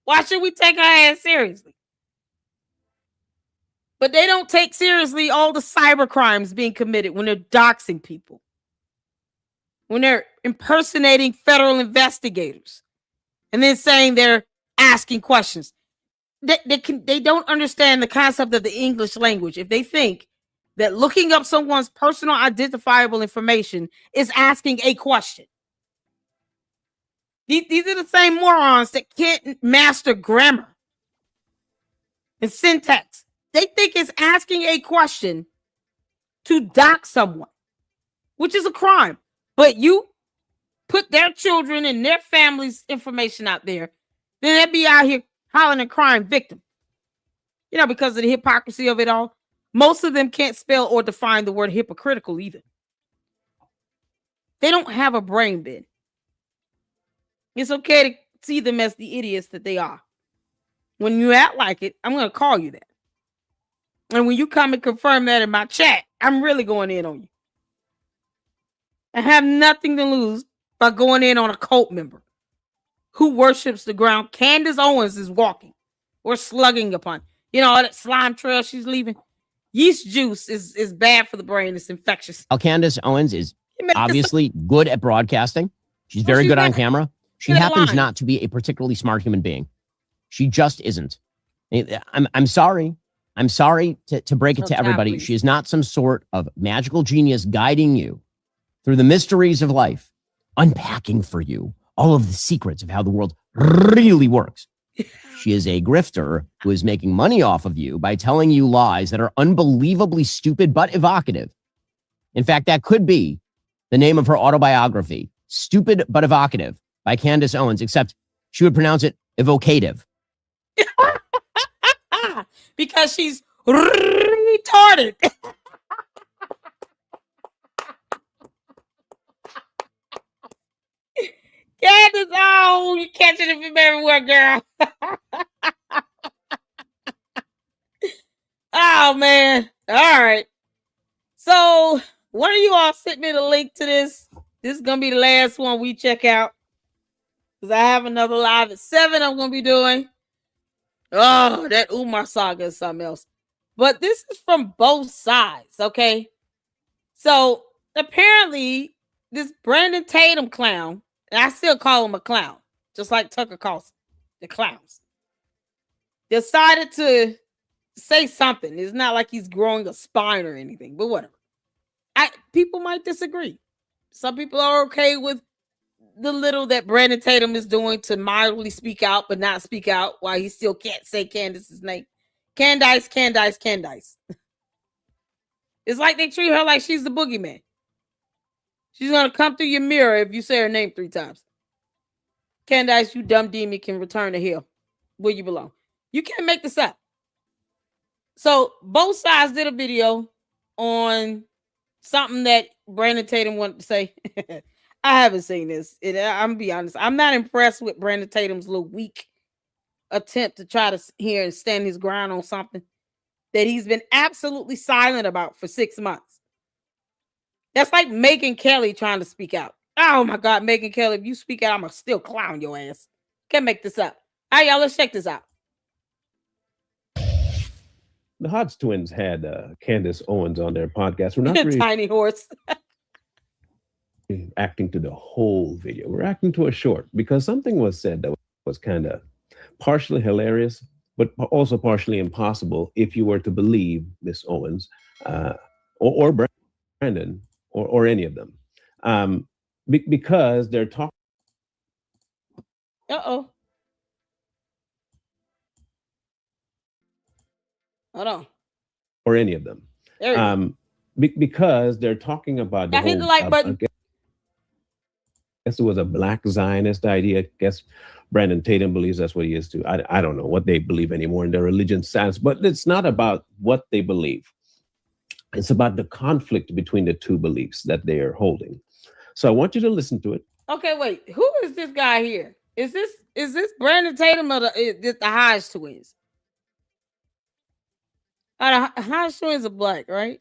Why should we take her ass seriously? But they don't take seriously all the cyber crimes being committed when they're doxing people, when they're impersonating federal investigators, and then saying they're asking questions. They don't understand the concept of the English language if they think that looking up someone's personal identifiable information is asking a question. These are the same morons that can't master grammar and syntax. They think it's asking a question to dox someone, which is a crime. But you put their children and their family's information out there, then they'd be out here hollering a crime victim. Because of the hypocrisy of it all. Most of them can't spell or define the word hypocritical either. They don't have a brain, Ben. It's okay to see them as the idiots that they are. When you act like it, I'm going to call you that. And when you come and confirm that in my chat, I'm really going in on you. I have nothing to lose by going in on a cult member who worships the ground Candace Owens is walking or slugging upon. All that slime trail she's leaving. Yeast juice is bad for the brain. It's infectious. Candace Owens is obviously good at broadcasting. She's very good on camera. She happens not to be a particularly smart human being. She just isn't. I'm sorry. I'm sorry to break it to everybody. She is not some sort of magical genius guiding you through the mysteries of life, unpacking for you all of the secrets of how the world really works. She is a grifter who is making money off of you by telling you lies that are unbelievably stupid but evocative. In fact, that could be the name of her autobiography, Stupid But Evocative by Candace Owens, except she would pronounce it evocative. Because she's retarded. Candace, oh, you're catching it from everywhere, girl. Oh, man. All right. So, one of you all sent me the link to this. This is going to be the last one we check out. Because I have another live at 7 I'm going to be doing. Oh, that Umar saga is something else. But this is from both sides, okay? So, apparently, this Brandon Tatum clown, and I still call him a clown, just like Tucker calls the clowns, decided to say something. It's not like he's growing a spine or anything, but whatever. People might disagree. Some people are okay with the little that Brandon Tatum is doing to mildly speak out, but not speak out while he still can't say Candace's name. Candace. It's like they treat her like she's the boogeyman. She's going to come through your mirror if you say her name 3 times. Candace, you dumb demon, can return to hell where you belong. You can't make this up. So both sides did a video on something that Brandon Tatum wanted to say. I haven't seen this. I'm gonna be honest. I'm not impressed with Brandon Tatum's little weak attempt to try to hear and stand his ground on something that he's been absolutely silent about for 6 months. That's like Megyn Kelly trying to speak out. Oh my God, Megyn Kelly, if you speak out, I'm gonna still clown your ass. Can't make this up. All right, y'all, let's check this out. The Hodge twins had Candace Owens on their podcast. We're not really tiny horse. acting to the whole video. We're acting to a short because something was said that was kind of partially hilarious, but also partially impossible if you were to believe Miss Owens or Brandon or any of them, because they're talking. Uh-oh. Hold on. Or any of them. Because they're talking about the whole, hit the like button. I guess it was a black Zionist idea. I guess Brandon Tatum believes that's what he is too. I don't know what they believe anymore in their religion sense, but it's not about what they believe. It's about the conflict between the two beliefs that they are holding. So I want you to listen to it. Okay, wait. Who is this guy here? Is this Brandon Tatum or the Hodge twins? The Hodge twins are black, right?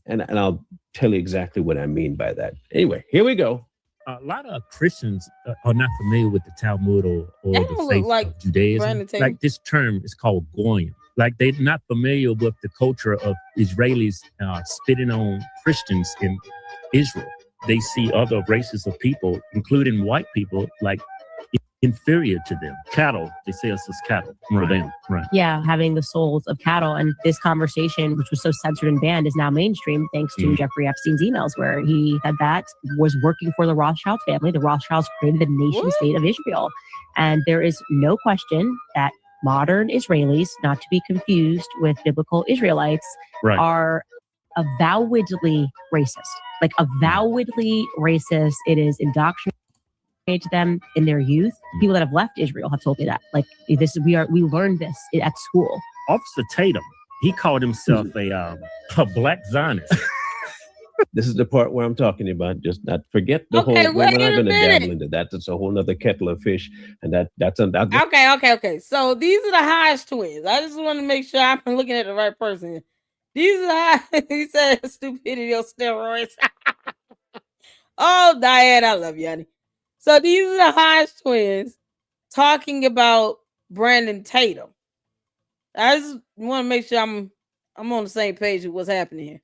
And I'll tell you exactly what I mean by that. Anyway, here we go. A lot of Christians are not familiar with the Talmud or the faith of Judaism. Like this term is called goyim. Like they're not familiar with the culture of Israelis spitting on Christians in Israel. They see other races of people, including white people, like inferior to them. Cattle, they say us as cattle for them. Right. Yeah, having the souls of cattle. And this conversation, which was so censored and banned, is now mainstream thanks to Jeffrey Epstein's emails, where he said that was working for the Rothschild family. The Rothschilds created the nation state of Israel. And there is no question that modern Israelis, not to be confused with biblical Israelites, are avowedly racist. Like avowedly racist. It is indoctrinated to them in their youth. People that have left Israel have told me that. Like this, we learned this at school. Officer Tatum, he called himself a black Zionist. This is the part where I'm talking about. Just not forget the whole. We're not going to dabble into that. That's a whole nother kettle of fish, and that's Okay. So these are the Hodge twins. I just want to make sure I'm looking at the right person. These are he said stupidity on steroids. Oh, Diane, I love you, honey. So these are the Hodge twins talking about Brandon Tatum. I just want to make sure I'm on the same page with what's happening here.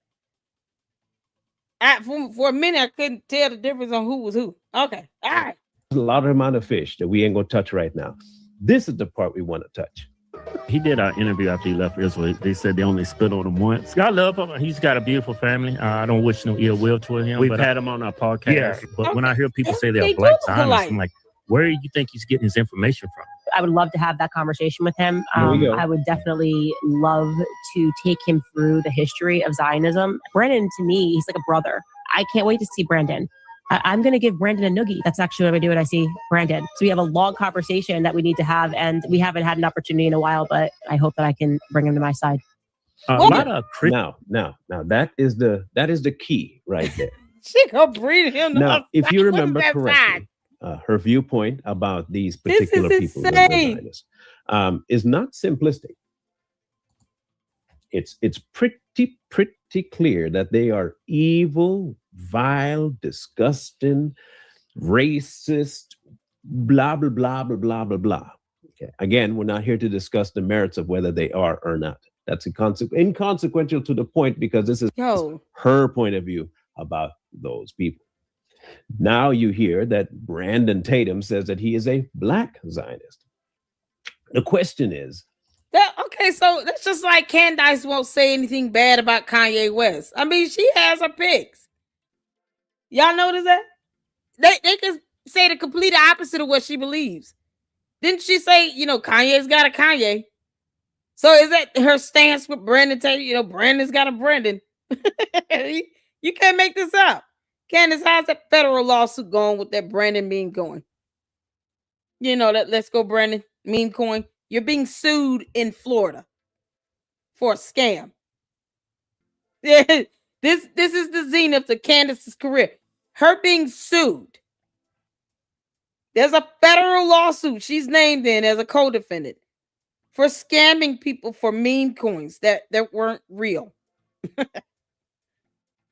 For a minute, I couldn't tell the difference on who was who. Okay, all right. A lot of amount of fish that we ain't gonna touch right now. This is the part we want to touch. He did our interview after he left Israel. They said they only spit on him once. I love him. He's got a beautiful family. I don't wish no ill will toward him. We've had him on our podcast. Yeah, but when I hear people say they're black Zionists, I'm like, where do you think he's getting his information from? I would love to have that conversation with him. I would definitely love to take him through the history of Zionism. Brandon, to me, he's like a brother. I can't wait to see Brandon. I'm going to give Brandon a noogie. That's actually what I do when I see Brandon. So we have a long conversation that we need to have, and we haven't had an opportunity in a while, but I hope that I can bring him to my side. Now, that is the key right there. She gonna bring him. Now, if you remember correctly, her viewpoint about these particular people is not simplistic. It's pretty clear that they are evil, vile, disgusting, racist, blah blah blah blah blah blah blah. Okay. Again, we're not here to discuss the merits of whether they are or not. That's inconsequential to the point, because this is her point of view about those people. Now you hear that Brandon Tatum says that he is a black Zionist. The question is, so that's just like Candace won't say anything bad about Kanye West. I mean, she has her picks. Y'all notice that? They can say the complete opposite of what she believes. Didn't she say, Kanye's got a Kanye? So is that her stance with Brandon Tatum? Brandon's got a Brandon. You can't make this up. Candace, how's that federal lawsuit going with that Brandon meme going? Let's go Brandon meme coin. You're being sued in Florida for a scam. Yeah, this is the zenith of Candace's career. Her being sued. There's a federal lawsuit she's named in as a co-defendant for scamming people for meme coins that weren't real.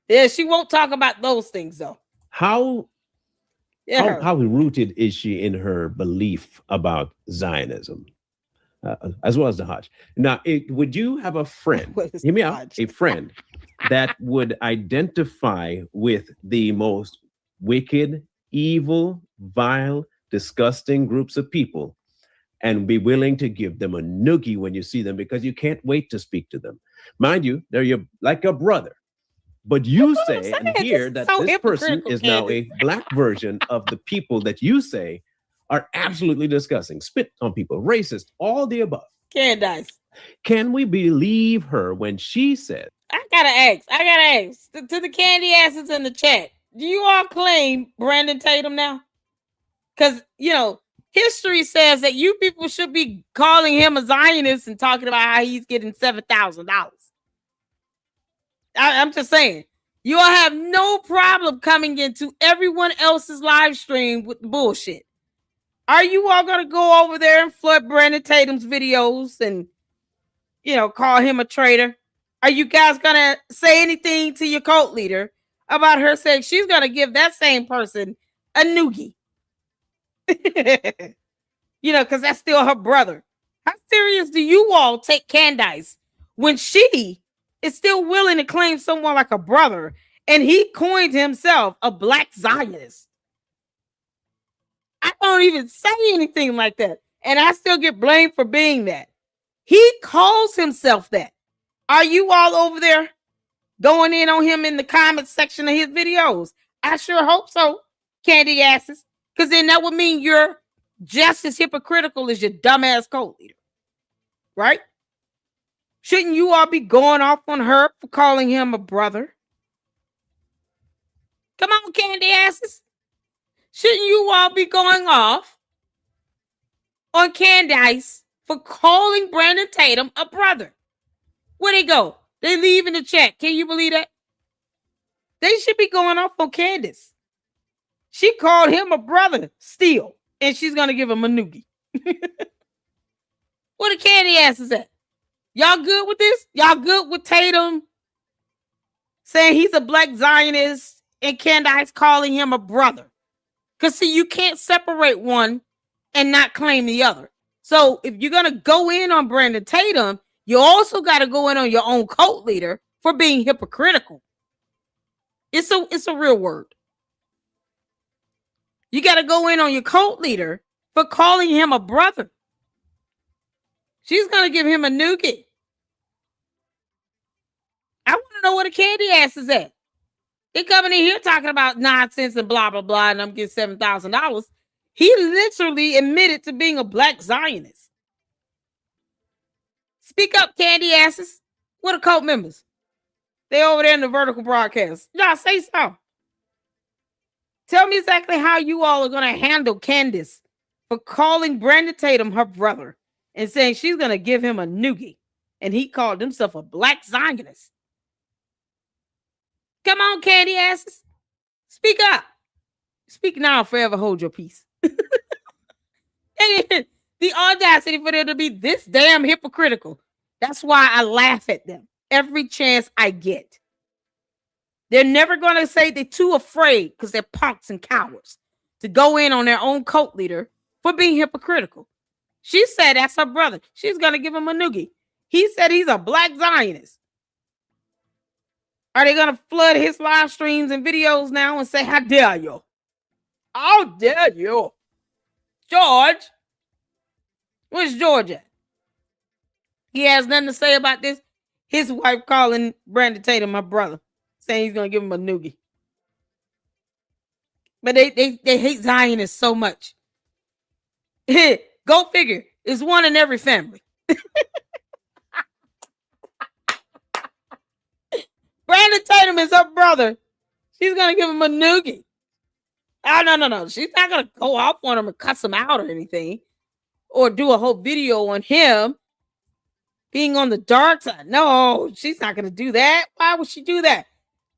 Yeah, she won't talk about those things though. How rooted is she in her belief about Zionism, as well as the Hajj? Now, would you have a friend, hear me out, a friend that would identify with the most wicked, evil, vile, disgusting groups of people and be willing to give them a noogie when you see them because you can't wait to speak to them? Mind you, they're like your brother. But you say and hear that this person is now a black version of the people that you say are absolutely disgusting, spit on people, racist, all the above. Candace. Can we believe her when she said, I gotta ask to the candy asses in the chat, do you all claim Brandon Tatum now? Because, history says that you people should be calling him a Zionist and talking about how he's getting $7,000. I'm just saying, you all have no problem coming into everyone else's live stream with the bullshit. Are you all going to go over there and flood Brandon Tatum's videos and, call him a traitor? Are you guys going to say anything to your cult leader about her saying she's going to give that same person a noogie? Because that's still her brother. How serious do you all take Candace when she is still willing to claim someone like a brother, and he coined himself a black Zionist? I don't even say anything like that, and I still get blamed for being that. He calls himself that. Are you all over there going in on him in the comment section of his videos? I sure hope so, candy asses, because then that would mean you're just as hypocritical as your dumbass cult leader, right? Shouldn't you all be going off on her for calling him a brother? Come on, candy asses. Shouldn't you all be going off on Candace for calling Brandon Tatum a brother? Where'd they go? They leave in the chat. Can you believe that? They should be going off on Candace. She called him a brother still, and she's going to give him a noogie. Where the candy asses at? Y'all good with this? Y'all good with Tatum saying he's a black Zionist and Candace calling him a brother? Because, see, you can't separate one and not claim the other. So if you're going to go in on Brandon Tatum, you also got to go in on your own cult leader for being hypocritical. It's a real word. You got to go in on your cult leader for calling him a brother. She's gonna give him a noogie. I want to know where the candy ass is at. They coming in here talking about nonsense and blah blah blah, and I'm getting $7,000. He literally admitted to being a black Zionist. Speak up, candy asses. What are cult members? They over there in the vertical broadcast. Y'all say so. Tell me exactly how you all are going to handle Candace for calling Brandon Tatum her brother and saying she's going to give him a noogie. And he called himself a black Zionist. Come on, candy asses. Speak up. Speak now, forever hold your peace. And the audacity for them to be this damn hypocritical. That's why I laugh at them every chance I get. They're never going to say they're too afraid because they're punks and cowards to go in on their own cult leader for being hypocritical. She said that's her brother. She's going to give him a noogie. He said he's a black Zionist. Are they going to flood his live streams and videos now and say, how dare you? How dare you? George? Where's George at? He has nothing to say about this. His wife calling Brandon Tatum my brother, saying he's going to give him a noogie. But they hate Zionists so much. Go figure. It's one in every family. Brandon Tatum is her brother. She's going to give him a noogie. Oh, no. She's not going to go off on him and cuss him out or anything. Or do a whole video on him being on the dark side. No, she's not going to do that. Why would she do that?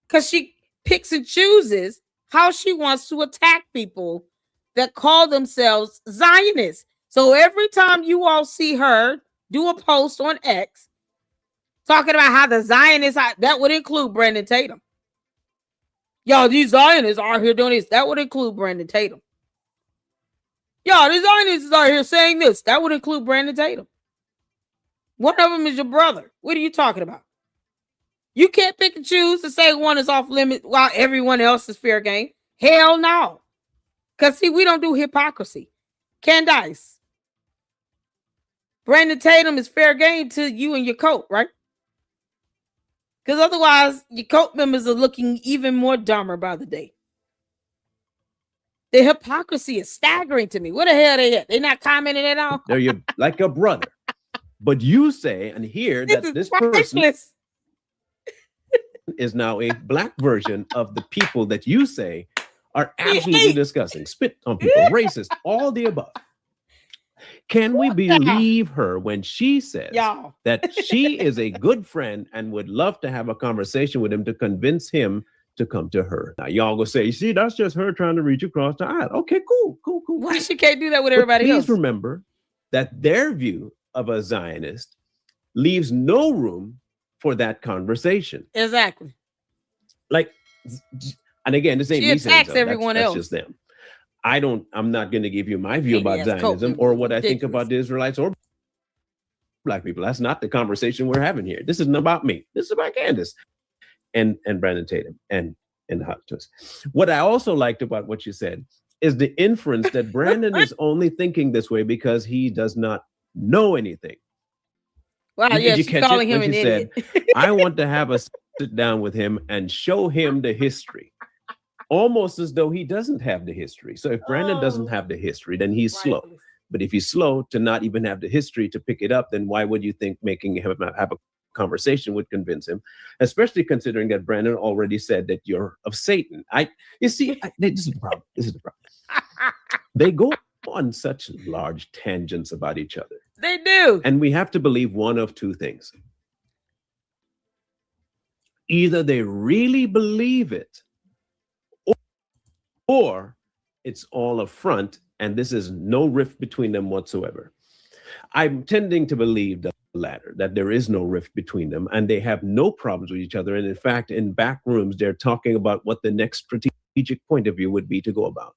Because she picks and chooses how she wants to attack people that call themselves Zionists. So every time you all see her do a post on X talking about how the Zionists, that would include Brandon Tatum. Yo, these Zionists are here doing this. That would include Brandon Tatum. Yo, these Zionists are here saying this. That would include Brandon Tatum. One of them is your brother. What are you talking about? You can't pick and choose to say one is off limit while everyone else is fair game. Hell no. Because, see, we don't do hypocrisy. Candace. Brandon Tatum is fair game to you and your cult, right? Because otherwise, your cult members are looking even more dumber by the day. The hypocrisy is staggering to me. What the hell are they at? They're not commenting at all? They're like a brother. But you say and hear that this person is now a black version of the people that you say are absolutely disgusting, spit on people, racist, all the above. Can we believe her when she says that she is a good friend and would love to have a conversation with him to convince him to come to her? Now, y'all gonna say, see, that's just her trying to reach across the aisle. Okay, cool. Why she can't do that with everybody else? Please remember that their view of a Zionist leaves no room for that conversation. Exactly. Like, and again, this ain't she me saying attacks everyone else. That's just them. I'm not going to give you my view about Zionism or what I think about the Israelites or black people. That's not the conversation we're having here. This isn't about me. This is about Candace and Brandon Tatum and the Hot Twist. What I also liked about what you said is the inference that Brandon is only thinking this way because he does not know anything. Wow, yeah, she's calling him an idiot. I want to have a sit down with him and show him the history. Almost as though he doesn't have the history. So if Brandon doesn't have the history, then he's slow. But if he's slow to not even have the history to pick it up, then why would you think making him have a conversation would convince him? Especially considering that Brandon already said that you're of Satan. This is the problem. They go on such large tangents about each other. They do. And we have to believe one of two things. Either they really believe it, or it's all a front, and this is no rift between them whatsoever. I'm tending to believe the latter, that there is no rift between them, and they have no problems with each other. And in fact, in back rooms, they're talking about what the next strategic point of view would be to go about.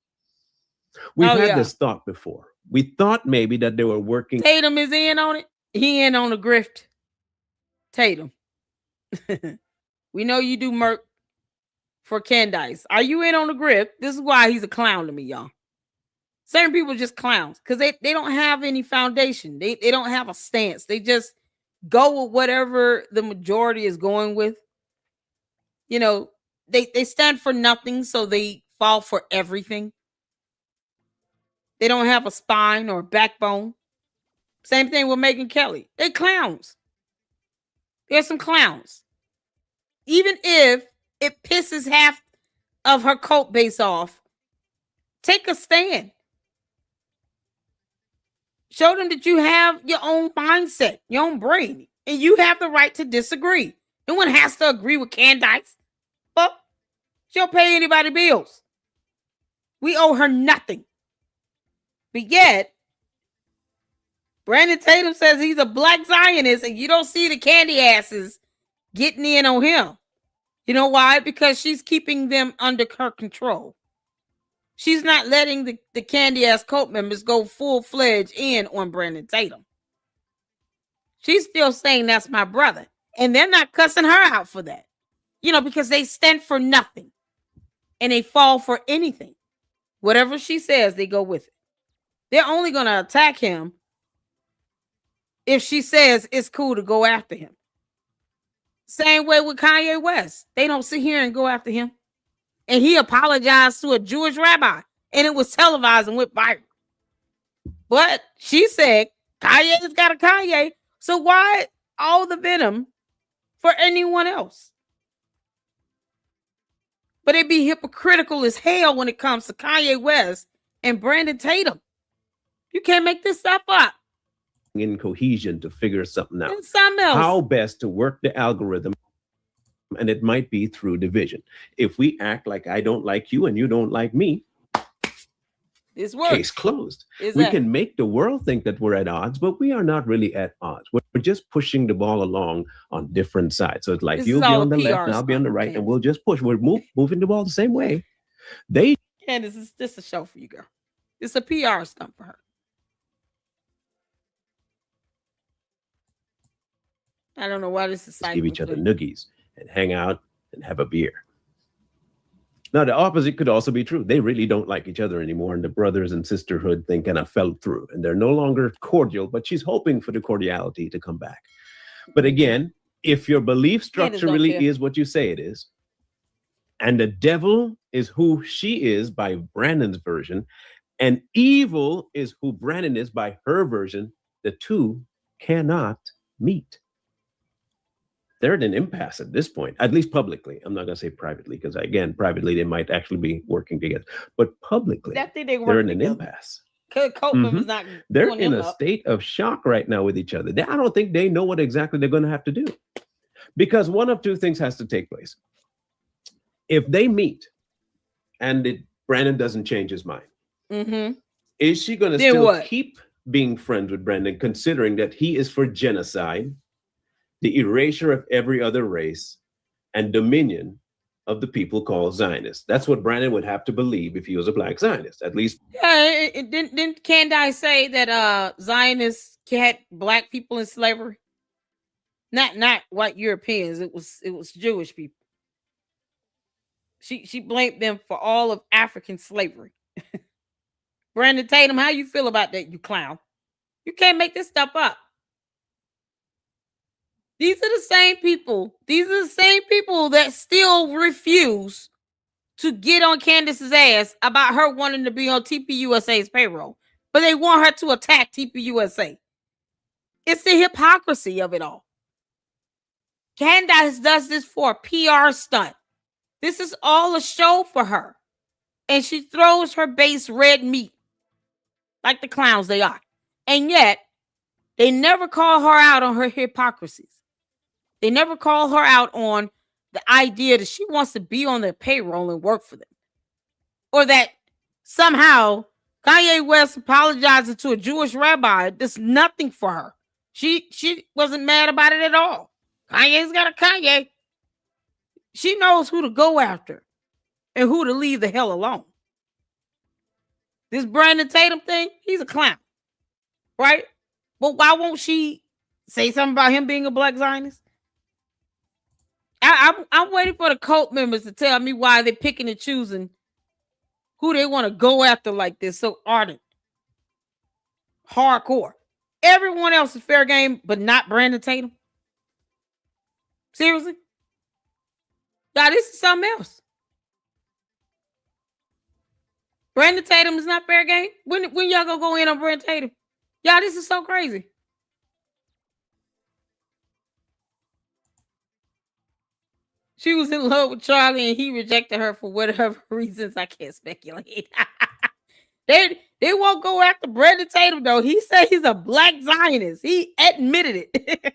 We've had this thought before. We thought maybe that they were working. Tatum is in on it. He in on the grift. Tatum. We know you do Merc for Candace. Are you in on the grip? This is why he's a clown to me, y'all. Certain people are just clowns because they don't have any foundation. They don't have a stance. They just go with whatever the majority is going with. You know, they stand for nothing, so they fall for everything. They don't have a spine or a backbone. Same thing with Megyn Kelly. They clowns. There's some clowns. Even if it pisses half of her cult base off, take a stand. Show them that you have your own mindset, your own brain, and you have the right to disagree. No one has to agree with Candace. But she don't pay anybody bills. We owe her nothing. But yet, Brandon Tatum says he's a black Zionist, and you don't see the candy asses getting in on him. You know why? Because she's keeping them under her control. She's not letting the candy ass cult members go full-fledged in on Brandon Tatum. She's still saying that's my brother. And they're not cussing her out for that. You know, because they stand for nothing. And they fall for anything. Whatever she says, they go with it. They're only going to attack him if she says it's cool to go after him. Same way with Kanye West. They don't sit here and go after him. And he apologized to a Jewish rabbi. And it was televised and went viral. But she said, Kanye's got a Kanye. So why all the venom for anyone else? But it'd be hypocritical as hell when it comes to Kanye West and Brandon Tatum. You can't make this stuff up. In cohesion to figure something out. It's something else. How best to work the algorithm. And it might be through division. If we act like I don't like you and you don't like me, it's work. Case closed. Exactly. We can make the world think that we're at odds, but we are not really at odds. We're just pushing the ball along on different sides. So it's like you'll be on the left and I'll be on the right, and we'll just push. We're moving the ball the same way. Candace, is this a show for you, girl? It's a PR stunt for her. I don't know why this is give each other noogies and hang out and have a beer. Now, the opposite could also be true. They really don't like each other anymore, and the brothers and sisterhood thing kind of fell through, and they're no longer cordial, but she's hoping for the cordiality to come back. But again, if your belief structure really is what you say it is, and the devil is who she is by Brandon's version, and evil is who Brandon is by her version, the two cannot meet. They're at an impasse at this point, at least publicly. I'm not going to say privately, because again, privately, they might actually be working together. But publicly, they're in an impasse. They're in a state of shock right now with each other. I don't think they know what exactly they're going to have to do. Because one of two things has to take place. If they meet and Brandon doesn't change his mind, is she going to still keep being friends with Brandon, considering that he is for genocide, the erasure of every other race, and dominion of the people called Zionists? That's what Brandon would have to believe if he was a black Zionist, at least. Yeah, didn't Candace say that Zionists had black people in slavery? Not white Europeans. It was Jewish people. She blamed them for all of African slavery. Brandon Tatum, how you feel about that, you clown? You can't make this stuff up. These are the same people. These are the same people that still refuse to get on Candace's ass about her wanting to be on TPUSA's payroll. But they want her to attack TPUSA. It's the hypocrisy of it all. Candace does this for a PR stunt. This is all a show for her. And she throws her base red meat like the clowns they are. And yet, they never call her out on her hypocrisies. They never call her out on the idea that she wants to be on their payroll and work for them. Or that somehow Kanye West apologizing to a Jewish rabbi, that's nothing for her. She wasn't mad about it at all. Kanye's got a Kanye. She knows who to go after and who to leave the hell alone. This Brandon Tatum thing, he's a clown. Right? But why won't she say something about him being a black Zionist? I'm waiting for the cult members to tell me why they're picking and choosing who they want to go after like this, so ardent, hardcore. Everyone else is fair game, but not Brandon Tatum. Seriously? Now, this is something else. Brandon Tatum is not fair game? When y'all gonna go in on Brandon Tatum? Y'all, this is so crazy. She was in love with Charlie and he rejected her for whatever reasons. I can't speculate. They won't go after Brandon Tatum, though. He said he's a black Zionist. He admitted it.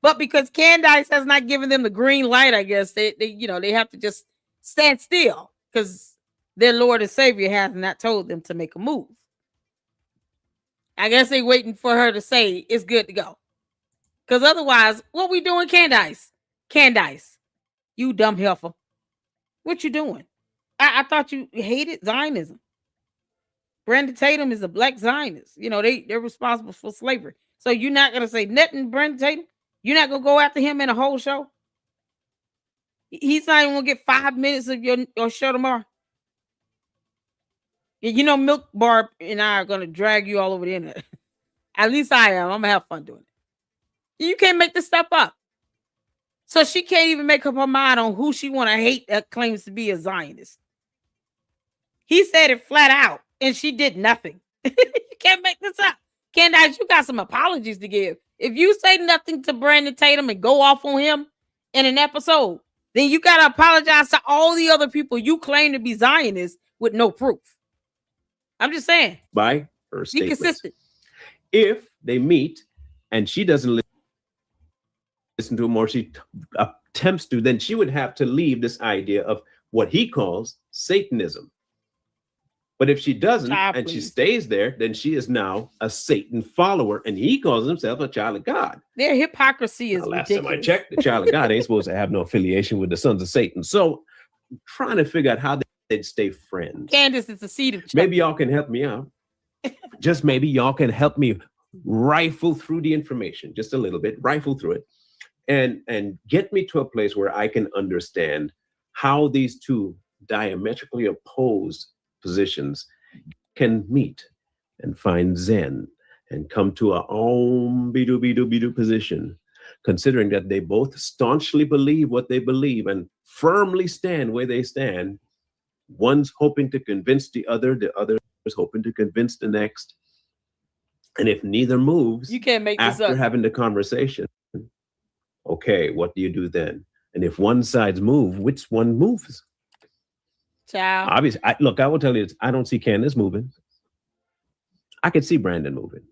But because Candace has not given them the green light, I guess they have to just stand still because their Lord and Savior has not told them to make a move. I guess they're waiting for her to say it's good to go. Because otherwise, what we doing, Candace? Candace, you dumb heifer. What you doing? I thought you hated Zionism. Brandon Tatum is a black Zionist. They're responsible for slavery. So you're not going to say nothing, Brandon Tatum? You're not going to go after him in a whole show? He's not even going to get 5 minutes of your show tomorrow? Milk Bar and I are going to drag you all over the internet. At least I am. I'm going to have fun doing it. You can't make this stuff up. So she can't even make up her mind on who she want to hate that claims to be a Zionist. He said it flat out, and she did nothing. You can't make this up. Candace, you got some apologies to give. If you say nothing to Brandon Tatum and go off on him in an episode, then you got to apologize to all the other people you claim to be Zionists with no proof. I'm just saying. By her statements. Be consistent. If they meet and she doesn't listen to him or she attempts to, then she would have to leave this idea of what he calls Satanism. But if she doesn't and she stays there, then she is now a Satan follower, and he calls himself a child of God. Their hypocrisy is last ridiculous. time I checked, the child of God ain't supposed to have no affiliation with the sons of Satan. So I'm trying to figure out how they'd stay friends. Candace is the seed of Chuck. Maybe y'all can help me out. Just maybe y'all can help me rifle through the information just a little bit, rifle through it, and get me to a place where I can understand how these two diametrically opposed positions can meet and find Zen and come to a bidu position, considering that they both staunchly believe what they believe and firmly stand where they stand. One's hoping to convince the other is hoping to convince the next. And if neither moves, you can't make this after up. having the conversation, okay, what do you do then? And if one side's move, which one moves? Child. Obviously, I will tell you this, I don't see Candace moving. I could see Brandon moving,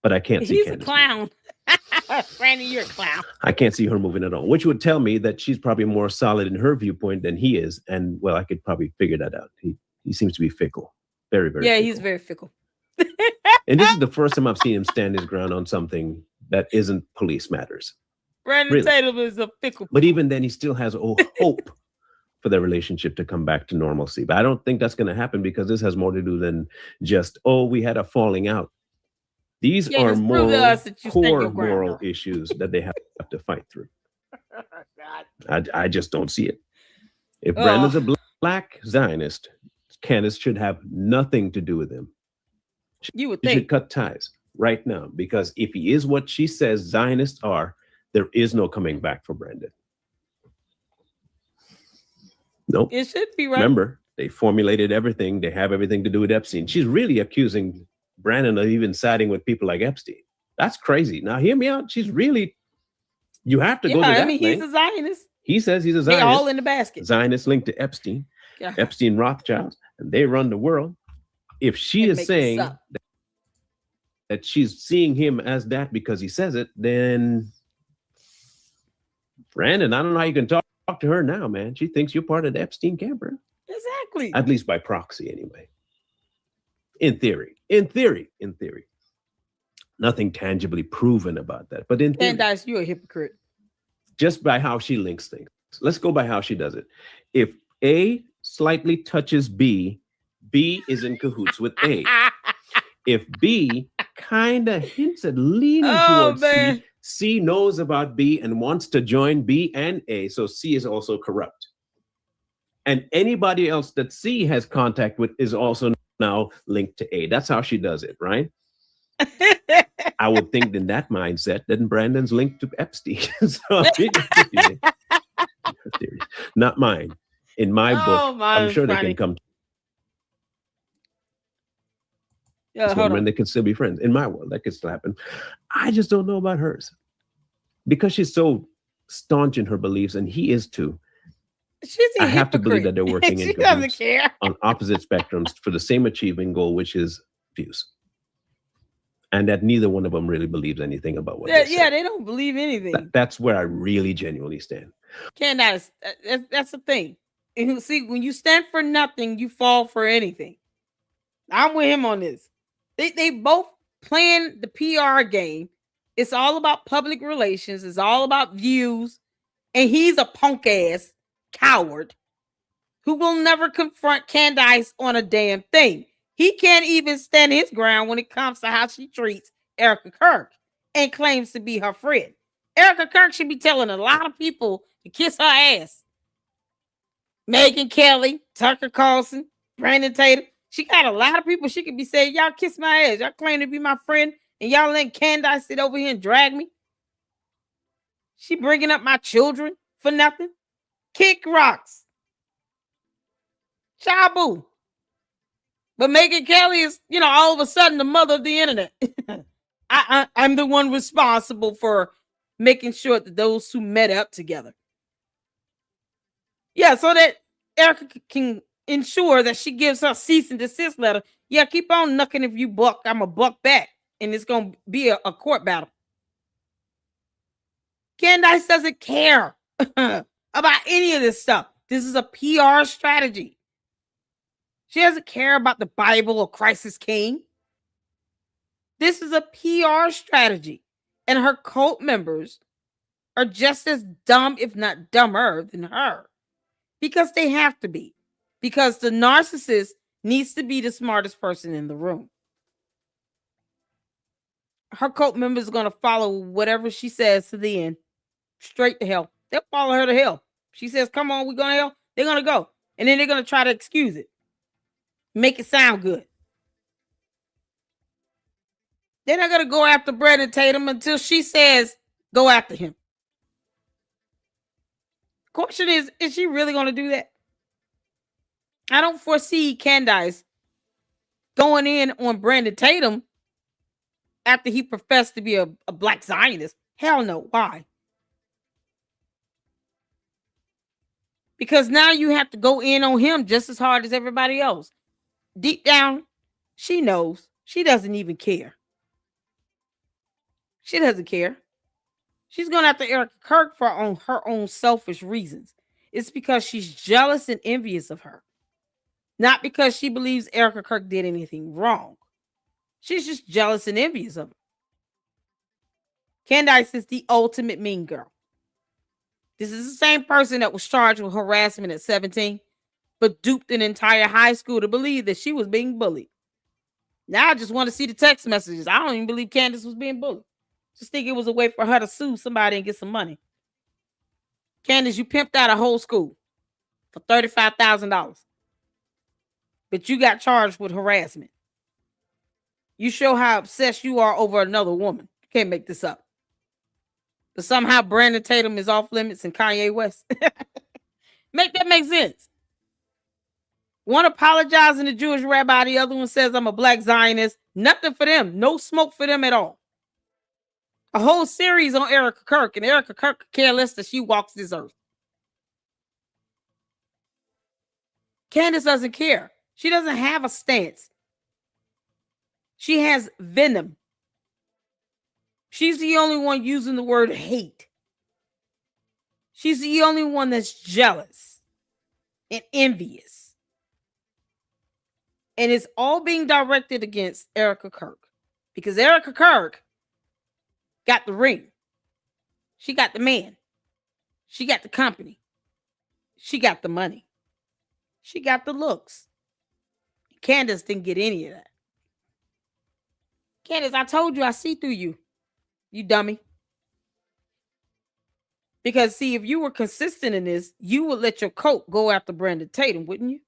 but I can't see Candace. He's a clown. Brandon, you're a clown. I can't see her moving at all, which would tell me that she's probably more solid in her viewpoint than he is. And well, I could probably figure that out. He seems to be fickle. Very, very Yeah, fickle. he's very fickle. And this is the first time I've seen him stand his ground on something that isn't police matters. Brandon Tatum is a fickle. But even then, he still has hope for their relationship to come back to normalcy. But I don't think that's going to happen because this has more to do than just, we had a falling out. These are core moral issues that they have to fight through. I just don't see it. If Brandon's a black Zionist, Candace should have nothing to do with him. You would She think. should cut ties right now, because if he is what she says Zionists are, there is no coming back for Brandon. Nope. It should be right. Remember, they formulated everything. They have everything to do with Epstein. She's really accusing Brandon of even siding with people like Epstein. That's crazy. Now, hear me out. She's really, you have to go to that he's thing. a Zionist. He says he's a Zionist. They all in the basket. Zionist linked to Epstein. Yeah. Epstein Rothschilds, and they run the world. If she is saying that she's seeing him as that because he says it, then Brandon, I don't know how you can talk to her now, man. She thinks you're part of the Epstein camper. Exactly. At least by proxy, anyway. In theory. Nothing tangibly proven about that. But in theory, Candace, you're a hypocrite. just by how she links things. Let's go by how she does it. If A slightly touches B, B is in cahoots with A. If B kind of hints at leaning towards C, C knows about B and wants to join B and A, so C is also corrupt. And anybody else that C has contact with is also now linked to A. That's how she does it, right? I would think in that mindset, then Brandon's linked to Epstein. So, not mine. In my book, I'm sure they can come. Yeah, hold on. They can still be friends. In my world, that could still happen. I just don't know about hers because she's so staunch in her beliefs, and he is too. I have to believe that they're working she in doesn't care. on opposite spectrums for the same achieving goal, which is views. And that neither one of them really believes anything about what they say. They don't believe anything. That's where I really genuinely stand. Candace, that's the thing. And see, when you stand for nothing, you fall for anything. I'm with him on this. They both playing the PR game. It's all about public relations. It's all about views. And he's a punk ass coward who will never confront Candace on a damn thing. He can't even stand his ground when it comes to how she treats Erica Kirk and claims to be her friend. Erica Kirk should be telling a lot of people to kiss her ass. Megyn Kelly, Tucker Carlson, Brandon Tatum. She got a lot of people she could be saying, y'all kiss my ass. Y'all claim to be my friend and y'all let Candace sit over here and drag me. She bringing up my children for nothing. Kick rocks. Shabu. But Megyn Kelly is, all of a sudden the mother of the internet. I'm the one responsible for making sure that those who met up together. Yeah, so that Erica can ensure that she gives her cease and desist letter. Yeah, keep on knucking if you buck. I'm a buck back. And it's going to be a court battle. Candace doesn't care about any of this stuff. This is a PR strategy. She doesn't care about the Bible or Christ is King. This is a PR strategy. And her cult members are just as dumb, if not dumber, than her. Because they have to be. Because the narcissist needs to be the smartest person in the room. Her cult members are going to follow whatever she says to the end. Straight to hell. They'll follow her to hell. She says, come on, we're going to hell. They're going to go. And then they're going to try to excuse it. Make it sound good. They're not going to go after Brandon Tatum until she says, go after him. Question is she really going to do that? I don't foresee Candace going in on Brandon Tatum after he professed to be a black Zionist. Hell no. Why? Because now you have to go in on him just as hard as everybody else. Deep down, she knows. She doesn't even care. She doesn't care. She's going after Erica Kirk for her own selfish reasons. It's because she's jealous and envious of her. Not because she believes Erica Kirk did anything wrong. She's just jealous and envious of her. Candace is the ultimate mean girl. This is the same person that was charged with harassment at 17, but duped an entire high school to believe that she was being bullied. Now I just want to see the text messages. I don't even believe Candace was being bullied. Just think it was a way for her to sue somebody and get some money. Candace, you pimped out a whole school for $35,000. But you got charged with harassment. You show how obsessed you are over another woman. You can't make this up. But somehow Brandon Tatum is off limits and Kanye West. Make that make sense. One apologizing to Jewish rabbi, the other one says I'm a black Zionist. Nothing for them. No smoke for them at all. A whole series on Erica Kirk, and Erica Kirk could care less that she walks this earth. Candace doesn't care. She doesn't have a stance. She has venom. She's the only one using the word hate. She's the only one that's jealous and envious. And it's all being directed against Erica Kirk. Because Erica Kirk got the ring. She got the man. She got the company. She got the money. She got the looks. Candace didn't get any of that. Candace, I told you I see through you. You dummy. Because see, if you were consistent in this, you would let your coat go after Brandon Tatum, wouldn't you?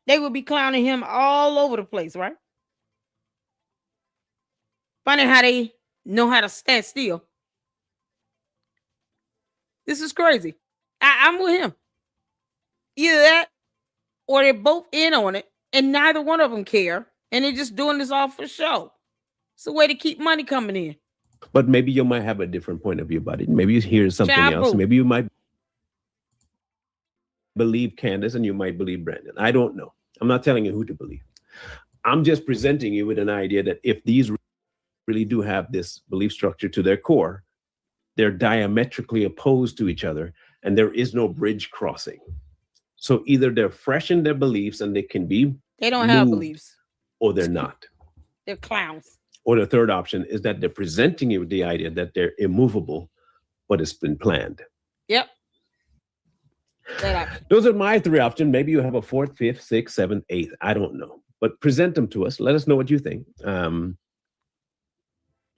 They would be clowning him all over the place, right? Funny how they know how to stand still. This is crazy. I'm with him. Either that or they're both in on it and neither one of them care. And they're just doing this all for show. It's a way to keep money coming in. But maybe you might have a different point of view about it. Maybe you hear something else. Maybe you might believe Candace and you might believe Brandon. I don't know. I'm not telling you who to believe. I'm just presenting you with an idea that if these really do have this belief structure to their core, they're diametrically opposed to each other and there is no bridge crossing. So either they're fresh in their beliefs and they can be they don't have beliefs, or they're not. They're clowns. Or the third option is that they're presenting you with the idea that they're immovable, but it's been planned. Yep. Those are my three options. Maybe you have a fourth, fifth, sixth, seventh, eighth. I don't know. But present them to us. Let us know what you think.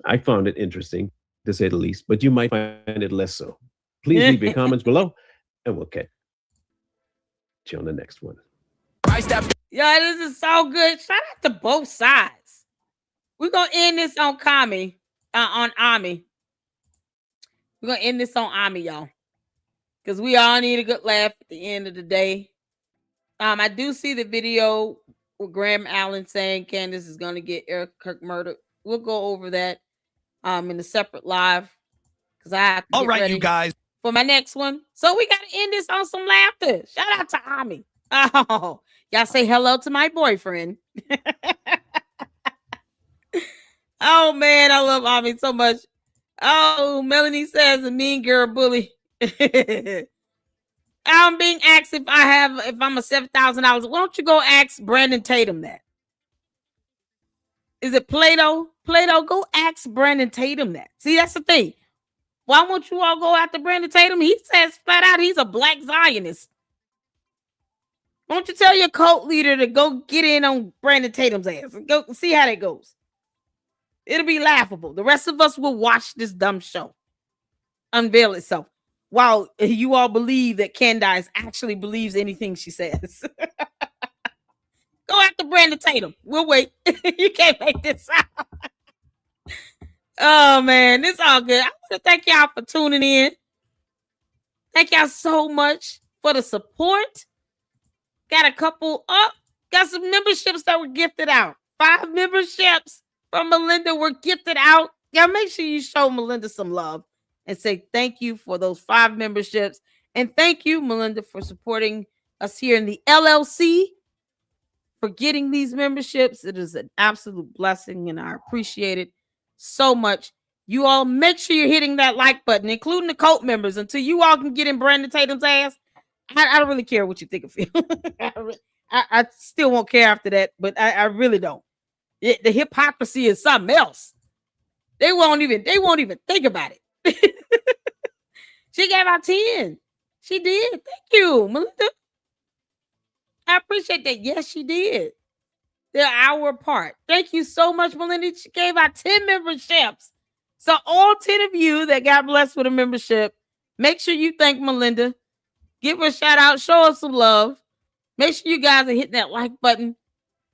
I found it interesting, to say the least, but you might find it less so. Please leave your comments below, and we'll catch you on the next one. Yeah, this is so good. Shout out to both sides. We're going to end this on Ami. We're going to end this on Ami, y'all. Because we all need a good laugh at the end of the day. I do see the video with Graham Allen saying Candace is going to get Eric Kirk murdered. We'll go over that in a separate live. Because I have to get ready you guys. For my next one. So we got to end this on some laughter. Shout out to Ami. Oh, y'all say hello to my boyfriend. Oh, man, I love Ami so much. Oh, Melanie says a mean girl bully. I'm being asked if I'm a $7,000. Why don't you go ask Brandon Tatum that? Is it Plato? Plato, go ask Brandon Tatum that. See, that's the thing. Why won't you all go after Brandon Tatum? He says flat out he's a black Zionist. Why don't you tell your cult leader to go get in on Brandon Tatum's ass and go see how that goes? It'll be laughable. The rest of us will watch this dumb show unveil itself while you all believe that Candace actually believes anything she says. Go after Brandon Tatum. We'll wait. You can't make this out. Oh, man. It's all good. I want to thank y'all for tuning in. Thank y'all so much for the support. Got a couple up. Got some memberships that were gifted out. 5 memberships from Melinda were gifted out. Y'all make sure you show Melinda some love and say thank you for those 5 memberships. And thank you, Melinda, for supporting us here in the LLC, for getting these memberships. It is an absolute blessing, and I appreciate it so much. You all make sure you're hitting that like button, including the cult members, until you all can get in Brandon Tatum's ass. I don't really care what you think of him. I still won't care after that, but I really don't. The hypocrisy is something else. They won't even think about it. She gave out 10. She did. Thank you, Melinda. I appreciate that. Yes, she did. They're our part. Thank you so much, Melinda. She gave out 10 memberships. So all 10 of you that got blessed with a membership, make sure you thank Melinda. Give her a shout out. Show us some love. Make sure you guys are hitting that like button.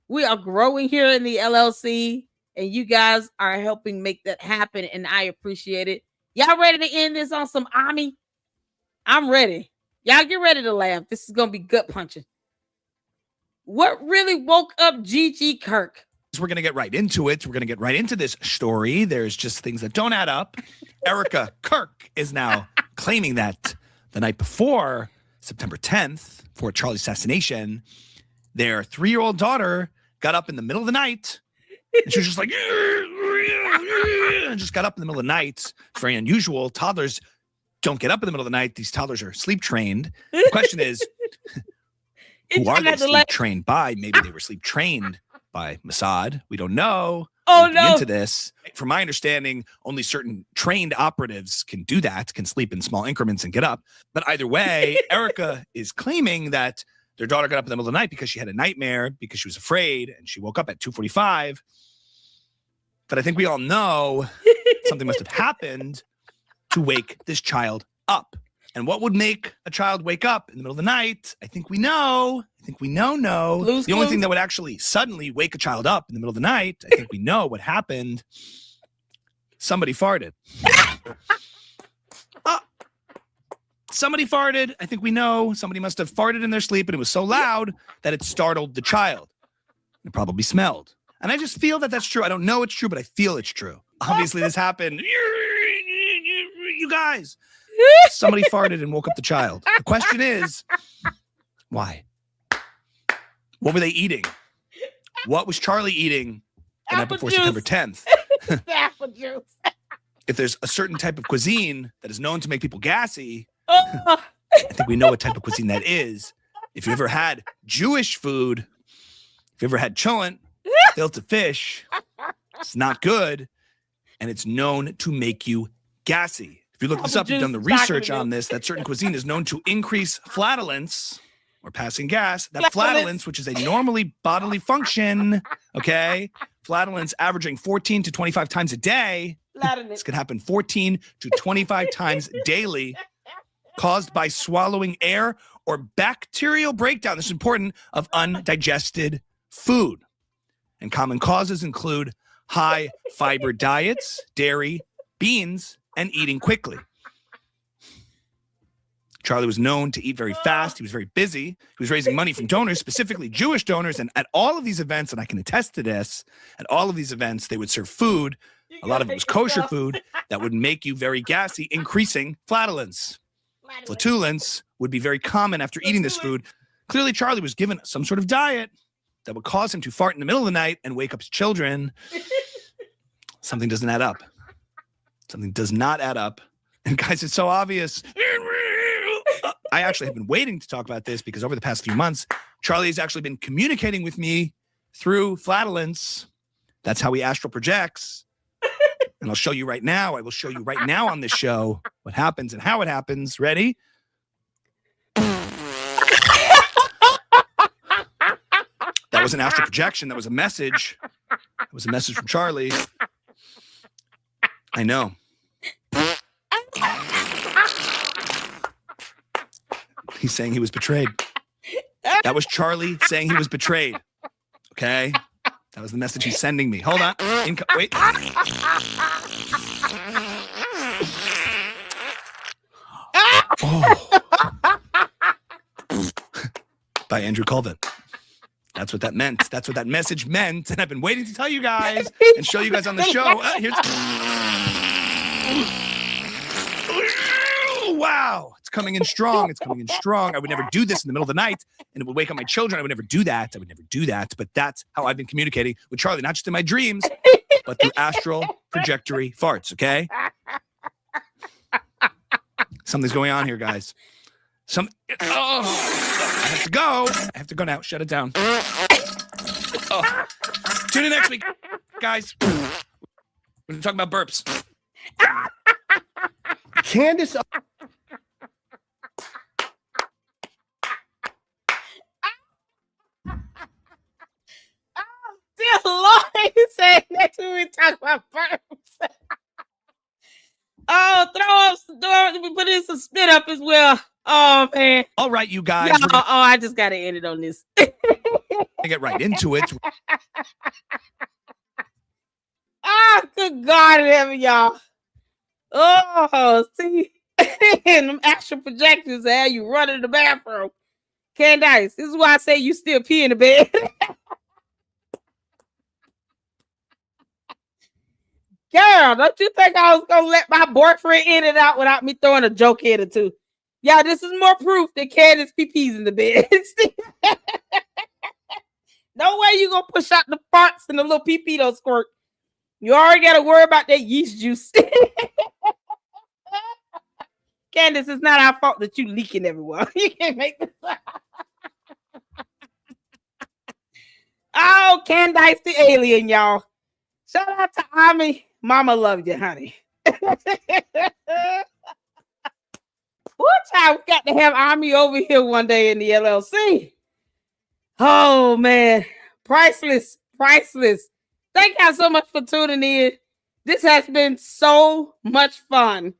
We are growing here in the LLC, and you guys are helping make that happen, and I appreciate it. Y'all ready to end this on some Ami? I'm ready. Y'all get ready to laugh. This is going to be gut punching. What really woke up Gigi Kirk? We're going to get right into it. We're going to get right into this story. There's just things that don't add up. Erica Kirk is now claiming that the night before September 10th, for Charlie's assassination, their 3-year-old daughter got up in the middle of the night, and she was just like, and just got up in the middle of the night. It's very unusual. Toddlers don't get up in the middle of the night. These toddlers are sleep trained. The question is, who are they sleep trained by? Maybe they were sleep trained by Mossad. We don't know. Oh, no. Into this. From my understanding, only certain trained operatives can do that, can sleep in small increments and get up. But either way, Erica is claiming that their daughter got up in the middle of the night because she had a nightmare, because she was afraid, and she woke up at 2:45. But I think we all know something must have happened to wake this child up. And what would make a child wake up in the middle of the night? I think we know. The only thing that would actually suddenly wake a child up in the middle of the night, I think we know what happened. Somebody farted. Somebody farted. I think we know. Somebody must have farted in their sleep, and it was so loud that it startled the child. It probably smelled. And I just feel that that's true. I don't know it's true, but I feel it's true. Obviously, this happened. You guys. Somebody farted and woke up the child. The question is, why? What were they eating? What was Charlie eating the night before September 10th? Apple juice. If there's a certain type of cuisine that is known to make people gassy, I think we know what type of cuisine that is. If you ever had Jewish food, if you ever had cholent, filter fish, it's not good, and it's known to make you gassy. If you look this up, you've done the research on this, that certain cuisine is known to increase flatulence or passing gas. That flatulence, which is a normally bodily function, okay? Flatulence averaging 14 to 25 times a day. This could happen 14 to 25 times daily, caused by swallowing air or bacterial breakdown, this is important, of undigested food. And common causes include high fiber diets, dairy, beans, and eating quickly. Charlie was known to eat very fast. He was very busy. He was raising money from donors, specifically Jewish donors. And at all of these events, and I can attest to this, at all of these events, they would serve food. A lot of it was kosher food that would make you very gassy, increasing flatulence. Flatulence would be very common after eating this food. Clearly, Charlie was given some sort of diet that would cause him to fart in the middle of the night and wake up his children. Something doesn't add up. Something does not add up. And guys, it's so obvious. I actually have been waiting to talk about this because over the past few months, Charlie has actually been communicating with me through flatulence. That's how he astral projects. And I'll show you right now. I will show you right now on this show what happens and how it happens. Ready? That was an astral projection. That was a message. It was a message from Charlie. I know. He's saying he was betrayed. That was Charlie saying he was betrayed. Okay? That was the message he's sending me. Hold on. Wait. Oh. By Andrew Colvin. That's what that meant. That's what that message meant. And I've been waiting to tell you guys and show you guys on the show. Wow. It's coming in strong. It's coming in strong. I would never do this in the middle of the night and it would wake up my children. I would never do that. But that's how I've been communicating with Charlie, not just in my dreams, but through astral trajectory farts. Okay. Something's going on here, guys. I have to go. I have to go now. Shut it down. Oh. Tune in next week, guys. We're going to talk about burps. Candace. Dear Lord, he said next week we talk about burps. We put in some spit up as well. Oh, man. All right, you guys. I just got to end it on this. Get right into it. Good God in heaven, y'all. Oh, see? And them actual projections have you running the bathroom. Candace, this is why I say you still pee in the bed. Girl, don't you think I was going to let my boyfriend in and out without me throwing a joke in or two? Y'all, this is more proof that Candace pee-pees in the bed. No way you going to push out the farts and the little pee-pee don't squirt. You already got to worry about that yeast juice. Candace, it's not our fault that you leaking everywhere. You can't make this up. Oh, Candace the alien, y'all. Shout out to Ami. Mama loved you, honey. What time we got to have Ami over here one day in the LLC? Oh, man. Priceless. Thank y'all so much for tuning in. This has been so much fun.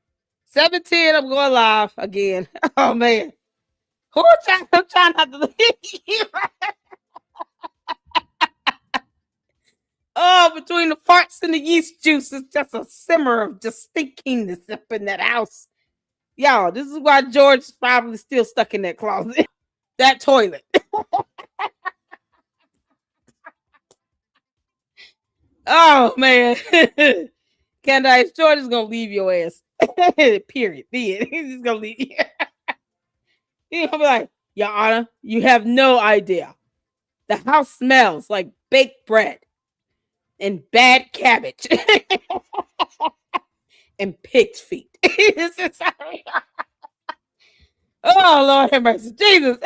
7:10, I'm going live again. Oh, man. I'm trying not to leave. Oh, between the farts and the yeast juice, it's just a simmer of just stinkiness up in that house. Y'all, this is why George is probably still stuck in that closet. That toilet. Oh, man. Candace, George is going to leave your ass. Period. He's just going to leave you. He's going to be like, Your Honor, you have no idea. The house smells like baked bread and bad cabbage and pig's feet. Oh, Lord have mercy. Jesus.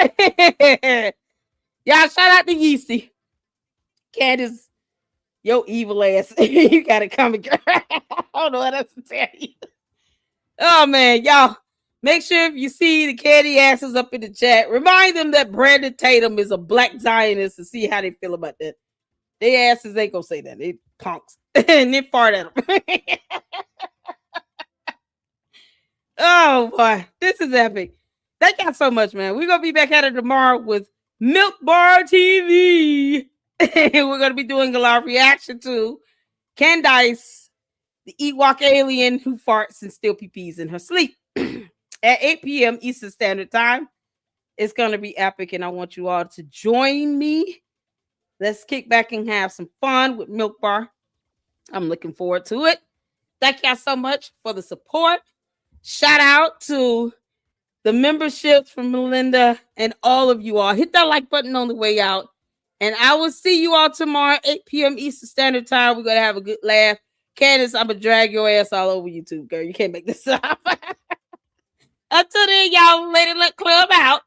Y'all, shout out to Yeasty. Candace, your evil ass. You got to come and I don't know what else to tell you. Oh, man. Y'all, make sure if you see the candy asses up in the chat, remind them that Brandon Tatum is a black Zionist and see how they feel about that. They asses ain't gonna say that. They punks. And they fart at them. Oh, boy. This is epic. Thank y'all so much, man. We're going to be back at it tomorrow with Milk Bar TV. We're going to be doing a live reaction to Candace, the Ewok alien who farts and steal PPs in her sleep. At 8 p.m. Eastern Standard Time. It's going to be epic, and I want you all to join me. Let's kick back and have some fun with Milk Bar. I'm looking forward to it. Thank y'all so much for the support. Shout out to the memberships from Melinda and all of you all. Hit that like button on the way out. And I will see you all tomorrow, 8 p.m. Eastern Standard Time. We're going to have a good laugh. Candace, I'm going to drag your ass all over YouTube, girl. You can't make this up. Until then, y'all, Lady Luck Club out.